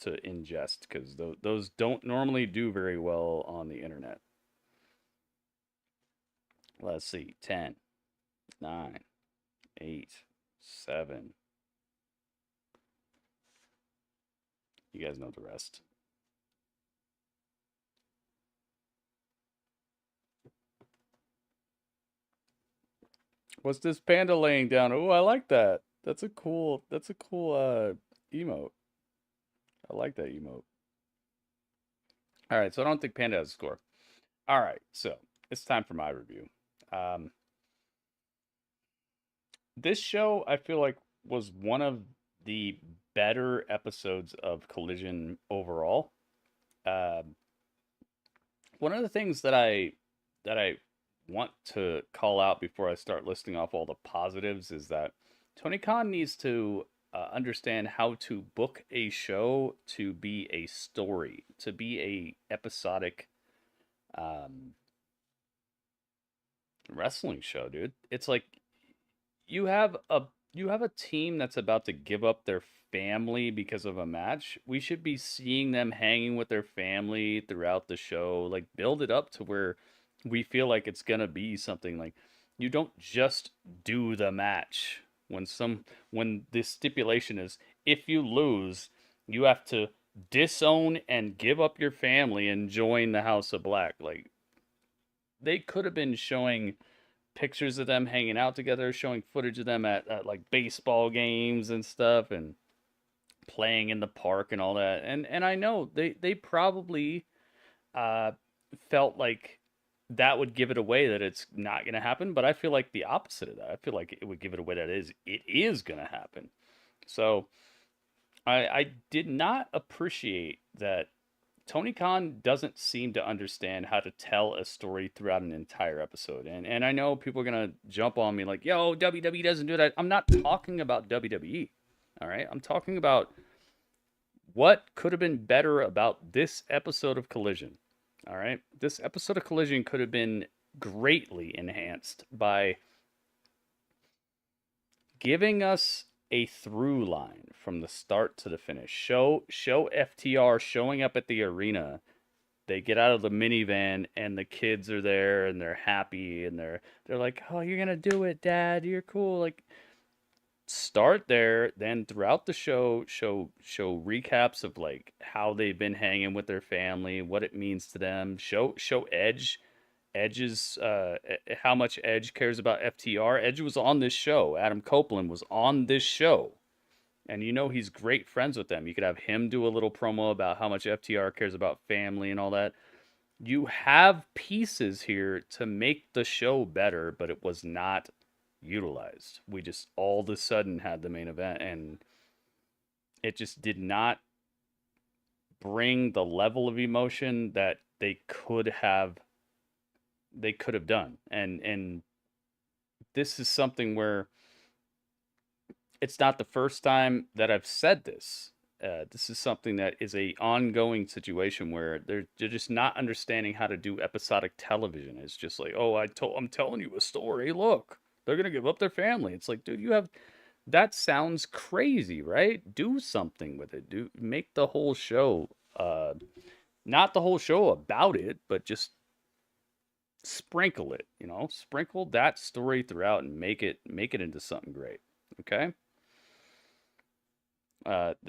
to ingest, because those don't normally do very well on the internet. Let's see. 10, 9, 8, 7. You guys know the rest. What's this panda laying down? Oh, I like that. That's a cool emote. I like that emote. All right, so I don't think Panda has a score. All right, so it's time for my review. This show, I feel like, was one of the better episodes of Collision overall. One of the things that I want to call out before I start listing off all the positives is that Tony Khan needs to understand how to book a show to be a story, to be a episodic wrestling show, dude. It's like you have a team that's about to give up their family because of a match. We should be seeing them hanging with their family throughout the show. Like, build it up to where we feel like it's gonna be something. Like, you don't just do the match when the stipulation is if you lose, you have to disown and give up your family and join the House of Black. Like, they could have been showing pictures of them hanging out together, showing footage of them at like baseball games and stuff, and playing in the park and all that. And I know they probably felt like that would give it away that it's not going to happen, but I feel like the opposite of that. I feel like it would give it away that it is going to happen. So I did not appreciate that Tony Khan doesn't seem to understand how to tell a story throughout an entire episode. And I know people are going to jump on me like, yo, WWE doesn't do that. I'm not talking about WWE. All right. I'm talking about what could have been better about this episode of Collision. All right. This episode of Collision could have been greatly enhanced by giving us a through line from the start to the finish. Show FTR showing up at the arena. They get out of the minivan and the kids are there and they're happy and they're like, "Oh, you're going to do it, Dad. You're cool." Like, start there, then throughout the show recaps of like how they've been hanging with their family, what it means to them. Show Edge's how much Edge cares about FTR. Edge was on this show. Adam Copeland was on this show. And you know he's great friends with them. You could have him do a little promo about how much FTR cares about family and all that. You have pieces here to make the show better, but it was not utilized. We just all of a sudden had the main event, and it just did not bring the level of emotion that they could have done. And this is something where it's not the first time that I've said this. This is something that is a ongoing situation where they're just not understanding how to do episodic television. It's just like, oh, I'm telling you a story. Look, they're gonna give up their family. It's like, dude, that sounds crazy, right? Do something with it. Make the whole show, not the whole show about it, but just sprinkle it. Sprinkle that story throughout and make it into something great. Okay.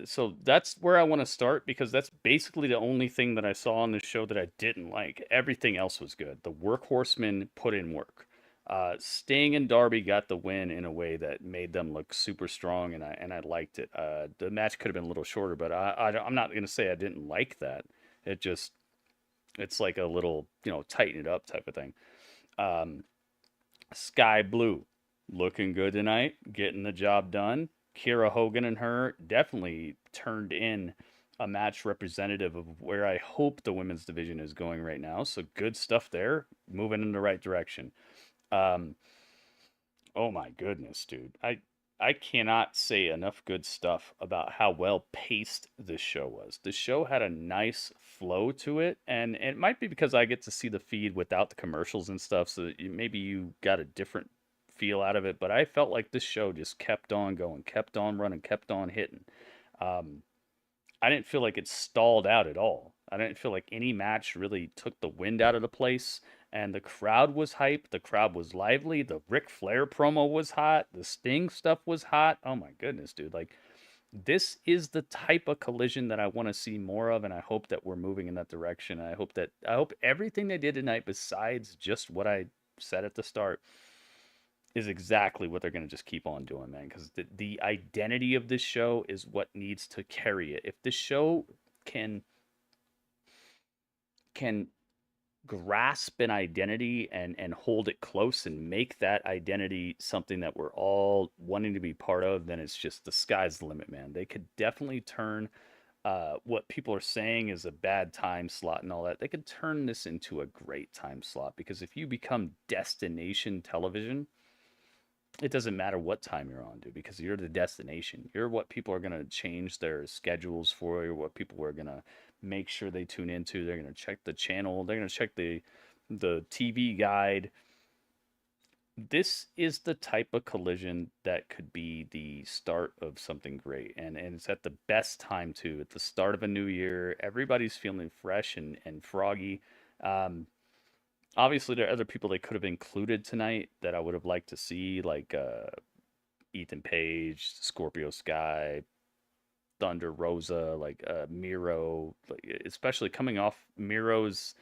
So that's where I want to start, because that's basically the only thing that I saw on this show that I didn't like. Everything else was good. The Workhorsemen put in work. Sting and Darby got the win in a way that made them look super strong, and I liked it. The match could have been a little shorter, but I'm not going to say I didn't like that. It's like a little, tighten it up type of thing. Sky Blue looking good tonight, getting the job done. Kiera Hogan and her definitely turned in a match representative of where I hope the women's division is going right now. So good stuff there, moving in the right direction. Oh my goodness, dude. I cannot say enough good stuff about how well paced this show was. The show had a nice flow to it, and it might be because I get to see the feed without the commercials and stuff, so maybe you got a different feel out of it, but I felt like this show just kept on going, kept on running, kept on hitting. I didn't feel like it stalled out at all. I didn't feel like any match really took the wind out of the place, and the crowd was hype. The crowd was lively. The Ric Flair promo was hot. The Sting stuff was hot. Oh my goodness, dude. Like, this is the type of Collision that I want to see more of, and I hope that we're moving in that direction. I hope everything they did tonight, besides just what I said at the start, is exactly what they're going to just keep on doing, man. Because the identity of this show is what needs to carry it. If this show can grasp an identity and hold it close and make that identity something that we're all wanting to be part of, then it's just the sky's the limit, man. They could definitely turn what people are saying is a bad time slot and all that. They could turn this into a great time slot, because if you become destination television, it doesn't matter what time you're on, dude, because you're the destination. You're what people are going to change their schedules for. You're what people are going to make sure they tune into. They're going to check the channel. They're going to check the TV guide. This is the type of collision that could be the start of something great. And it's at the best time, too. At the start of a new year, everybody's feeling fresh and froggy. Obviously, there are other people they could have included tonight that I would have liked to see, like Ethan Page, Scorpio Sky, Thunder Rosa, like Miro, like, especially coming off Miro's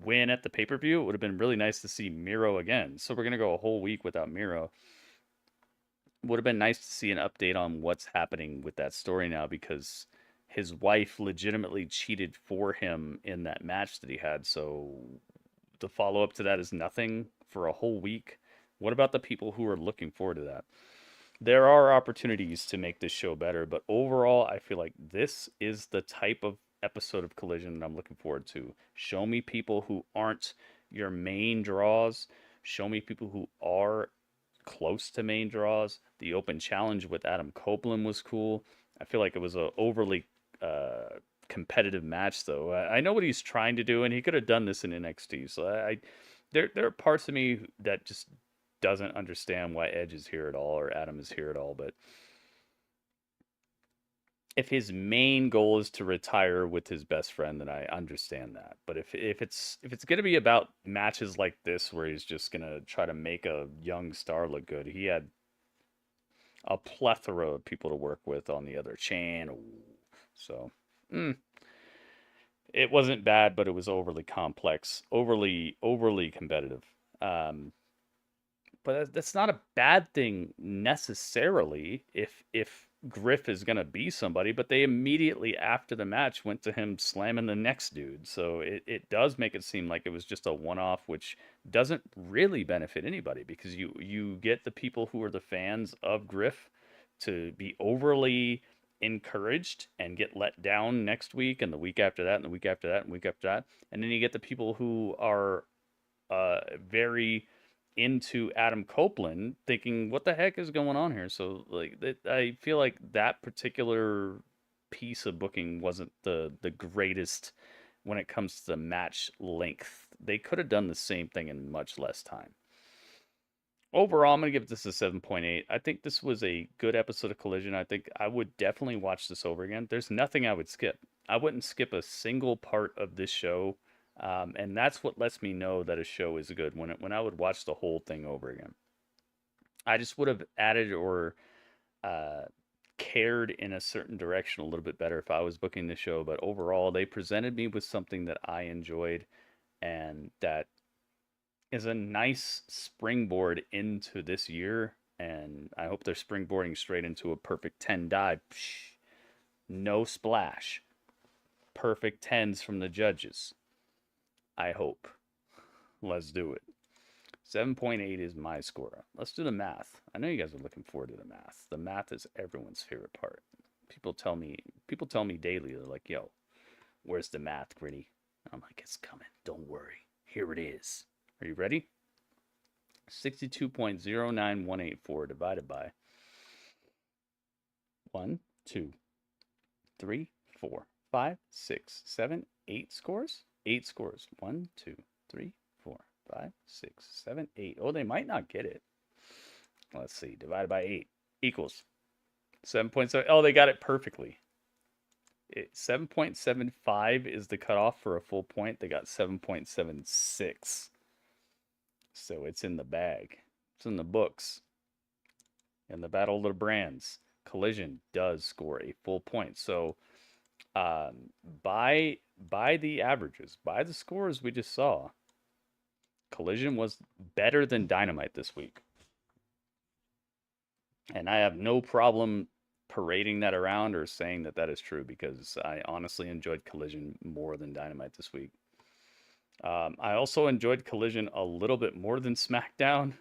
win at the pay-per-view. It would have been really nice to see Miro again. So we're going to go a whole week without Miro. Would have been nice to see an update on what's happening with that story now, because his wife legitimately cheated for him in that match that he had. So the follow-up to that is nothing for a whole week. What about the people who are looking forward to that? There are opportunities to make this show better, but overall, I feel like this is the type of episode of Collision that I'm looking forward to. Show me people who aren't your main draws. Show me people who are close to main draws. The open challenge with Adam Copeland was cool. I feel like it was a overly competitive match, though. I know what he's trying to do, and he could have done this in NXT. So there are parts of me that just doesn't understand why Edge is here at all or Adam is here at all. But if his main goal is to retire with his best friend, then I understand that. But if it's going to be about matches like this where he's just going to try to make a young star look good, he had a plethora of people to work with on the other channel. So it wasn't bad, but it was overly complex, overly competitive. But that's not a bad thing necessarily if Griff is going to be somebody, but they immediately after the match went to him slamming the next dude. So it does make it seem like it was just a one-off, which doesn't really benefit anybody, because you get the people who are the fans of Griff to be overly encouraged and get let down next week and the week after that and the week after that and the week after that. And then you get the people who are very into Adam Copeland thinking, what the heck is going on here? So like I feel like that particular piece of booking wasn't the greatest when it comes to the match length. They could have done the same thing in much less time. Overall, I'm going to give this a 7.8. I think this was a good episode of Collision. I think I would definitely watch this over again. There's nothing I would skip. I wouldn't skip a single part of this show. And that's what lets me know that a show is good, when I would watch the whole thing over again. I just would have added or cared in a certain direction a little bit better if I was booking the show. But overall, they presented me with something that I enjoyed, and that is a nice springboard into this year. And I hope they're springboarding straight into a perfect 10 dive. Psh, no splash. Perfect 10s from the judges. I hope. Let's do it. 7.8 is my score. Let's do the math. I know you guys are looking forward to the math. The math is everyone's favorite part. People tell me daily, they're like, yo, where's the math, Gritty? I'm like, it's coming. Don't worry. Here it is. Are you ready? 62.09184 divided by 1, 2, 3, 4, 5, 6, 7, 8 scores? 8 scores. 1, 2, 3, 4, 5, 6, 7, 8. Oh, they might not get it. Let's see. Divided by 8 equals 7.7. Oh, they got it perfectly. 7.75 is the cutoff for a full point. They got 7.76. So it's in the bag. It's in the books. In the Battle of the Brands, Collision does score a full point. So by the averages, by the scores we just saw, Collision was better than Dynamite this week. And I have no problem parading that around or saying that that is true because I honestly enjoyed Collision more than Dynamite this week. I also enjoyed Collision a little bit more than SmackDown,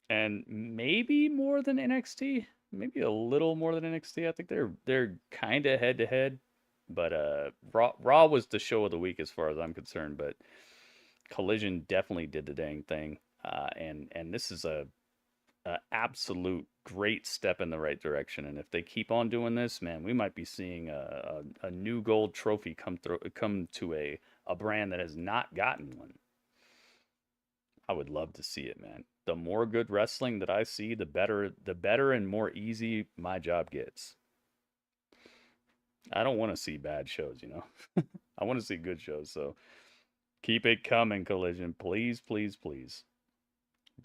and maybe more than NXT. Maybe a little more than NXT. I think they're kind of head to head, but Raw was the show of the week as far as I'm concerned. But Collision definitely did the dang thing, and this is a absolute great step in the right direction. And if they keep on doing this, man, we might be seeing a new gold trophy come to a brand that has not gotten one. I would love to see it, man. The more good wrestling that I see, the better and more easy my job gets. I don't want to see bad shows, you know. I want to see good shows, so keep it coming, Collision. Please, please, please.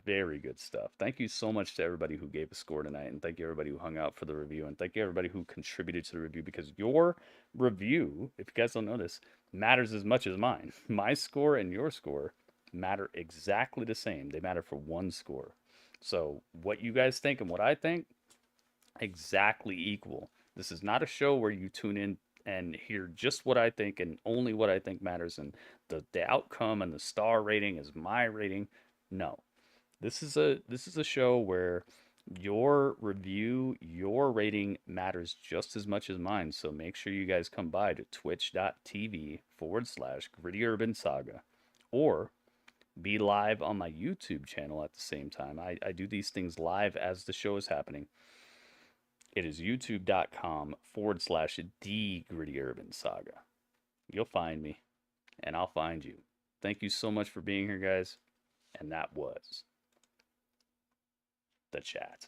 Very good stuff. Thank you so much to everybody who gave a score tonight, and thank you everybody who hung out for the review, and thank you everybody who contributed to the review, because your review, if you guys don't know this, matters as much as mine. My score and your score matter exactly the same. They matter for one score. So what you guys think and what I think, exactly equal. This is not a show where you tune in and hear just what I think and only what I think matters, and the outcome and the star rating is my rating. No. This is a show where your review, your rating matters just as much as mine. So make sure you guys come by to twitch.tv/GrittyUrbanSaga, or be live on my YouTube channel at the same time. I do these things live as the show is happening. It is youtube.com/TheGrittyUrbanSaga. You'll find me, and I'll find you. Thank you so much for being here, guys. And that was the chat.